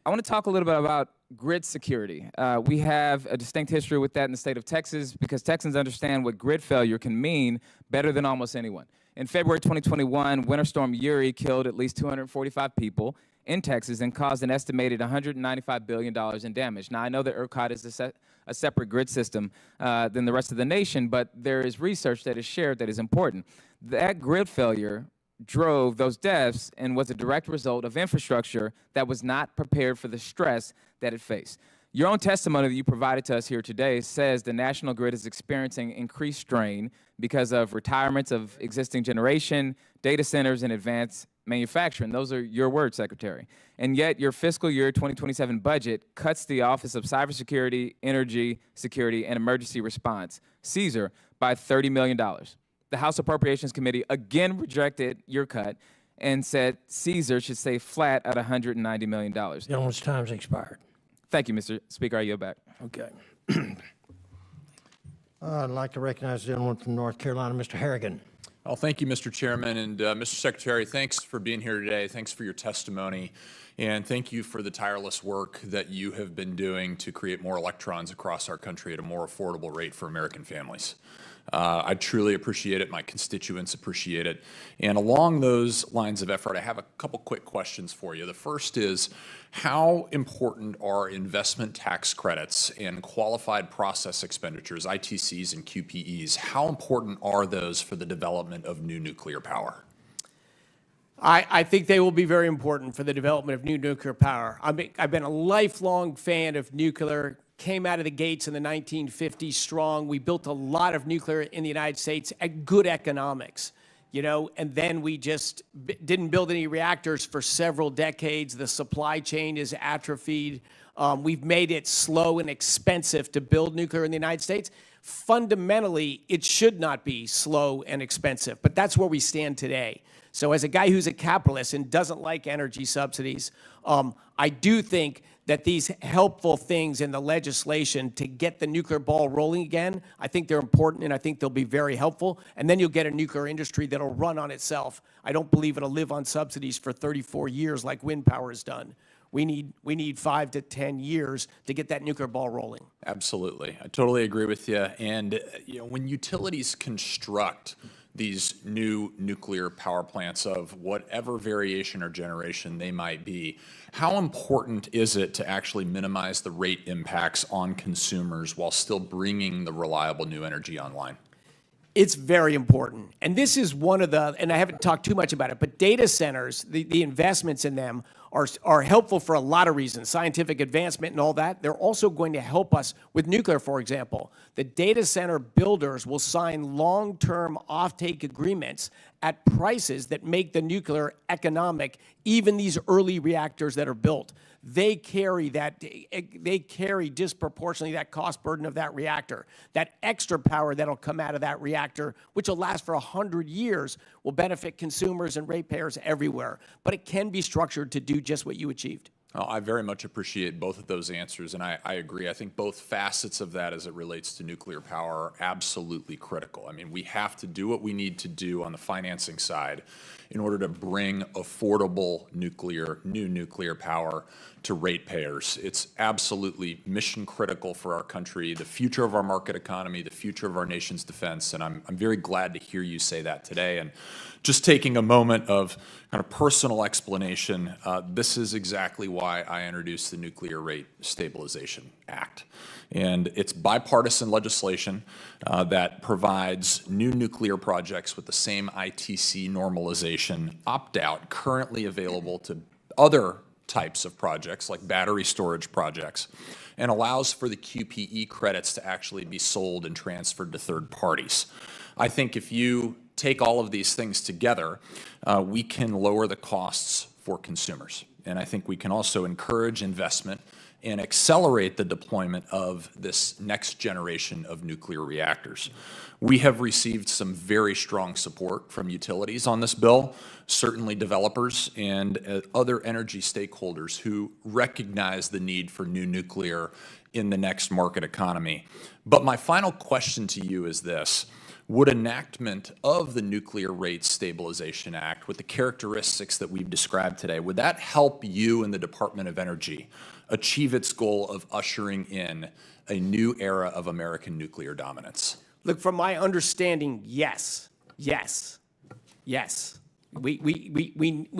[SPEAKER 4] I want to talk a little bit about grid security. We have a distinct history with that in the state of Texas because Texans understand what grid failure can mean better than almost anyone. In February 2021, Winter Storm Uri killed at least 245 people in Texas and caused an estimated $195 billion in damage. Now, I know that ERCOT is a separate grid system than the rest of the nation, but there is research that is shared that is important. That grid failure drove those deaths and was a direct result of infrastructure that was not prepared for the stress that it faced. Your own testimony that you provided to us here today says the national grid is experiencing increased strain because of retirements of existing generation, data centers, and advanced manufacturing. Those are your words, Secretary. And yet your fiscal year 2027 budget cuts the Office of Cybersecurity, Energy Security, and Emergency Response, CSER, by $30 million. The House Appropriations Committee again rejected your cut and said CSER should stay flat at $190 million.
[SPEAKER 1] Gentleman's time's expired.
[SPEAKER 4] Thank you, Mr. Speaker. I yield back.
[SPEAKER 1] Okay. I'd like to recognize the gentleman from North Carolina, Mr. Harrigan.
[SPEAKER 5] Well, thank you, Mr. Chairman. And Mr. Secretary, thanks for being here today. Thanks for your testimony. And thank you for the tireless work that you have been doing to create more electrons across our country at a more affordable rate for American families. I truly appreciate it. My constituents appreciate it. And along those lines of effort, I have a couple quick questions for you. The first is, how important are investment tax credits and qualified process expenditures, ITCs and QPEs? How important are those for the development of new nuclear power?
[SPEAKER 3] I think they will be very important for the development of new nuclear power. I've been a lifelong fan of nuclear, came out of the gates in the 1950s strong. We built a lot of nuclear in the United States at good economics, you know, and then we just didn't build any reactors for several decades. The supply chain is atrophied. We've made it slow and expensive to build nuclear in the United States. Fundamentally, it should not be slow and expensive, but that's where we stand today. So as a guy who's a capitalist and doesn't like energy subsidies, I do think that these helpful things in the legislation to get the nuclear ball rolling again, I think they're important and I think they'll be very helpful. And then you'll get a nuclear industry that'll run on itself. I don't believe it'll live on subsidies for 34 years like wind power has done. We need 5 to 10 years to get that nuclear ball rolling.
[SPEAKER 5] Absolutely. I totally agree with you. And you know, when utilities construct these new nuclear power plants of whatever variation or generation they might be, how important is it to actually minimize the rate impacts on consumers while still bringing the reliable new energy online?
[SPEAKER 3] It's very important. And this is one of the, and I haven't talked too much about it, but data centers, the investments in them are helpful for a lot of reasons, scientific advancement and all that. They're also going to help us with nuclear, for example. The data center builders will sign long-term offtake agreements at prices that make the nuclear economic, even these early reactors that are built. They carry disproportionately that cost burden of that reactor. That extra power that'll come out of that reactor, which will last for 100 years, will benefit consumers and ratepayers everywhere. But it can be structured to do just what you achieved.
[SPEAKER 5] Oh, I very much appreciate both of those answers, and I agree. I think both facets of that as it relates to nuclear power are absolutely critical. I mean, we have to do what we need to do on the financing side in order to bring affordable new nuclear power to ratepayers. It's absolutely mission critical for our country, the future of our market economy, the future of our nation's defense, and I'm very glad to hear you say that today. And just taking a moment of kind of personal explanation, this is exactly why I introduced the Nuclear Rate Stabilization Act. And it's bipartisan legislation that provides new nuclear projects with the same ITC normalization opt-out currently available to other types of projects like battery storage projects, and allows for the QPE credits to actually be sold and transferred to third parties. I think if you take all of these things together, we can lower the costs for consumers. And I think we can also encourage investment and accelerate the deployment of this next generation of nuclear reactors. We have received some very strong support from utilities on this bill, certainly developers and other energy stakeholders who recognize the need for new nuclear in the next market economy. But my final question to you is this: would enactment of the Nuclear Rate Stabilization Act with the characteristics that we've described today, would that help you in the Department of Energy achieve its goal of ushering in a new era of American nuclear dominance?
[SPEAKER 3] Look, from my understanding, yes, yes, yes. We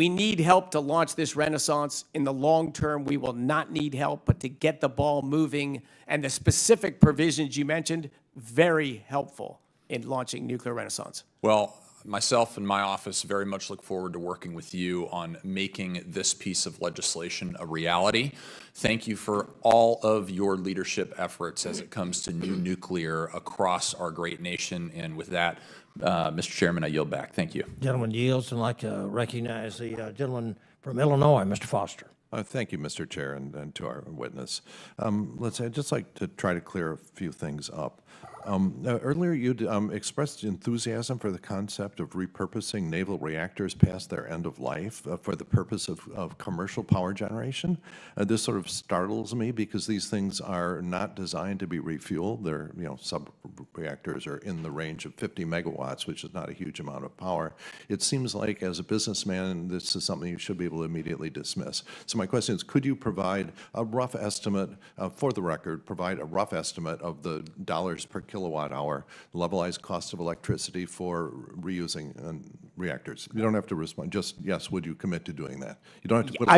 [SPEAKER 3] need help to launch this renaissance. In the long term, we will not need help, but to get the ball moving, and the specific provisions you mentioned, very helpful in launching nuclear renaissance.
[SPEAKER 5] Well, myself and my office very much look forward to working with you on making this piece of legislation a reality. Thank you for all of your leadership efforts as it comes to new nuclear across our great nation. And with that, Mr. Chairman, I yield back. Thank you.
[SPEAKER 1] Gentleman yields, and I'd like to recognize the gentleman from Illinois, Mr. Foster.
[SPEAKER 6] Thank you, Mr. Chair, and to our witness. I'd just like to try to clear a few things up. Earlier, you expressed enthusiasm for the concept of repurposing naval reactors past their end of life for the purpose of commercial power generation. This sort of startles me because these things are not designed to be refueled. They're, sub-reactors are in the range of 50 megawatts, which is not a huge amount of power. It seems like, as a businessman, this is something you should be able to immediately dismiss. So my question is, could you provide a rough estimate, for the record, provide a rough estimate of the dollars per kilowatt hour levelized cost of electricity for reusing reactors? You don't have to respond. Just yes, would you commit to doing that? You don't have to put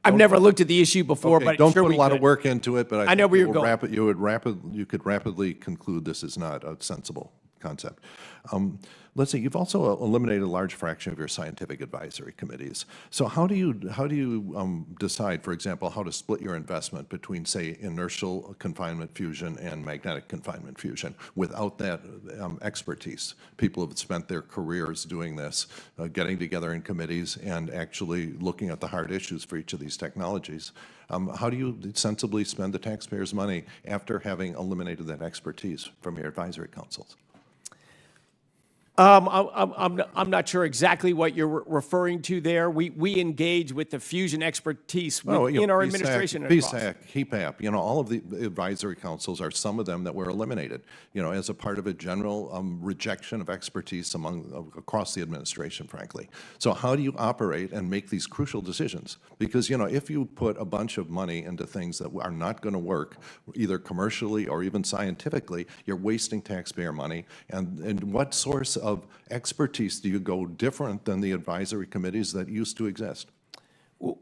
[SPEAKER 3] I've never looked at the issue before,
[SPEAKER 6] okay,
[SPEAKER 3] but
[SPEAKER 6] don't
[SPEAKER 3] sure
[SPEAKER 6] put a lot
[SPEAKER 3] could.
[SPEAKER 6] of work into it. But
[SPEAKER 3] I know where you're going.
[SPEAKER 6] You could rapidly conclude this is not a sensible concept. Let's see. You've also eliminated a large fraction of your scientific advisory committees. So how do you decide, for example, how to split your investment between, say, inertial confinement fusion and magnetic confinement fusion without that expertise? People have spent their careers doing this, getting together in committees and actually looking at the hard issues for each of these technologies. How do you sensibly spend the taxpayers' money after having eliminated that expertise from your advisory councils?
[SPEAKER 3] I'm not sure exactly what you're referring to there. We engage with the fusion expertise in our administration.
[SPEAKER 6] PSAC, HEPAP, all of the advisory councils are some of them that were eliminated, as a part of a general rejection of expertise across the administration, frankly. So how do you operate and make these crucial decisions? Because, if you put a bunch of money into things that are not going to work, either commercially or even scientifically, you're wasting taxpayer money. And what source of expertise do you go different than the advisory committees that used to exist?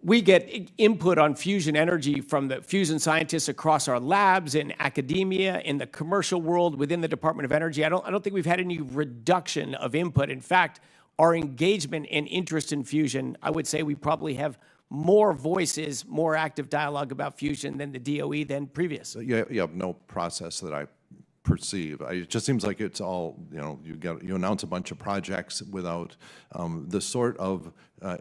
[SPEAKER 3] We get input on fusion energy from the fusion scientists across our labs, in academia, in the commercial world, within the Department of Energy. I don't think we've had any reduction of input. In fact, our engagement and interest in fusion, I would say we probably have more voices, more active dialogue about fusion than the DOE than previous.
[SPEAKER 6] You have no process that I perceive. It just seems like it's all, you announce a bunch of projects without the sort of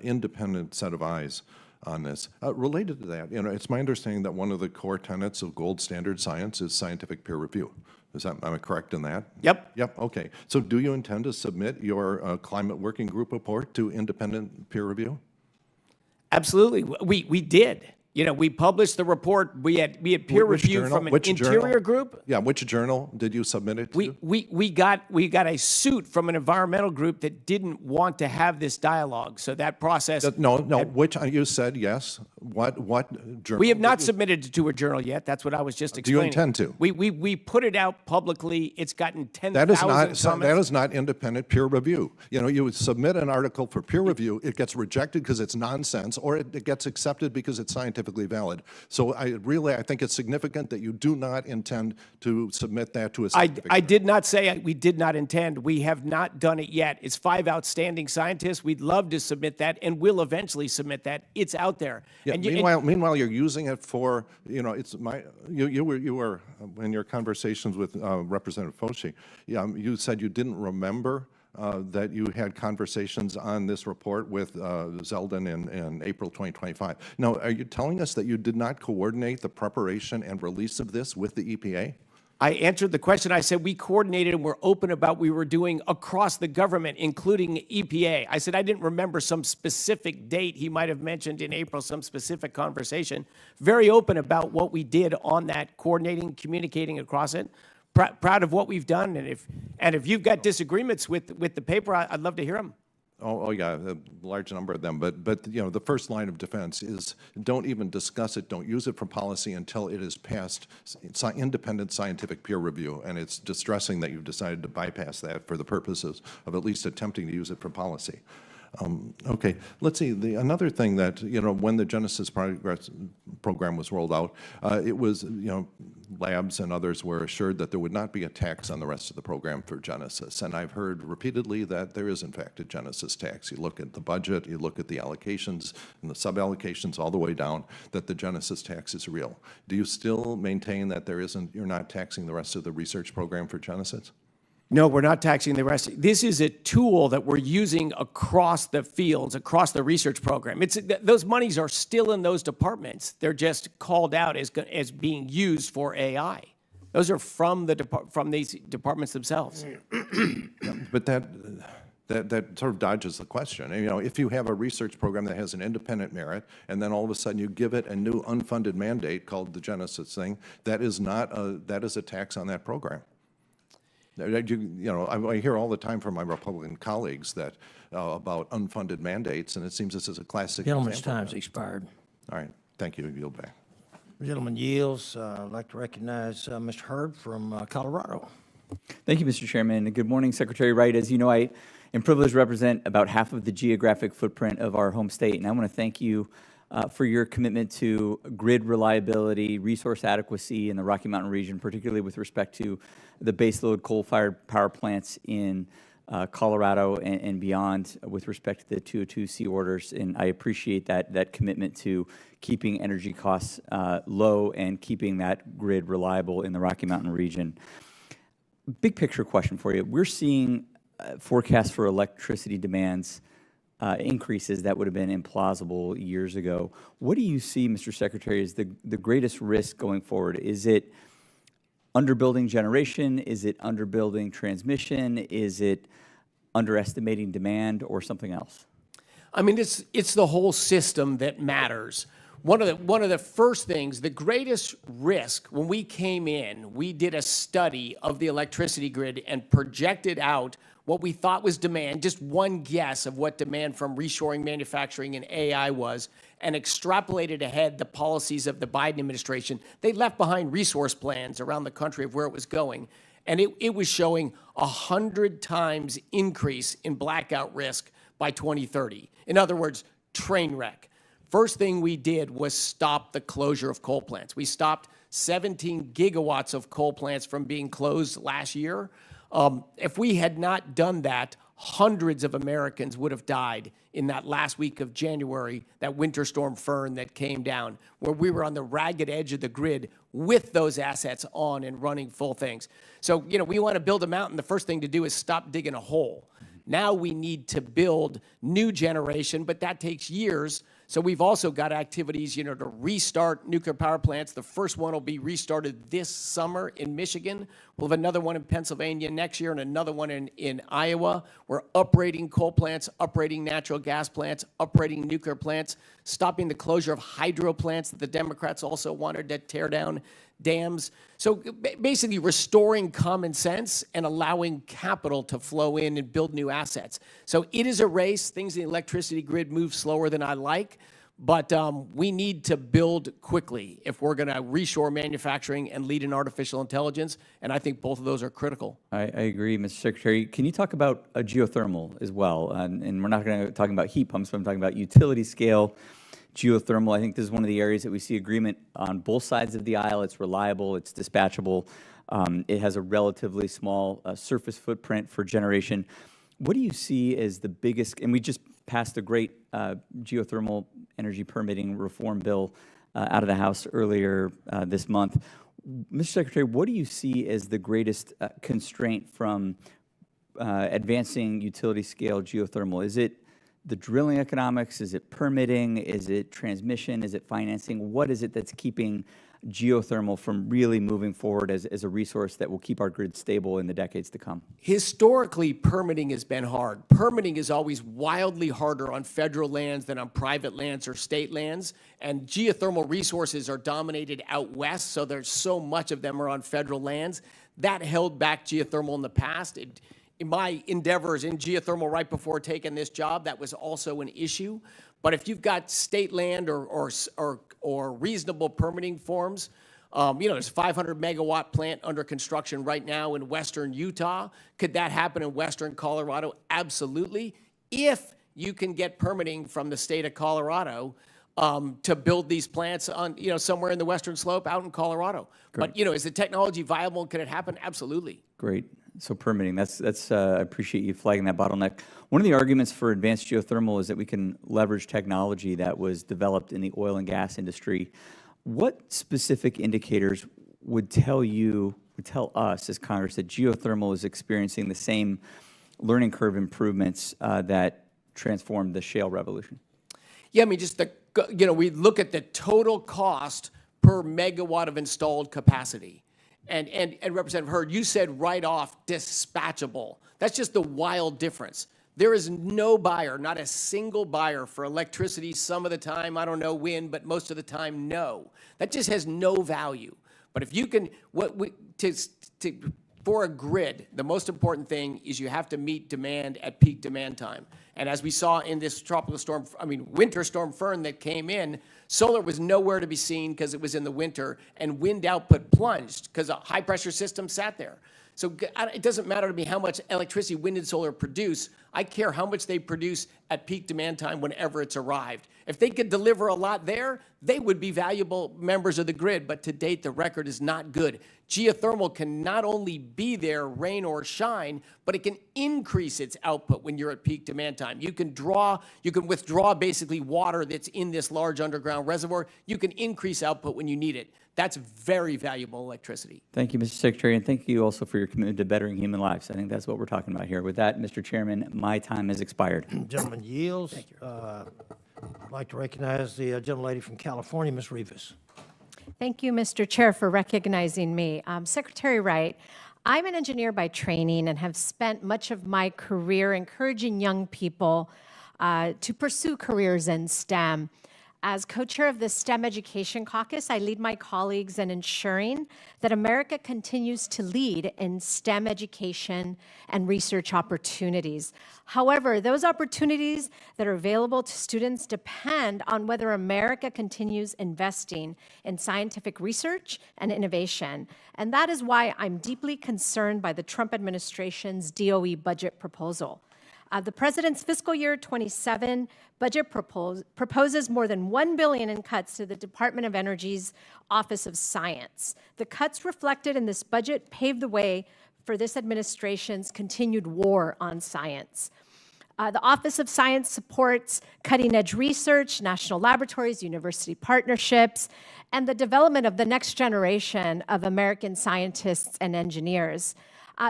[SPEAKER 6] independent set of eyes on this. Related to that, it's my understanding that one of the core tenets of gold standard science is scientific peer review. Am I correct in that?
[SPEAKER 3] Yep.
[SPEAKER 6] Yep, okay. So do you intend to submit your climate working group report to independent peer review?
[SPEAKER 3] Absolutely. We did. You know, we published the report. We had peer
[SPEAKER 6] Which
[SPEAKER 3] review
[SPEAKER 6] journal?
[SPEAKER 3] from an
[SPEAKER 6] Which
[SPEAKER 3] interior
[SPEAKER 6] journal?
[SPEAKER 3] group.
[SPEAKER 6] Yeah, which journal did you submit it to?
[SPEAKER 3] We got a suit from an environmental group that didn't want to have this dialogue. So that process.
[SPEAKER 6] No, which, you said yes. What journal?
[SPEAKER 3] We have not submitted it to a journal yet. That's what I was just
[SPEAKER 6] Do you
[SPEAKER 3] explaining.
[SPEAKER 6] intend to?
[SPEAKER 3] We put it out publicly. It's gotten 10,000
[SPEAKER 6] That is
[SPEAKER 3] comments.
[SPEAKER 6] not, that is not independent peer review. You know, you would submit an article for peer review, it gets rejected because it's nonsense, or it gets accepted because it's scientifically valid. So I think it's significant that you do not intend to submit that to a scientific
[SPEAKER 3] I did not say we did not intend. We have not done it yet. It's 5 outstanding scientists. We'd love to submit that, and we'll eventually submit that. It's out there.
[SPEAKER 6] Yeah,
[SPEAKER 3] And
[SPEAKER 6] meanwhile, you're using it for, you know, you were in your conversations with Representative Foshi, you said you didn't remember that you had conversations on this report with Zeldin in April 2025. Now, are you telling us that you did not coordinate the preparation and release of this with the EPA?
[SPEAKER 3] I answered the question. I said we coordinated and we're open about what we were doing across the government, including EPA. I said I didn't remember some specific date he might have mentioned in April, some specific conversation. Very open about what we did on that, coordinating, communicating across it. Proud of what we've done, and if you've got disagreements with the paper, I'd love to hear them.
[SPEAKER 6] Oh yeah, a large number of them. But you know, the first line of defense is don't even discuss it, don't use it for policy until it is passed independent scientific peer review. And it's distressing that you've decided to bypass that for the purposes of at least attempting to use it for policy. Okay, let's see. Another thing that, you know, when the Genesis program was rolled out, it was, you know, labs and others were assured that there would not be a tax on the rest of the program for Genesis. And I've heard repeatedly that there is, in fact, a Genesis tax. You look at the budget, you look at the allocations and the sub-allocations all the way down, that the Genesis tax is real. Do you still maintain that you're not taxing the rest of the research program for Genesis?
[SPEAKER 3] No, we're not taxing the rest. This is a tool that we're using across the fields, across the research program. Those monies are still in those departments. They're just called out as being used for AI. Those are from these departments themselves.
[SPEAKER 6] But that sort of dodges the question. And, you know, if you have a research program that has an independent merit, and then all of a sudden you give it a new unfunded mandate called the Genesis thing, that is a tax on that program. You know, I hear all the time from my Republican colleagues that about unfunded mandates, and it seems this is a classic
[SPEAKER 1] Gentleman's
[SPEAKER 6] example.
[SPEAKER 1] time's expired.
[SPEAKER 6] All right, thank you. Yield back.
[SPEAKER 1] The gentleman yields. I'd like to recognize Mr. Hurd from Colorado.
[SPEAKER 7] Thank you, Mr. Chairman. And good morning, Secretary Wright. As you know, I am privileged to represent about half of the geographic footprint of our home state, and I want to thank you for your commitment to grid reliability, resource adequacy in the Rocky Mountain region, particularly with respect to the baseload coal-fired power plants in Colorado and beyond with respect to the 202C orders. And I appreciate that commitment to keeping energy costs low and keeping that grid reliable in the Rocky Mountain region. Big picture question for you. We're seeing forecasts for electricity demands increases that would have been implausible years ago. What do you see, Mr. Secretary, as the greatest risk going forward? Is it underbuilding generation? Is it underbuilding transmission? Is it underestimating demand or something else?
[SPEAKER 3] I mean, it's the whole system that matters. One of the first things, the greatest risk when we came in, we did a study of the electricity grid and projected out what we thought was demand, just one guess of what demand from reshoring manufacturing and AI was, and extrapolated ahead the policies of the Biden administration. They left behind resource plans around the country of where it was going. And it was showing 100 times increase in blackout risk by 2030. In other words, train wreck. First thing we did was stop the closure of coal plants. We stopped 17 gigawatts of coal plants from being closed last year. If we had not done that, hundreds of Americans would have died in that last week of January, that winter storm Fern that came down, where we were on the ragged edge of the grid with those assets on and running full things. So, you know, we want to build a mountain. The first thing to do is stop digging a hole. Now we need to build new generation, but that takes years. So we've also got activities, to restart nuclear power plants. The first one will be restarted this summer in Michigan. We'll have another one in Pennsylvania next year and another one in Iowa. We're uprating coal plants, uprating natural gas plants, uprating nuclear plants, stopping the closure of hydro plants that the Democrats also wanted to tear down, dams. So basically restoring common sense and allowing capital to flow in and build new assets. So it is a race. Things in the electricity grid move slower than I like, but we need to build quickly if we're going to reshore manufacturing and lead in artificial intelligence, and I think both of those are critical.
[SPEAKER 7] I agree, Mr. Secretary. Can you talk about geothermal as well? And we're not going to talk about heat pumps, but I'm talking about utility scale geothermal. I think this is one of the areas that we see agreement on both sides of the aisle. It's reliable, it's dispatchable, it has a relatively small surface footprint for generation. What do you see as the biggest, and we just passed a great geothermal energy permitting reform bill out of the House earlier this month. Mr. Secretary, what do you see as the greatest constraint from advancing utility scale geothermal? Is it the drilling economics? Is it permitting? Is it transmission? Is it financing? What is it that's keeping geothermal from really moving forward as a resource that will keep our grid stable in the decades to come?
[SPEAKER 3] Historically, permitting has been hard. Permitting is always wildly harder on federal lands than on private lands or state lands, and geothermal resources are dominated out west, so there's so much of them are on federal lands. That held back geothermal in the past. In my endeavors in geothermal right before taking this job, that was also an issue. But if you've got state land or reasonable permitting forms, there's a 500 megawatt plant under construction right now in western Utah. Could that happen in western Colorado? Absolutely. If you can get permitting from the state of Colorado to build these plants on, somewhere in the western slope out in Colorado.
[SPEAKER 7] Great.
[SPEAKER 3] But, is the technology viable? Can it happen? Absolutely.
[SPEAKER 7] Great. So permitting, that's I appreciate you flagging that bottleneck. One of the arguments for advanced geothermal is that we can leverage technology that was developed in the oil and gas industry. What specific indicators would tell us as Congress that geothermal is experiencing the same learning curve improvements that transformed the shale revolution?
[SPEAKER 3] Yeah, I mean, just we look at the total cost per megawatt of installed capacity. And Representative Hurd, you said right off dispatchable. That's just the wild difference. There is no buyer, not a single buyer for electricity some of the time, I don't know when, but most of the time, no. That just has no value. But if you can, for a grid, the most important thing is you have to meet demand at peak demand time. And as we saw in this winter storm Fern that came in, solar was nowhere to be seen because it was in the winter, and wind output plunged because a high pressure system sat there. So it doesn't matter to me how much electricity wind and solar produce. I care how much they produce at peak demand time whenever it's arrived. If they could deliver a lot there, they would be valuable members of the grid, but to date, the record is not good. Geothermal can not only be there, rain or shine, but it can increase its output when you're at peak demand time. You can withdraw basically water that's in this large underground reservoir. You can increase output when you need it. That's very valuable electricity.
[SPEAKER 7] Thank you, Mr. Secretary, and thank you also for your commitment to bettering human lives. I think that's what we're talking about here. With that, Mr. Chairman, my time has expired.
[SPEAKER 1] Gentleman yields. Thank you. I'd like to recognize the gentlelady from California, Ms. Rivas.
[SPEAKER 8] Thank you, Mr. Chair, for recognizing me. Secretary Wright, I'm an engineer by training and have spent much of my career encouraging young people to pursue careers in STEM. As co-chair of the STEM Education Caucus, I lead my colleagues in ensuring that America continues to lead in STEM education and research opportunities. However, those opportunities that are available to students depend on whether America continues investing in scientific research and innovation. And that is why I'm deeply concerned by the Trump administration's DOE budget proposal. The president's fiscal year 27 budget proposes more than $1 billion in cuts to the Department of Energy's Office of Science. The cuts reflected in this budget paved the way for this administration's continued war on science. The Office of Science supports cutting-edge research, national laboratories, university partnerships, and the development of the next generation of American scientists and engineers.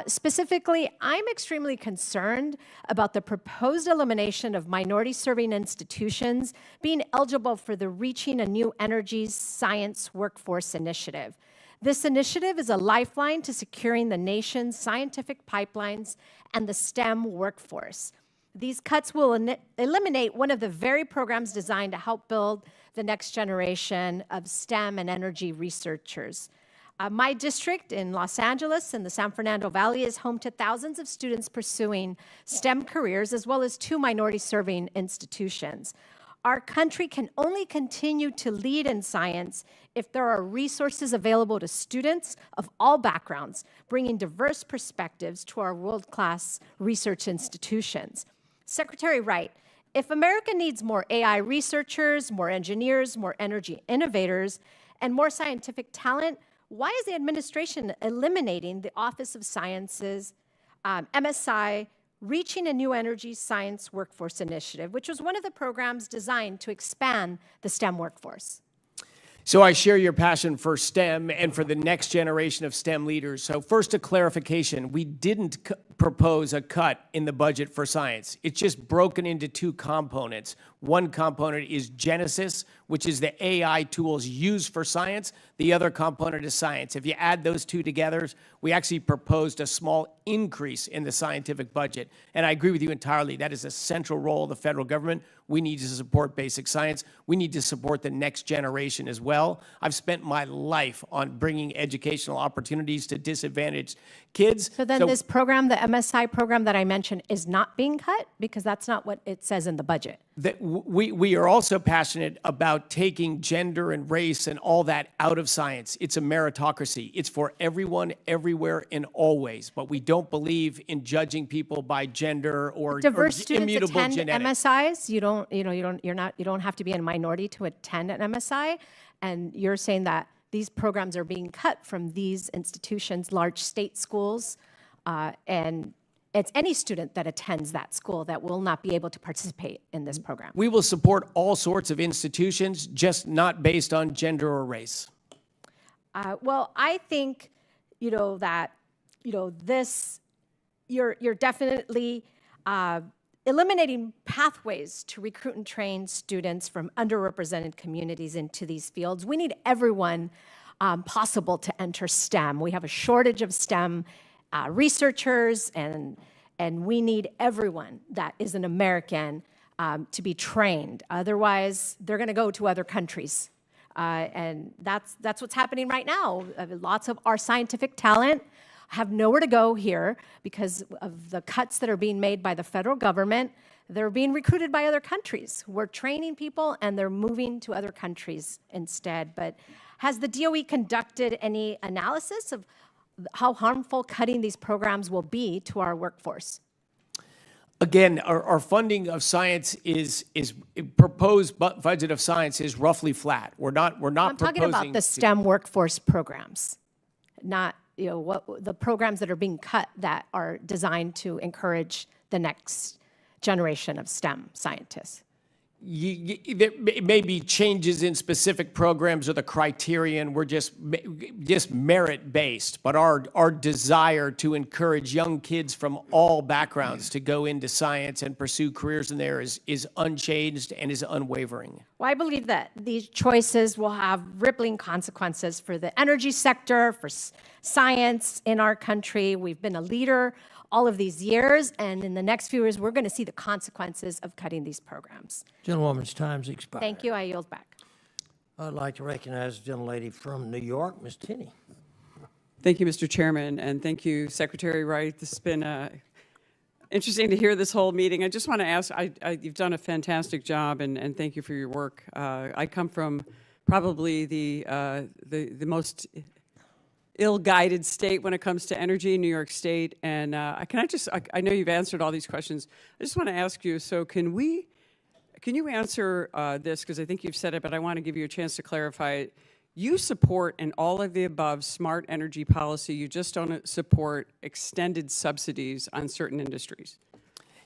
[SPEAKER 8] Specifically, I'm extremely concerned about the proposed elimination of minority-serving institutions being eligible for the Reaching a New Energy Science Workforce Initiative. This initiative is a lifeline to securing the nation's scientific pipelines and the STEM workforce. These cuts will eliminate one of the very programs designed to help build the next generation of STEM and energy researchers. My district in Los Angeles and the San Fernando Valley is home to thousands of students pursuing STEM careers, as well as 2 minority-serving institutions. Our country can only continue to lead in science if there are resources available to students of all backgrounds, bringing diverse perspectives to our world-class research institutions. Secretary Wright, if America needs more AI researchers, more engineers, more energy innovators, and more scientific talent, why is the administration eliminating the Office of Sciences, MSI, Reaching a New Energy Science Workforce Initiative, which was one of the programs designed to expand the STEM workforce?
[SPEAKER 3] So I share your passion for STEM and for the next generation of STEM leaders. So first, a clarification. We didn't propose a cut in the budget for science. It's just broken into 2 components. One component is Genesis, which is the AI tools used for science. The other component is science. If you add those 2 together, we actually proposed a small increase in the scientific budget. And I agree with you entirely. That is a central role of the federal government. We need to support basic science. We need to support the next generation as well. I've spent my life on bringing educational opportunities to disadvantaged kids.
[SPEAKER 8] So then this program, the MSI program that I mentioned, is not being cut because that's not what it says in the budget.
[SPEAKER 3] We are also passionate about taking gender and race and all that out of science. It's a meritocracy. It's for everyone, everywhere, and always. But we don't believe in judging people by gender or
[SPEAKER 8] diverse students
[SPEAKER 3] immutable
[SPEAKER 8] attend
[SPEAKER 3] genetics.
[SPEAKER 8] MSIs. You don't have to be a minority to attend an MSI, and you're saying that these programs are being cut from these institutions, large state schools, and it's any student that attends that school that will not be able to participate in this program.
[SPEAKER 3] We will support all sorts of institutions, just not based on gender or race.
[SPEAKER 8] Well, I think, that, this, you're definitely eliminating pathways to recruit and train students from underrepresented communities into these fields. We need everyone possible to enter STEM. We have a shortage of STEM researchers, and we need everyone that is an American to be trained. Otherwise, they're going to go to other countries. And that's what's happening right now. Lots of our scientific talent have nowhere to go here because of the cuts that are being made by the federal government. They're being recruited by other countries. We're training people, and they're moving to other countries instead. But has the DOE conducted any analysis of how harmful cutting these programs will be to our workforce?
[SPEAKER 3] Again, our funding of science is proposed budget of science is roughly flat. We're not
[SPEAKER 8] I'm talking about the STEM workforce programs, not the programs that are being cut that are designed to encourage the next generation of STEM scientists.
[SPEAKER 3] There may be changes in specific programs or the criterion. We're just merit-based, but our desire to encourage young kids from all backgrounds to go into science and pursue careers in there is unchanged and is unwavering.
[SPEAKER 8] Well, I believe that these choices will have rippling consequences for the energy sector, for science in our country. We've been a leader all of these years, and in the next few years, we're going to see the consequences of cutting these programs.
[SPEAKER 1] Gentlewoman's time's expired.
[SPEAKER 8] Thank you. I yield back.
[SPEAKER 1] I'd like to recognize the gentlelady from New York, Ms. Tinney.
[SPEAKER 9] Thank you, Mr. Chairman, and thank you, Secretary Wright. This has been interesting to hear this whole meeting. I just want to ask, you've done a fantastic job, and thank you for your work. I come from probably the most ill-guided state when it comes to energy, New York State, and I know you've answered all these questions. I just want to ask you, so can you answer this, because I think you've said it, but I want to give you a chance to clarify it. You support in all of the above smart energy policy, you just don't support extended subsidies on certain industries.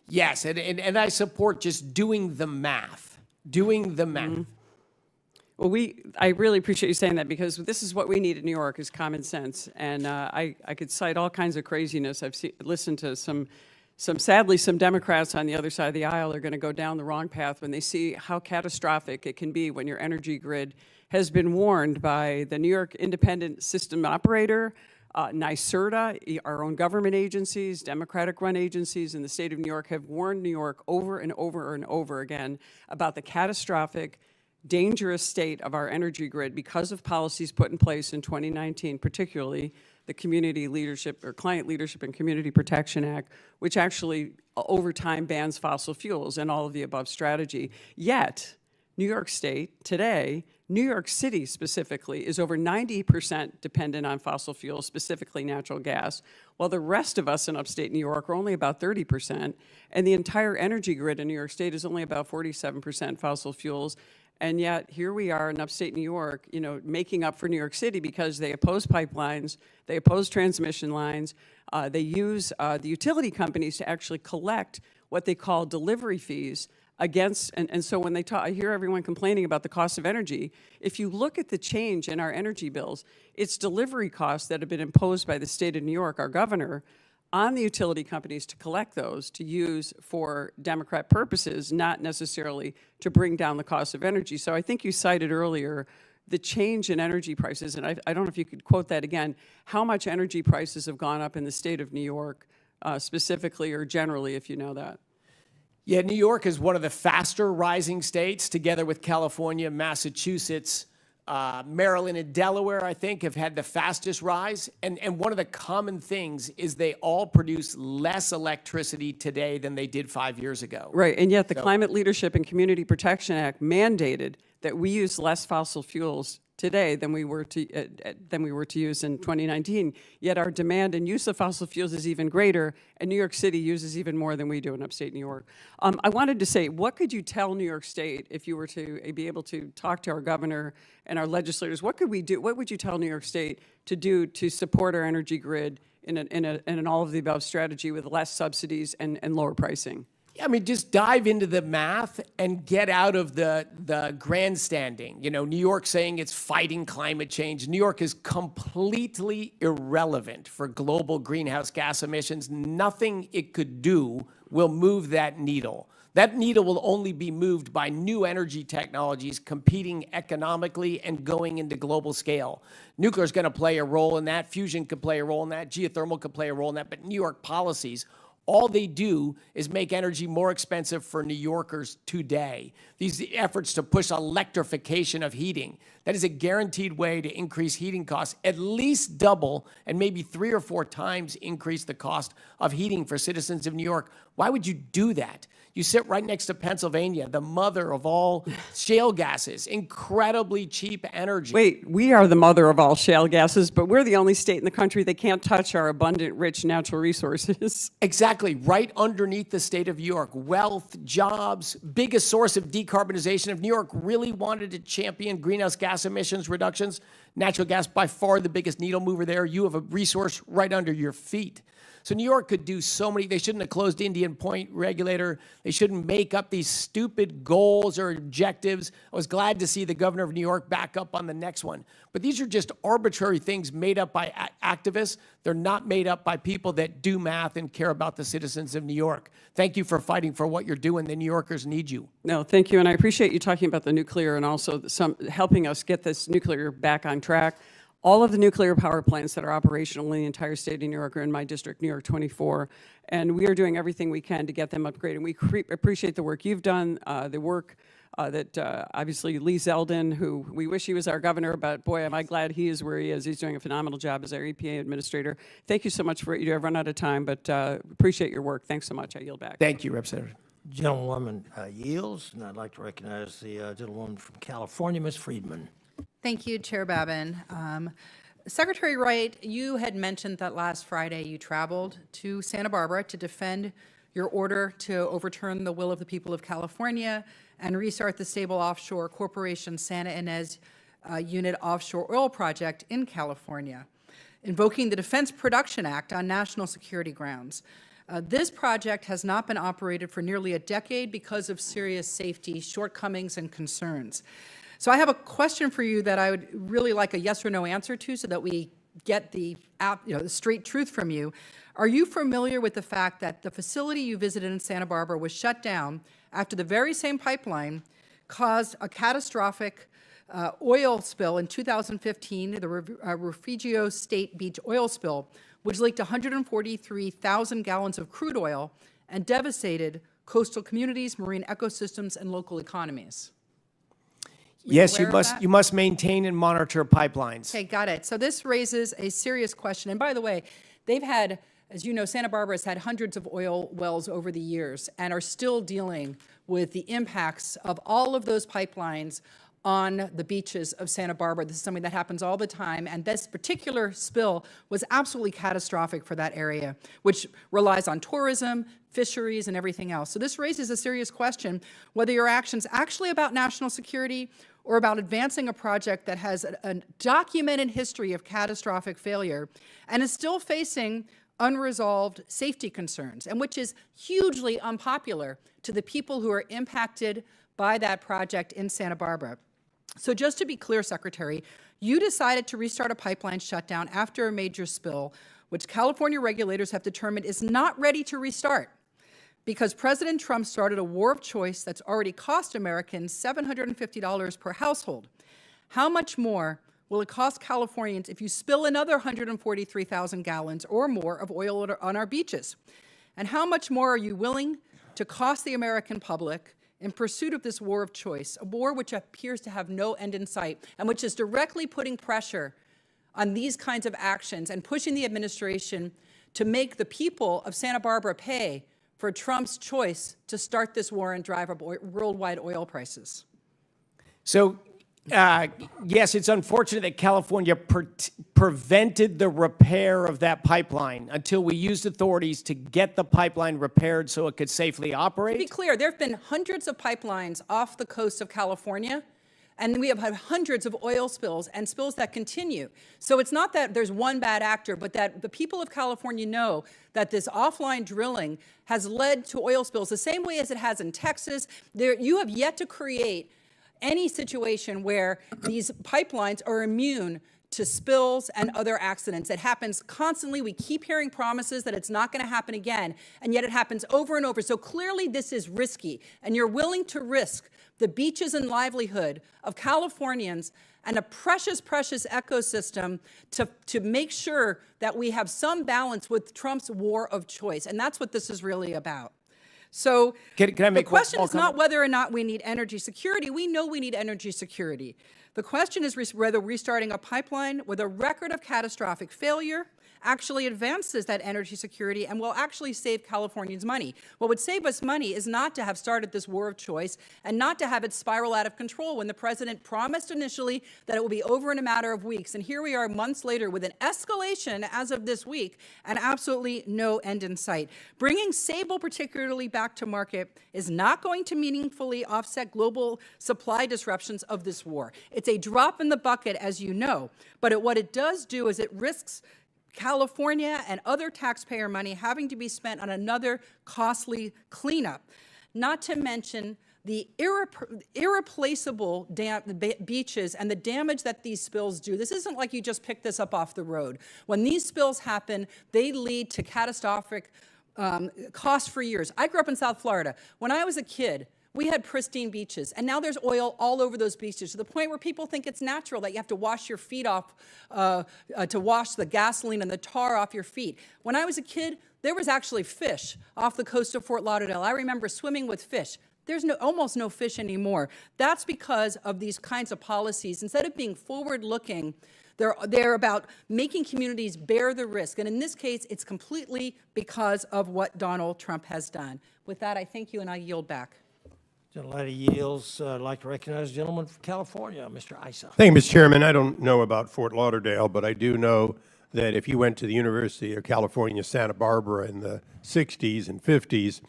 [SPEAKER 3] Yes, and I support just doing the math.
[SPEAKER 9] Mm-hmm. Well, I really appreciate you saying that, because this is what we need in New York is common sense. And I could cite all kinds of craziness. I've listened to sadly, some Democrats on the other side of the aisle are going to go down the wrong path when they see how catastrophic it can be when your energy grid has been warned by the New York Independent System Operator, NYSERDA, our own government agencies, Democratic-run agencies in the state of New York have warned New York over and over and over again about the catastrophic, dangerous state of our energy grid because of policies put in place in 2019, particularly the Community Leadership or Client Leadership and Community Protection Act, which actually over time bans fossil fuels and all of the above strategy. Yet, New York State today, New York City specifically, is over 90% dependent on fossil fuels, specifically natural gas, while the rest of us in upstate New York are only about 30%, and the entire energy grid in New York State is only about 47% fossil fuels. And yet, here we are in upstate New York, making up for New York City because they oppose pipelines, they oppose transmission lines, they use the utility companies to actually collect what they call delivery fees against, and so when I hear everyone complaining about the cost of energy, if you look at the change in our energy bills, it's delivery costs that have been imposed by the state of New York, our governor, on the utility companies to collect those to use for Democrat purposes, not necessarily to bring down the cost of energy. So I think you cited earlier the change in energy prices, and I don't know if you could quote that again, how much energy prices have gone up in the state of New York specifically or generally, if you know that.
[SPEAKER 3] Yeah, New York is one of the faster rising states, together with California, Massachusetts, Maryland and Delaware, I think, have had the fastest rise. And one of the common things is they all produce less electricity today than they did 5 years ago.
[SPEAKER 9] Right, and yet the Climate Leadership and Community Protection Act mandated that we use less fossil fuels today than we were to use in 2019. Yet our demand and use of fossil fuels is even greater, and New York City uses even more than we do in upstate New York. I wanted to say, what could you tell New York State if you were to be able to talk to our governor and our legislators? What could we do? What would you tell New York State to do to support our energy grid in an all of the above strategy with less subsidies and lower pricing?
[SPEAKER 3] I mean, just dive into the math and get out of the grandstanding. New York saying it's fighting climate change. New York is completely irrelevant for global greenhouse gas emissions. Nothing it could do will move that needle. That needle will only be moved by new energy technologies competing economically and going into global scale. Nuclear is going to play a role in that. Fusion could play a role in that. Geothermal could play a role in that. But New York policies, all they do is make energy more expensive for New Yorkers today. These efforts to push electrification of heating, that is a guaranteed way to increase heating costs, at least double and maybe 3 or 4 times increase the cost of heating for citizens of New York. Why would you do that? You sit right next to Pennsylvania, the mother of all shale gases, incredibly cheap energy.
[SPEAKER 9] Wait, we are the mother of all shale gases, but we're the only state in the country that can't touch our abundant, rich natural resources.
[SPEAKER 3] Exactly, right underneath the state of New York. Wealth, jobs, biggest source of decarbonization. If New York really wanted to champion greenhouse gas emissions reductions, natural gas by far the biggest needle mover there. You have a resource right under your feet. So New York could do so many. They shouldn't have closed Indian Point regulator. They shouldn't make up these stupid goals or objectives. I was glad to see the governor of New York back up on the next one. But these are just arbitrary things made up by activists. They're not made up by people that do math and care about the citizens of New York. Thank you for fighting for what you're doing. The New Yorkers need you.
[SPEAKER 9] No, thank you. And I appreciate you talking about the nuclear and also helping us get this nuclear back on track. All of the nuclear power plants that are operational in the entire state of New York are in my district, New York 24, and we are doing everything we can to get them upgraded. And we appreciate the work you've done, the work that obviously Lee Zeldin, who we wish he was our governor, but boy, am I glad he is where he is. He's doing a phenomenal job as our EPA administrator. Thank you so much for it. I've run out of time, but appreciate your work. Thanks so much. I yield back.
[SPEAKER 3] Thank you, Representative.
[SPEAKER 1] Gentlewoman yields, and I'd like to recognize the gentlewoman from California, Ms. Friedman.
[SPEAKER 10] Thank you, Chair Babin. Secretary Wright, you had mentioned that last Friday you traveled to Santa Barbara to defend your order to overturn the will of the people of California and restart the stable offshore corporation Santa Ynez Unit offshore oil project in California, invoking the Defense Production Act on national security grounds. This project has not been operated for nearly a decade because of serious safety shortcomings and concerns. So I have a question for you that I would really like a yes or no answer to so that we get the straight truth from you. Are you familiar with the fact that the facility you visited in Santa Barbara was shut down after the very same pipeline caused a catastrophic oil spill in 2015, the Refugio State Beach oil spill, which leaked 143,000 gallons of crude oil and devastated coastal communities, marine ecosystems, and local economies?
[SPEAKER 3] Yes,
[SPEAKER 10] aware of that?
[SPEAKER 3] you must maintain and monitor pipelines.
[SPEAKER 10] Okay, got it. So this raises a serious question. And by the way, they've had, as you know, Santa Barbara has had hundreds of oil wells over the years and are still dealing with the impacts of all of those pipelines on the beaches of Santa Barbara. This is something that happens all the time, and this particular spill was absolutely catastrophic for that area, which relies on tourism, fisheries, and everything else. So this raises a serious question whether your action's actually about national security or about advancing a project that has a documented history of catastrophic failure and is still facing unresolved safety concerns, and which is hugely unpopular to the people who are impacted by that project in Santa Barbara. So just to be clear, Secretary, you decided to restart a pipeline shutdown after a major spill, which California regulators have determined is not ready to restart because President Trump started a war of choice that's already cost Americans $750 per household. How much more will it cost Californians if you spill another 143,000 gallons or more of oil on our beaches? And how much more are you willing to cost the American public in pursuit of this war of choice, a war which appears to have no end in sight and which is directly putting pressure on these kinds of actions and pushing the administration to make the people of Santa Barbara pay for Trump's choice to start this war and drive up worldwide oil prices?
[SPEAKER 3] So, yes, it's unfortunate that California prevented the repair of that pipeline until we used authorities to get the pipeline repaired so it could safely operate.
[SPEAKER 10] To be clear, there have been hundreds of pipelines off the coast of California, and we have had hundreds of oil spills and spills that continue. So it's not that there's one bad actor, but that the people of California know that this offline drilling has led to oil spills the same way as it has in Texas. You have yet to create any situation where these pipelines are immune to spills and other accidents. It happens constantly. We keep hearing promises that it's not going to happen again, and yet it happens over and over. So clearly this is risky, and you're willing to risk the beaches and livelihood of Californians and a precious, precious ecosystem to make sure that we have some balance with Trump's war of choice. And that's what this is really about. So
[SPEAKER 3] can I make
[SPEAKER 10] the question
[SPEAKER 3] one
[SPEAKER 10] is not whether or not we need energy security. We know we need energy security. The question is whether restarting a pipeline with a record of catastrophic failure actually advances that energy security and will actually save Californians money. What would save us money is not to have started this war of choice and not to have it spiral out of control when the president promised initially that it will be over in a matter of weeks. And here we are months later with an escalation as of this week and absolutely no end in sight. Bringing Sable particularly back to market is not going to meaningfully offset global supply disruptions of this war. It's a drop in the bucket, as you know, but what it does do is it risks California and other taxpayer money having to be spent on another costly cleanup, not to mention the irreplaceable beaches and the damage that these spills do. This isn't like you just pick this up off the road. When these spills happen, they lead to catastrophic costs for years. I grew up in South Florida. When I was a kid, we had pristine beaches, and now there's oil all over those beaches to the point where people think it's natural that you have to wash your feet off to wash the gasoline and the tar off your feet. When I was a kid, there was actually fish off the coast of Fort Lauderdale. I remember swimming with fish. There's almost no fish anymore. That's because of these kinds of policies. Instead of being forward-looking, they're about making communities bear the risk. And in this case, it's completely because of what Donald Trump has done. With that, I thank you, and I yield back.
[SPEAKER 1] Gentlelady yields. I'd like to recognize the gentleman from California, Mr. Issa.
[SPEAKER 11] Thank you, Mr. Chairman. I don't know about Fort Lauderdale, but I do know that if you went to the University of California, Santa Barbara in the 60s and 50s,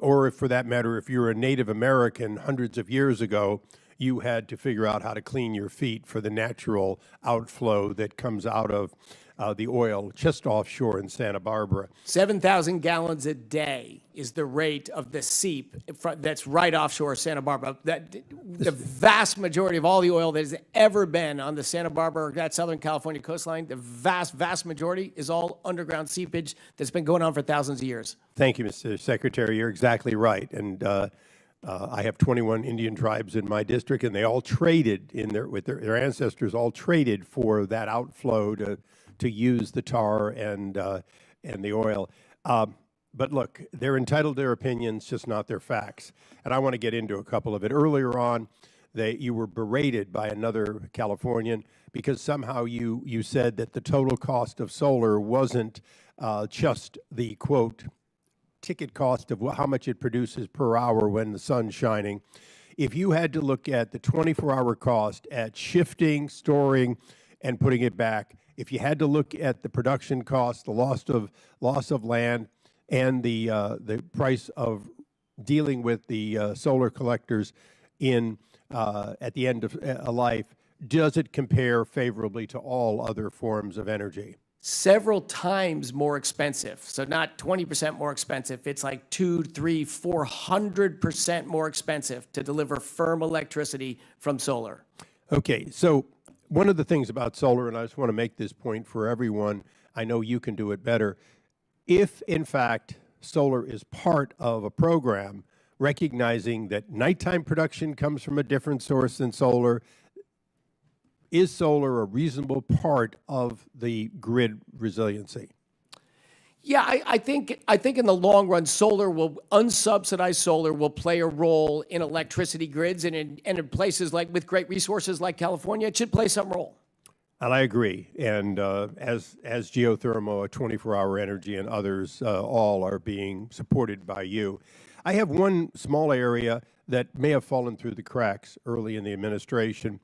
[SPEAKER 11] or if, for that matter, if you're a Native American hundreds of years ago, you had to figure out how to clean your feet for the natural outflow that comes out of the oil just offshore in Santa Barbara.
[SPEAKER 3] 7,000 gallons a day is the rate of the seep that's right offshore Santa Barbara. The vast majority of all the oil that has ever been on the Santa Barbara, or that Southern California coastline, the vast majority is all underground seepage that's been going on for thousands of years.
[SPEAKER 11] Thank you, Mr. Secretary. You're exactly right. And I have 21 Indian tribes in my district, and they all traded with their ancestors all traded for that outflow to use the tar and the oil. But look, they're entitled to their opinions, just not their facts. And I want to get into a couple of it. Earlier on, you were berated by another Californian because somehow you said that the total cost of solar wasn't just the, quote, ticket cost of how much it produces per hour when the sun's shining. If you had to look at the 24-hour cost at shifting, storing, and putting it back, if you had to look at the production cost, the loss of land, and the price of dealing with the solar collectors at the end of a life, does it compare favorably to all other forms of energy?
[SPEAKER 3] Several times more expensive. So not 20% more expensive. It's like 200, 300, 400% more expensive to deliver firm electricity from solar.
[SPEAKER 11] Okay, so one of the things about solar, and I just want to make this point for everyone, I know you can do it better. If, in fact, solar is part of a program, recognizing that nighttime production comes from a different source than solar, is solar a reasonable part of the grid resiliency?
[SPEAKER 3] Yeah, I think in the long run, unsubsidized solar will play a role in electricity grids, and in places like with great resources like California, it should play some role.
[SPEAKER 11] And I agree. And as geothermal, 24-hour energy, and others all are being supported by you. I have one small area that may have fallen through the cracks early in the administration.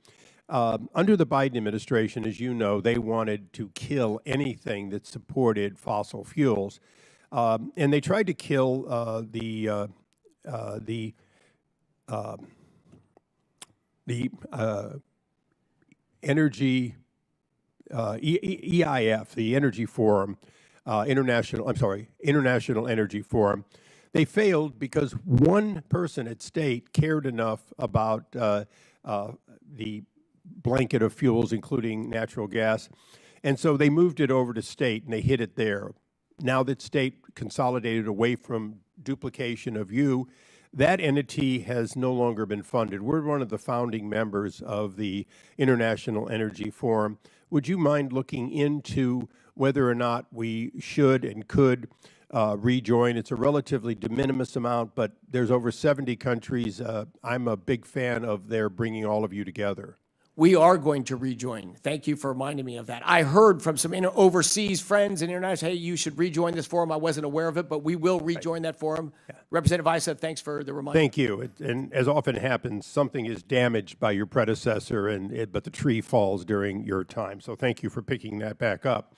[SPEAKER 11] Under the Biden administration, as you know, they wanted to kill anything that supported fossil fuels. And they tried to kill the energy, EIF, the Energy Forum, International Energy Forum. They failed because one person at state cared enough about the blanket of fuels, including natural gas. And so they moved it over to state, and they hid it there. Now that state consolidated away from duplication of you, that entity has no longer been funded. We're one of the founding members of the International Energy Forum. Would you mind looking into whether or not we should and could rejoin? It's a relatively de minimis amount, but there's over 70 countries. I'm a big fan of their bringing all of you together.
[SPEAKER 3] We are going to rejoin. Thank you for reminding me of that. I heard from some overseas friends and international, hey, you should rejoin this forum. I wasn't aware of it, but we will rejoin that forum. Yeah. Representative Issa, thanks for the reminder.
[SPEAKER 11] Thank you. And as often happens, something is damaged by your predecessor, but the tree falls during your time. So thank you for picking that back up.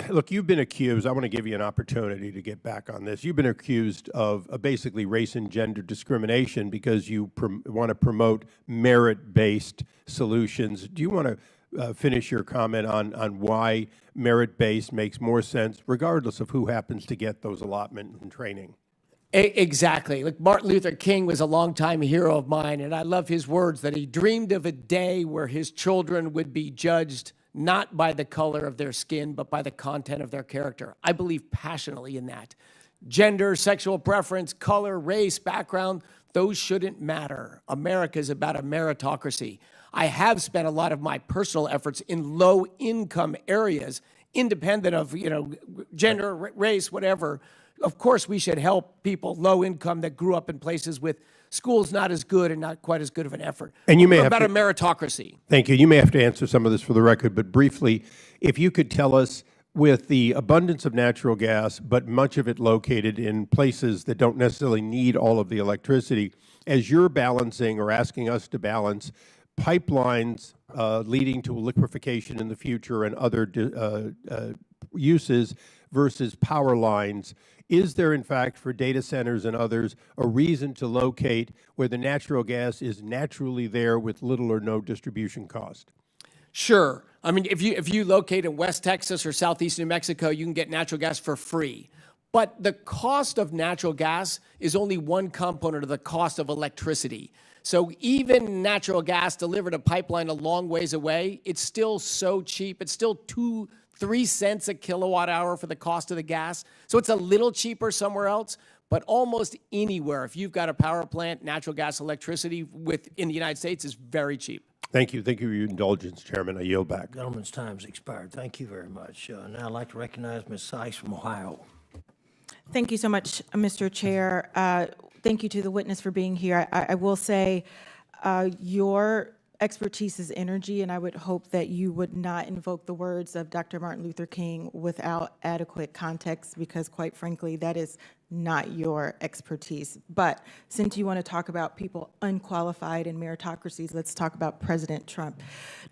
[SPEAKER 11] Look, you've been accused, I want to give you an opportunity to get back on this. You've been accused of basically race and gender discrimination because you want to promote merit-based solutions. Do you want to finish your comment on why merit-based makes more sense, regardless of who happens to get those allotment and training?
[SPEAKER 3] Exactly. Like Martin Luther King was a longtime hero of mine, and I love his words that he dreamed of a day where his children would be judged not by the color of their skin, but by the content of their character. I believe passionately in that. Gender, sexual preference, color, race, background, those shouldn't matter. America is about a meritocracy. I have spent a lot of my personal efforts in low-income areas, independent of gender, race, whatever. Of course, we should help people low income that grew up in places with schools not as good and not quite as good of an effort.
[SPEAKER 11] And you may
[SPEAKER 3] have about a meritocracy.
[SPEAKER 11] Thank you. You may have to answer some of this for the record, but briefly, if you could tell us, with the abundance of natural gas, but much of it located in places that don't necessarily need all of the electricity, as you're balancing or asking us to balance pipelines leading to liquefaction in the future and other uses versus power lines, is there, in fact, for data centers and others, a reason to locate where the natural gas is naturally there with little or no distribution cost?
[SPEAKER 3] Sure. I mean, if you locate in West Texas or Southeast New Mexico, you can get natural gas for free. But the cost of natural gas is only one component of the cost of electricity. So even natural gas delivered a pipeline a long ways away, it's still so cheap. It's still 2-3 cents a kilowatt hour for the cost of the gas. So it's a little cheaper somewhere else, but almost anywhere, if you've got a power plant, natural gas, electricity in the United States is very cheap.
[SPEAKER 11] Thank you. Thank you for your indulgence, Chairman. I yield back.
[SPEAKER 1] Gentleman's time's expired. Thank you very much. Now I'd like to recognize Ms. Sykes from Ohio.
[SPEAKER 12] Thank you so much, Mr. Chair. Thank you to the witness for being here. I will say your expertise is energy, and I would hope that you would not invoke the words of Dr. Martin Luther King without adequate context, because quite frankly, that is not your expertise. But since you want to talk about people unqualified in meritocracies, let's talk about President Trump.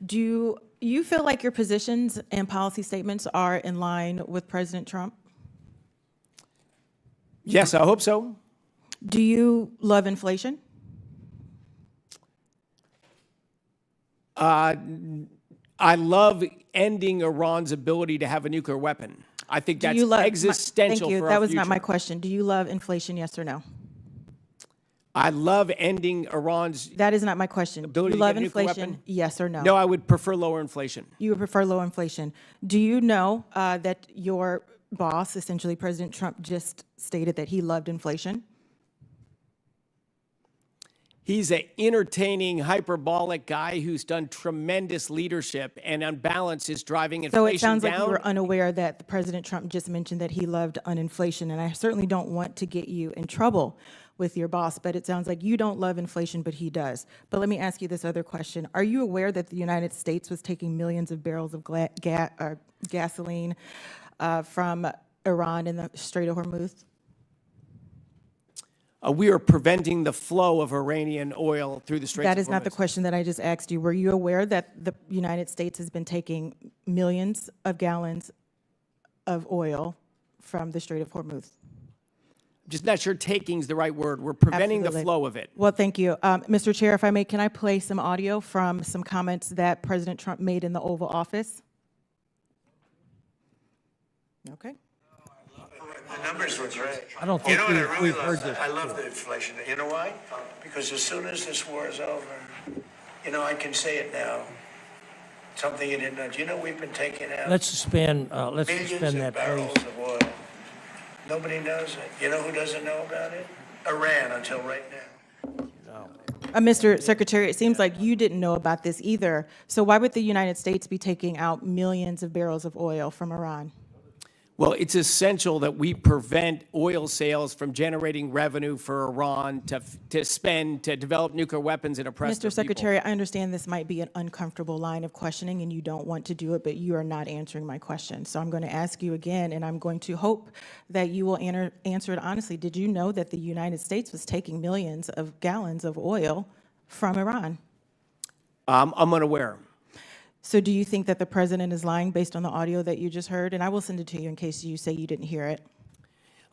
[SPEAKER 12] Do you feel like your positions and policy statements are in line with President Trump?
[SPEAKER 3] Yes, I hope so.
[SPEAKER 12] Do you love inflation?
[SPEAKER 3] I love ending Iran's ability to have a nuclear weapon. I think that's existential
[SPEAKER 12] Thank you.
[SPEAKER 3] for
[SPEAKER 12] That
[SPEAKER 3] our
[SPEAKER 12] was not
[SPEAKER 3] future.
[SPEAKER 12] my question. Do you love inflation, yes or no?
[SPEAKER 3] I love ending Iran's
[SPEAKER 12] That is not my question. Do
[SPEAKER 3] ability
[SPEAKER 12] you
[SPEAKER 3] to
[SPEAKER 12] love
[SPEAKER 3] get a nuclear
[SPEAKER 12] inflation,
[SPEAKER 3] weapon.
[SPEAKER 12] yes or no?
[SPEAKER 3] No, I would prefer lower inflation.
[SPEAKER 12] You would prefer low inflation. Do you know that your boss, essentially President Trump, just stated that he loved inflation?
[SPEAKER 3] He's an entertaining, hyperbolic guy who's done tremendous leadership and on balance is driving inflation
[SPEAKER 12] So
[SPEAKER 3] down.
[SPEAKER 12] it sounds like you were unaware that President Trump just mentioned that he loved inflation, and I certainly don't want to get you in trouble with your boss, but it sounds like you don't love inflation, but he does. But let me ask you this other question. Are you aware that the United States was taking millions of barrels of gasoline from Iran in the Strait of Hormuz?
[SPEAKER 3] We are preventing the flow of Iranian oil through the Strait of Hormuz.
[SPEAKER 12] That is not the question that I just asked you. Were you aware that the United States has been taking millions of gallons of oil from the Strait of Hormuz?
[SPEAKER 3] Just not sure taking's the right word. We're preventing
[SPEAKER 12] Absolutely.
[SPEAKER 3] the flow of it.
[SPEAKER 12] Well, thank you. Mr. Chair, if I may, can I play some audio from some comments that President Trump made in the Oval Office? Okay.
[SPEAKER 22] The numbers were great.
[SPEAKER 1] I don't think
[SPEAKER 22] you know what I really
[SPEAKER 1] we've heard this
[SPEAKER 22] I love the inflation. You know why? Because as soon as this war is over, I can say it now. Something you didn't know. Do you know we've been taking out
[SPEAKER 1] Let's suspend that,
[SPEAKER 22] millions of barrels
[SPEAKER 1] please.
[SPEAKER 22] of oil? Nobody knows it. You know who doesn't know about it? Iran until right now.
[SPEAKER 12] Mr. Secretary, it seems like you didn't know about this either. So why would the United States be taking out millions of barrels of oil from Iran?
[SPEAKER 3] Well, it's essential that we prevent oil sales from generating revenue for Iran to spend to develop nuclear weapons and oppress their
[SPEAKER 12] Mr. Secretary,
[SPEAKER 3] people.
[SPEAKER 12] I understand this might be an uncomfortable line of questioning and you don't want to do it, but you are not answering my question. So I'm going to ask you again, and I'm going to hope that you will answer it honestly. Did you know that the United States was taking millions of gallons of oil from Iran?
[SPEAKER 3] I'm unaware.
[SPEAKER 12] So do you think that the president is lying based on the audio that you just heard? And I will send it to you in case you say you didn't hear it.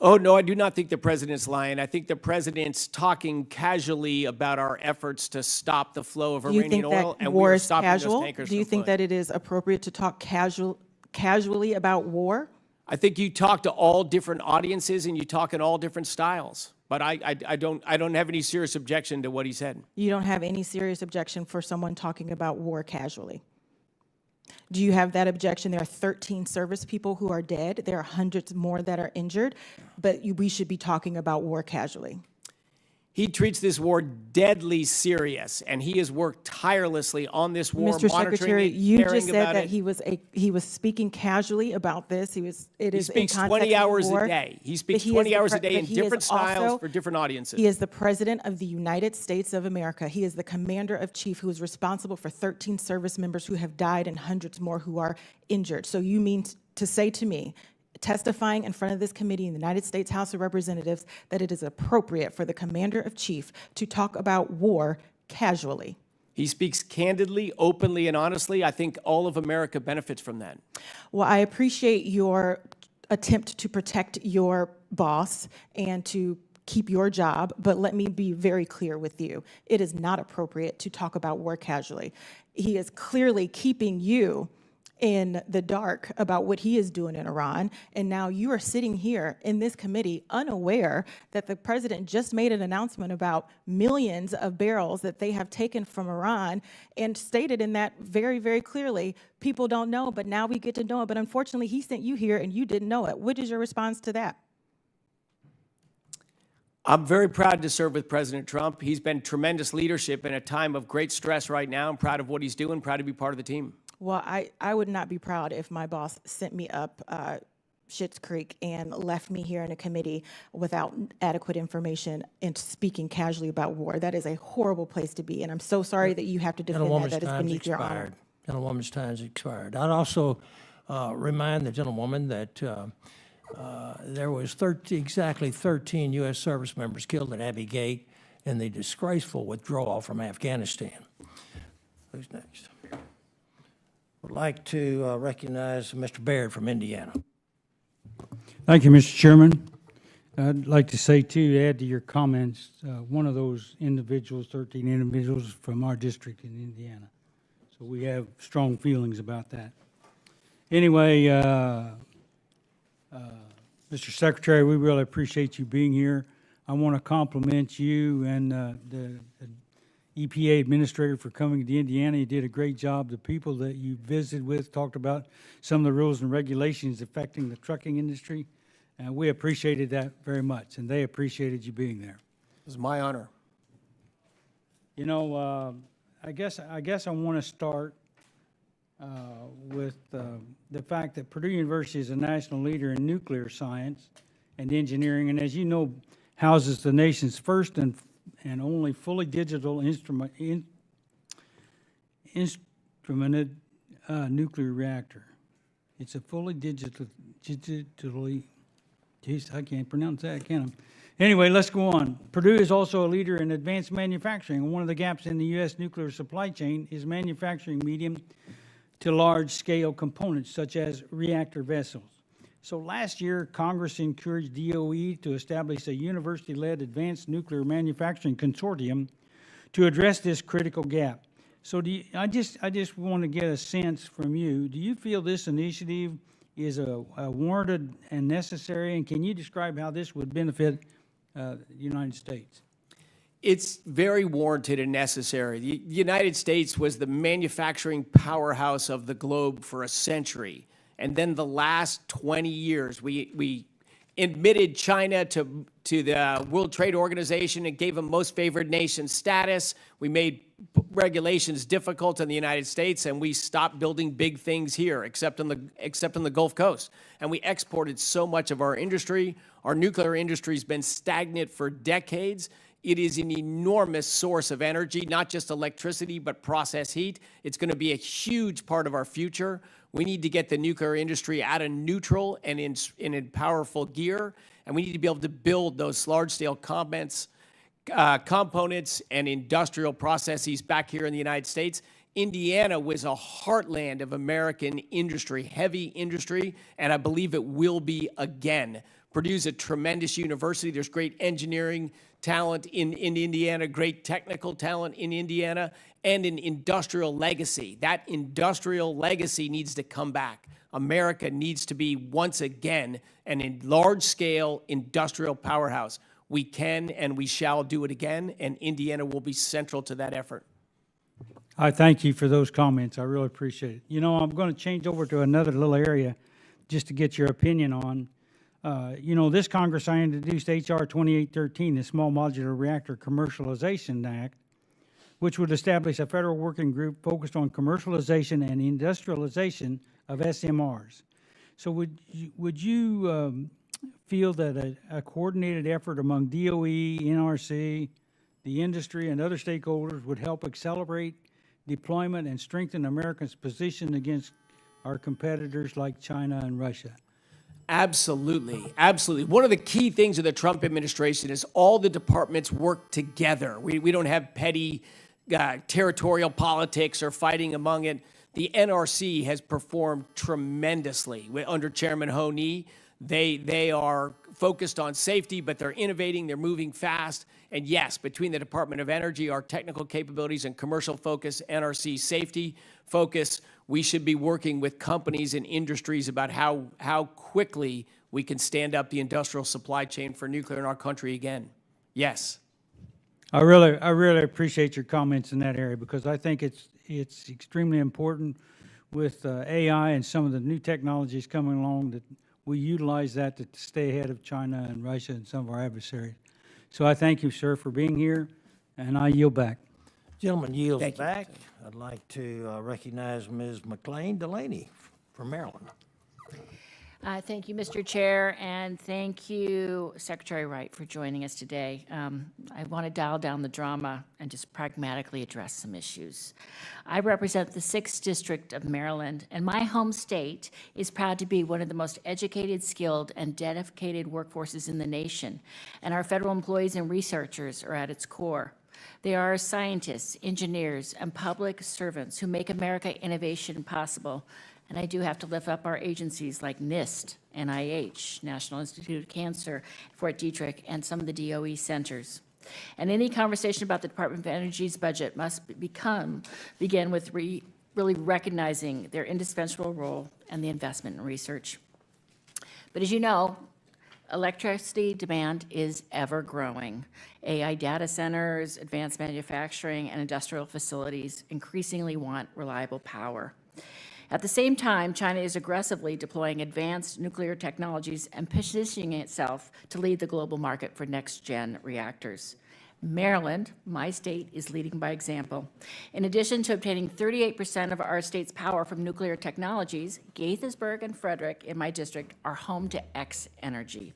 [SPEAKER 3] Oh, no, I do not think the president's lying. I think the president's talking casually about our efforts to stop the flow of
[SPEAKER 12] Do you
[SPEAKER 3] Iranian
[SPEAKER 12] think
[SPEAKER 3] oil,
[SPEAKER 12] that
[SPEAKER 3] and we
[SPEAKER 12] war
[SPEAKER 3] are
[SPEAKER 12] is
[SPEAKER 3] stopping those
[SPEAKER 12] casual?
[SPEAKER 3] tankers
[SPEAKER 12] Do you
[SPEAKER 3] from
[SPEAKER 12] think
[SPEAKER 3] flowing.
[SPEAKER 12] that it is appropriate to talk casually about war?
[SPEAKER 3] I think you talk to all different audiences and you talk in all different styles. But I don't have any serious objection to what he said.
[SPEAKER 12] You don't have any serious objection for someone talking about war casually? Do you have that objection? There are 13 service people who are dead. There are hundreds more that are injured, but we should be talking about war casually.
[SPEAKER 3] He treats this war deadly serious, and he has worked tirelessly on this war,
[SPEAKER 12] Mr.
[SPEAKER 3] monitoring
[SPEAKER 12] Secretary,
[SPEAKER 3] it,
[SPEAKER 12] you
[SPEAKER 3] caring
[SPEAKER 12] just said
[SPEAKER 3] about
[SPEAKER 12] that
[SPEAKER 3] it.
[SPEAKER 12] he was speaking casually about this. It
[SPEAKER 3] He
[SPEAKER 12] is in
[SPEAKER 3] speaks
[SPEAKER 12] context
[SPEAKER 3] 20
[SPEAKER 12] of
[SPEAKER 3] hours
[SPEAKER 12] war,
[SPEAKER 3] a day. He
[SPEAKER 12] but
[SPEAKER 3] speaks
[SPEAKER 12] is
[SPEAKER 3] 20
[SPEAKER 12] the
[SPEAKER 3] hours a
[SPEAKER 12] pre-
[SPEAKER 3] day
[SPEAKER 12] but
[SPEAKER 3] in
[SPEAKER 12] he is
[SPEAKER 3] different styles
[SPEAKER 12] also-
[SPEAKER 3] for different audiences.
[SPEAKER 12] He is the President of the United States of America. He is the Commander of Chief who is responsible for 13 service members who have died and hundreds more who are injured. So you mean to say to me, testifying in front of this committee in the United States House of Representatives, that it is appropriate for the Commander of Chief to talk about war casually?
[SPEAKER 3] He speaks candidly, openly, and honestly. I think all of America benefits from that.
[SPEAKER 12] Well, I appreciate your attempt to protect your boss and to keep your job, but let me be very clear with you. It is not appropriate to talk about war casually. He is clearly keeping you in the dark about what he is doing in Iran, and now you are sitting here in this committee unaware that the president just made an announcement about millions of barrels that they have taken from Iran and stated in that very, very clearly, people don't know, but now we get to know it. But unfortunately, he sent you here and you didn't know it. What is your response to that?
[SPEAKER 3] I'm very proud to serve with President Trump. He's been tremendous leadership in a time of great stress right now. I'm proud of what he's doing, proud to be part of the team.
[SPEAKER 12] Well, I would not be proud if my boss sent me up Schitt's Creek and left me here in a committee without adequate information and speaking casually about war. That is a horrible place to be, and I'm so sorry that you have to defend that. That is beneath your honor.
[SPEAKER 1] Gentlewoman's time's expired. I'd also remind the gentlewoman that there was exactly 13 U.S. service members killed at Abbey Gate in the disgraceful withdrawal from Afghanistan. Who's next? Would like to recognize Mr. Baird from Indiana.
[SPEAKER 13] Thank you, Mr. Chairman. I'd like to say, too, to add to your comments, one of those individuals, 13 individuals from our district in Indiana. So we have strong feelings about that. Anyway, Mr. Secretary, we really appreciate you being here. I want to compliment you and the EPA administrator for coming to Indiana. You did a great job. The people that you visited with talked about some of the rules and regulations affecting the trucking industry. And we appreciated that very much, and they appreciated you being there.
[SPEAKER 3] It was my honor.
[SPEAKER 13] You know, I guess I want to start with the fact that Purdue University is a national leader in nuclear science and engineering, and as you know, houses the nation's first and only fully digital instrumented nuclear reactor. It's a fully digitally, geez, I can't pronounce that, can I? Anyway, let's go on. Purdue is also a leader in advanced manufacturing. One of the gaps in the U.S. nuclear supply chain is manufacturing medium to large-scale components, such as reactor vessels. So last year, Congress encouraged DOE to establish a university-led advanced nuclear manufacturing consortium to address this critical gap. So I just want to get a sense from you. Do you feel this initiative is a warranted and necessary, and can you describe how this would benefit the United States?
[SPEAKER 3] It's very warranted and necessary. The United States was the manufacturing powerhouse of the globe for a century. And then the last 20 years, we admitted China to the World Trade Organization and gave them most favored nation status. We made regulations difficult in the United States, and we stopped building big things here, except on the Gulf Coast. And we exported so much of our industry. Our nuclear industry has been stagnant for decades. It is an enormous source of energy, not just electricity, but process heat. It's going to be a huge part of our future. We need to get the nuclear industry out of neutral and in powerful gear, and we need to be able to build those large-scale components and industrial processes back here in the United States. Indiana was a heartland of American industry, heavy industry, and I believe it will be again. Purdue's a tremendous university. There's great engineering talent in Indiana, great technical talent in Indiana, and an industrial legacy. That industrial legacy needs to come back. America needs to be, once again, an large-scale industrial powerhouse. We can and we shall do it again, and Indiana will be central to that effort.
[SPEAKER 13] I thank you for those comments. I really appreciate it. You know, I'm going to change over to another little area just to get your opinion on. You know, this Congress, I introduced H.R. 2813, the Small Modular Reactor Commercialization Act, which would establish a federal working group focused on commercialization and industrialization of SMRs. So would you feel that a coordinated effort among DOE, NRC, the industry, and other stakeholders would help accelerate deployment and strengthen America's position against our competitors like China and Russia?
[SPEAKER 3] Absolutely, absolutely. One of the key things of the Trump administration is all the departments work together. We don't have petty territorial politics or fighting among it. The NRC has performed tremendously under Chairman Honey. They are focused on safety, but they're innovating, they're moving fast. And yes, between the Department of Energy, our technical capabilities and commercial focus, NRC safety focus, we should be working with companies and industries about how quickly we can stand up the industrial supply chain for nuclear in our country again. Yes.
[SPEAKER 13] I really appreciate your comments in that area, because I think it's extremely important with AI and some of the new technologies coming along that we utilize that to stay ahead of China and Russia and some of our adversaries. So I thank you, sir, for being here, and I yield back.
[SPEAKER 1] Gentleman yields back. I'd like to recognize Ms. McLean Delaney from Maryland.
[SPEAKER 14] Thank you, Mr. Chair, and thank you, Secretary Wright, for joining us today. I want to dial down the drama and just pragmatically address some issues. I represent the 6th District of Maryland, and my home state is proud to be one of the most educated, skilled, and dedicated workforces in the nation, and our federal employees and researchers are at its core. They are scientists, engineers, and public servants who make America innovation possible. And I do have to lift up our agencies like NIST, NIH, National Institute of Cancer, Fort Detrick, and some of the DOE centers. And any conversation about the Department of Energy's budget must begin with really recognizing their indispensable role and the investment in research. But as you know, electricity demand is ever growing. AI data centers, advanced manufacturing, and industrial facilities increasingly want reliable power. At the same time, China is aggressively deploying advanced nuclear technologies and positioning itself to lead the global market for next-gen reactors. Maryland, my state, is leading by example. In addition to obtaining 38% of our state's power from nuclear technologies, Gaithersburg and Frederick in my district are home to X Energy,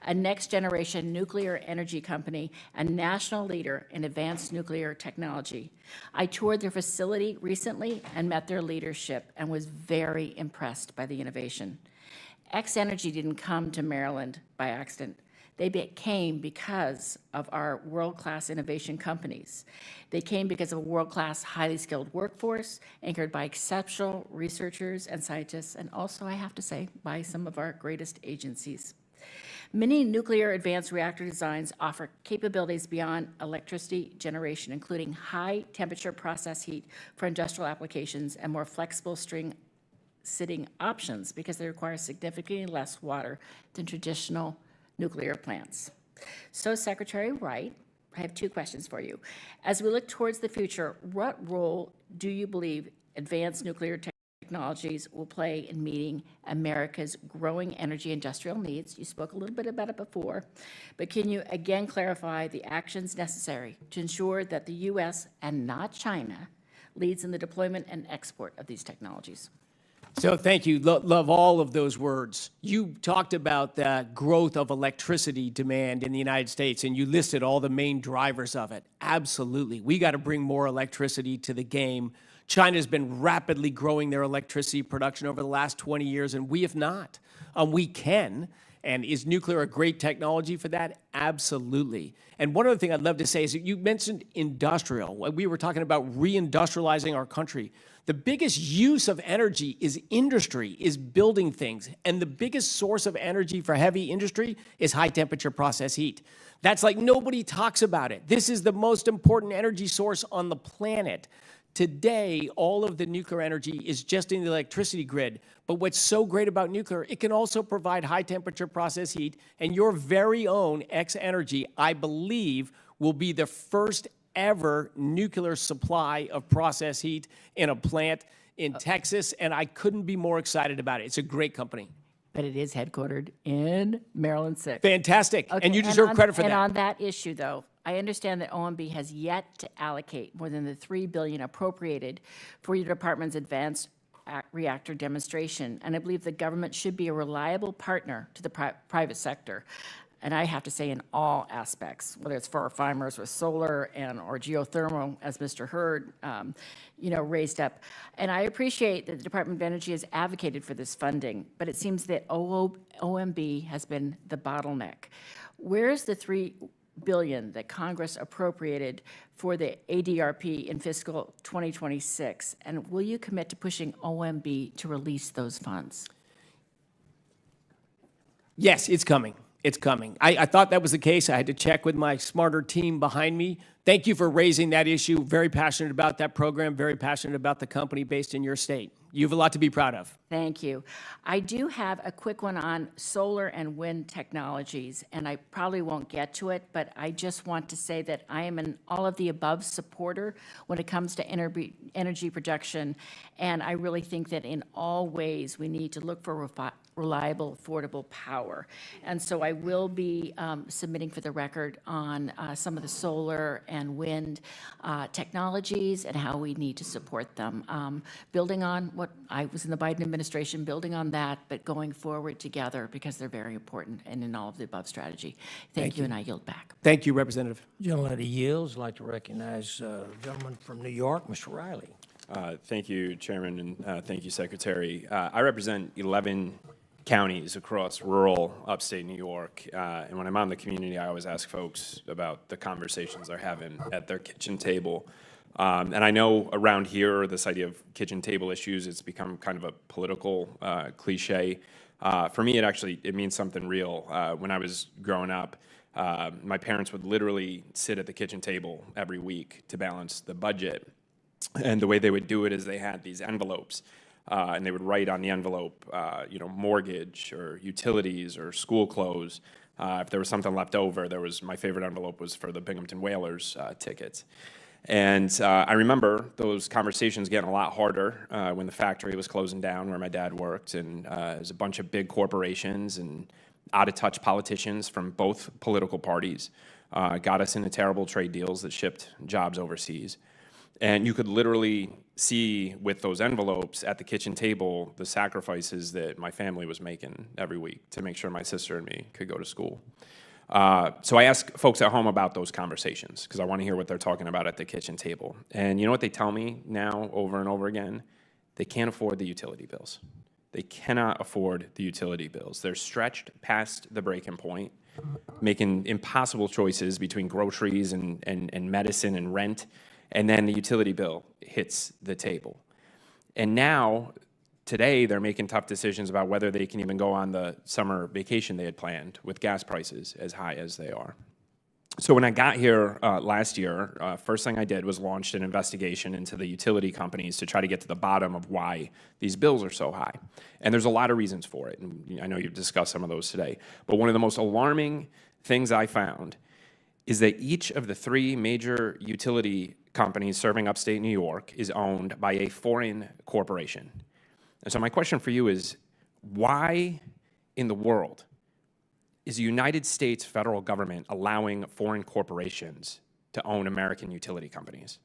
[SPEAKER 14] a next-generation nuclear energy company and national leader in advanced nuclear technology. I toured their facility recently and met their leadership and was very impressed by the innovation. X Energy didn't come to Maryland by accident. They came because of our world-class innovation companies. They came because of a world-class, highly skilled workforce anchored by exceptional researchers and scientists, and also, I have to say, by some of our greatest agencies. Many nuclear advanced reactor designs offer capabilities beyond electricity generation, including high-temperature process heat for industrial applications and more flexible string-sitting options because they require significantly less water than traditional nuclear plants. So, Secretary Wright, I have 2 questions for you. As we look towards the future, what role do you believe advanced nuclear technologies will play in meeting America's growing energy industrial needs? You spoke a little bit about it before, but can you again clarify the actions necessary to ensure that the U.S. and not China leads in the deployment and export of these technologies?
[SPEAKER 3] So thank you. Love all of those words. You talked about the growth of electricity demand in the United States, and you listed all the main drivers of it. Absolutely. We got to bring more electricity to the game. China's been rapidly growing their electricity production over the last 20 years, and we have not. We can. And is nuclear a great technology for that? Absolutely. And one other thing I'd love to say is that you mentioned industrial. We were talking about reindustrializing our country. The biggest use of energy is industry, is building things. And the biggest source of energy for heavy industry is high temperature process heat. That's like nobody talks about it. This is the most important energy source on the planet. Today, all of the nuclear energy is just in the electricity grid. But what's so great about nuclear, it can also provide high temperature process heat. And your very own X Energy, I believe, will be the first ever nuclear supply of process heat in a plant in Texas. And I couldn't be more excited about it. It's a great company.
[SPEAKER 14] But it is headquartered in Maryland 6.
[SPEAKER 3] Fantastic.
[SPEAKER 14] Okay,
[SPEAKER 3] And you deserve credit for that.
[SPEAKER 14] And on that issue, though, I understand that OMB has yet to allocate more than the $3 billion appropriated for your department's advanced reactor demonstration, and I believe the government should be a reliable partner to the private sector. And I have to say, in all aspects, whether it's for our farmers with solar or geothermal, as Mr. Hurd, raised up. And I appreciate that the Department of Energy has advocated for this funding, but it seems that OMB has been the bottleneck. Where's the $3 billion that Congress appropriated for the ADRP in fiscal 2026? And will you commit to pushing OMB to release those funds?
[SPEAKER 3] Yes, it's coming. It's coming. I thought that was the case. I had to check with my smarter team behind me. Thank you for raising that issue. Very passionate about that program, very passionate about the company based in your state. You have a lot to be proud of.
[SPEAKER 14] Thank you. I do have a quick one on solar and wind technologies, and I probably won't get to it, but I just want to say that I am an all of the above supporter when it comes to energy production, and I really think that in all ways we need to look for reliable, affordable power. And so I will be submitting for the record on some of the solar and wind technologies and how we need to support them. Building on what I was in the Biden administration, building on that, but going forward together because they're very important and in all of the above strategy. Thank you, and I yield back.
[SPEAKER 3] Thank you, Representative.
[SPEAKER 1] Gentleman yields. I'd like to recognize the gentleman from New York, Mr. Riley.
[SPEAKER 15] Thank you, Chairman, and thank you, Secretary. I represent 11 counties across rural upstate New York, and when I'm on the community, I always ask folks about the conversations they're having at their kitchen table. And I know around here, this idea of kitchen table issues, it's become kind of a political cliche. For me, it means something real. When I was growing up, my parents would literally sit at the kitchen table every week to balance the budget. And the way they would do it is they had these envelopes, and they would write on the envelope, mortgage or utilities or school clothes. If there was something left over, my favorite envelope was for the Binghamton Whalers tickets. And I remember those conversations getting a lot harder when the factory was closing down where my dad worked, and it was a bunch of big corporations and out-of-touch politicians from both political parties got us into terrible trade deals that shipped jobs overseas. And you could literally see with those envelopes at the kitchen table the sacrifices that my family was making every week to make sure my sister and me could go to school. So I ask folks at home about those conversations because I want to hear what they're talking about at the kitchen table. And you know what they tell me now over and over again? They can't afford the utility bills. They cannot afford the utility bills. They're stretched past the breaking point, making impossible choices between groceries and medicine and rent, and then the utility bill hits the table. And now, today, they're making tough decisions about whether they can even go on the summer vacation they had planned with gas prices as high as they are. So when I got here last year, first thing I did was launched an investigation into the utility companies to try to get to the bottom of why these bills are so high. And there's a lot of reasons for it, and I know you've discussed some of those today. But one of the most alarming things I found is that each of the three major utility companies serving upstate New York is owned by a foreign corporation. And so my question for you is, why in the world is the United States federal government allowing foreign corporations to own American utility companies?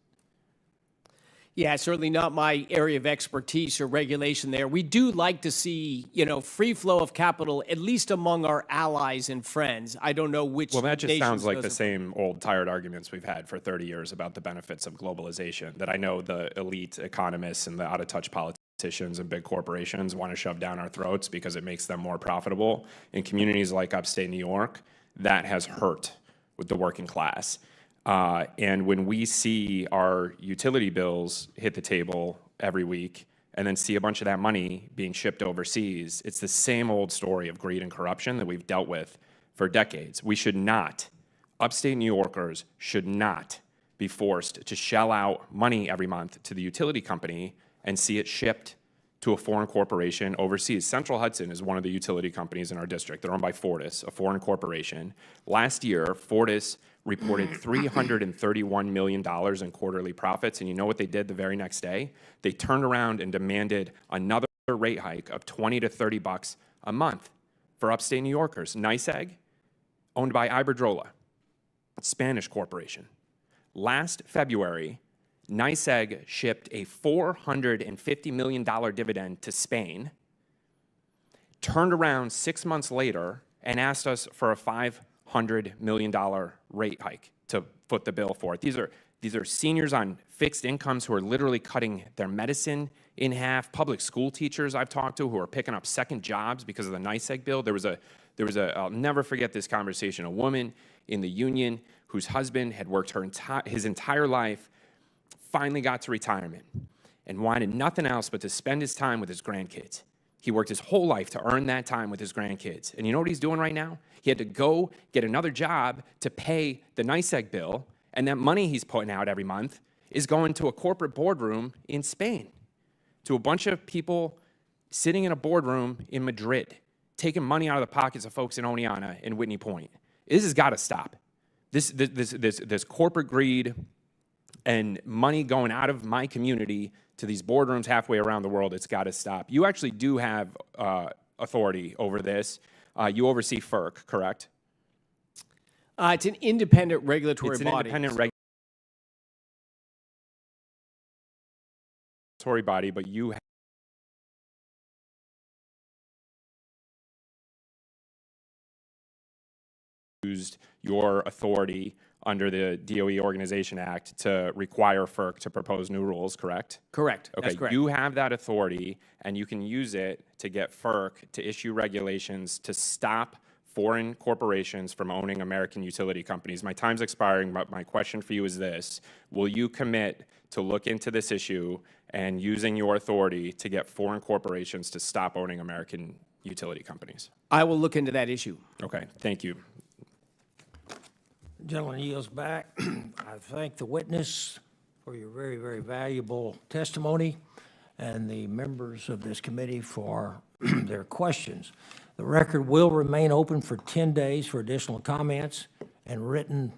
[SPEAKER 3] Yeah, certainly not my area of expertise or regulation there. We do like to see, free flow of capital, at least among our allies and friends. I don't know which.
[SPEAKER 15] Well, that just sounds like the same old tired arguments we've had for 30 years about the benefits of globalization that I know the elite economists and the out-of-touch politicians and big corporations want to shove down our throats because it makes them more profitable. In communities like upstate New York, that has hurt with the working class. And when we see our utility bills hit the table every week and then see a bunch of that money being shipped overseas, it's the same old story of greed and corruption that we've dealt with for decades. We should not, upstate New Yorkers should not be forced to shell out money every month to the utility company and see it shipped to a foreign corporation overseas. Central Hudson is one of the utility companies in our district. They're owned by Fortis, a foreign corporation. Last year, Fortis reported $331 million in quarterly profits, and you know what they did the very next day? They turned around and demanded another rate hike of $20 to $30 a month for upstate New Yorkers. NYSEG, owned by Iberdrola, Spanish corporation. Last February, NYSEG shipped a $450 million dividend to Spain, turned around 6 months later and asked us for a $500 million rate hike to foot the bill for it. These are seniors on fixed incomes who are literally cutting their medicine in half, public school teachers I've talked to who are picking up second jobs because of the NYSEG bill. There was a I'll never forget this conversation, a woman in the union whose husband had worked his entire life, finally got to retirement and wanted nothing else but to spend his time with his grandkids. He worked his whole life to earn that time with his grandkids. And you know what he's doing right now? He had to go get another job to pay the NYSEG bill, and that money he's putting out every month is going to a corporate boardroom in Spain, to a bunch of people sitting in a boardroom in Madrid, taking money out of the pockets of folks in Oneonta and Whitney Point. This has got to stop. This corporate greed and money going out of my community to these boardrooms halfway around the world, it's got to stop. You actually do have authority over this. You oversee FERC, correct?
[SPEAKER 16] It's an independent regulatory
[SPEAKER 15] It's an
[SPEAKER 16] body.
[SPEAKER 15] independent regulatory body, but you have used your authority under the DOE Organization Act to require FERC to propose new rules, correct?
[SPEAKER 16] Correct.
[SPEAKER 15] Okay,
[SPEAKER 16] That's correct.
[SPEAKER 15] you have that authority, and you can use it to get FERC to issue regulations to stop foreign corporations from owning American utility companies. My time's expiring, but my question for you is this. Will you commit to look into this issue and using your authority to get foreign corporations to stop owning American utility companies?
[SPEAKER 16] I will look into that issue.
[SPEAKER 15] Okay, thank you.
[SPEAKER 1] Gentleman yields back. I thank the witness for your very, very valuable testimony and the members of this committee for their questions. The record will remain open for 10 days for additional comments, and written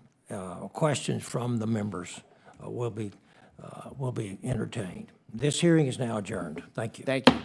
[SPEAKER 1] questions from the members will be entertained. This hearing is now adjourned. Thank you.
[SPEAKER 16] Thank you.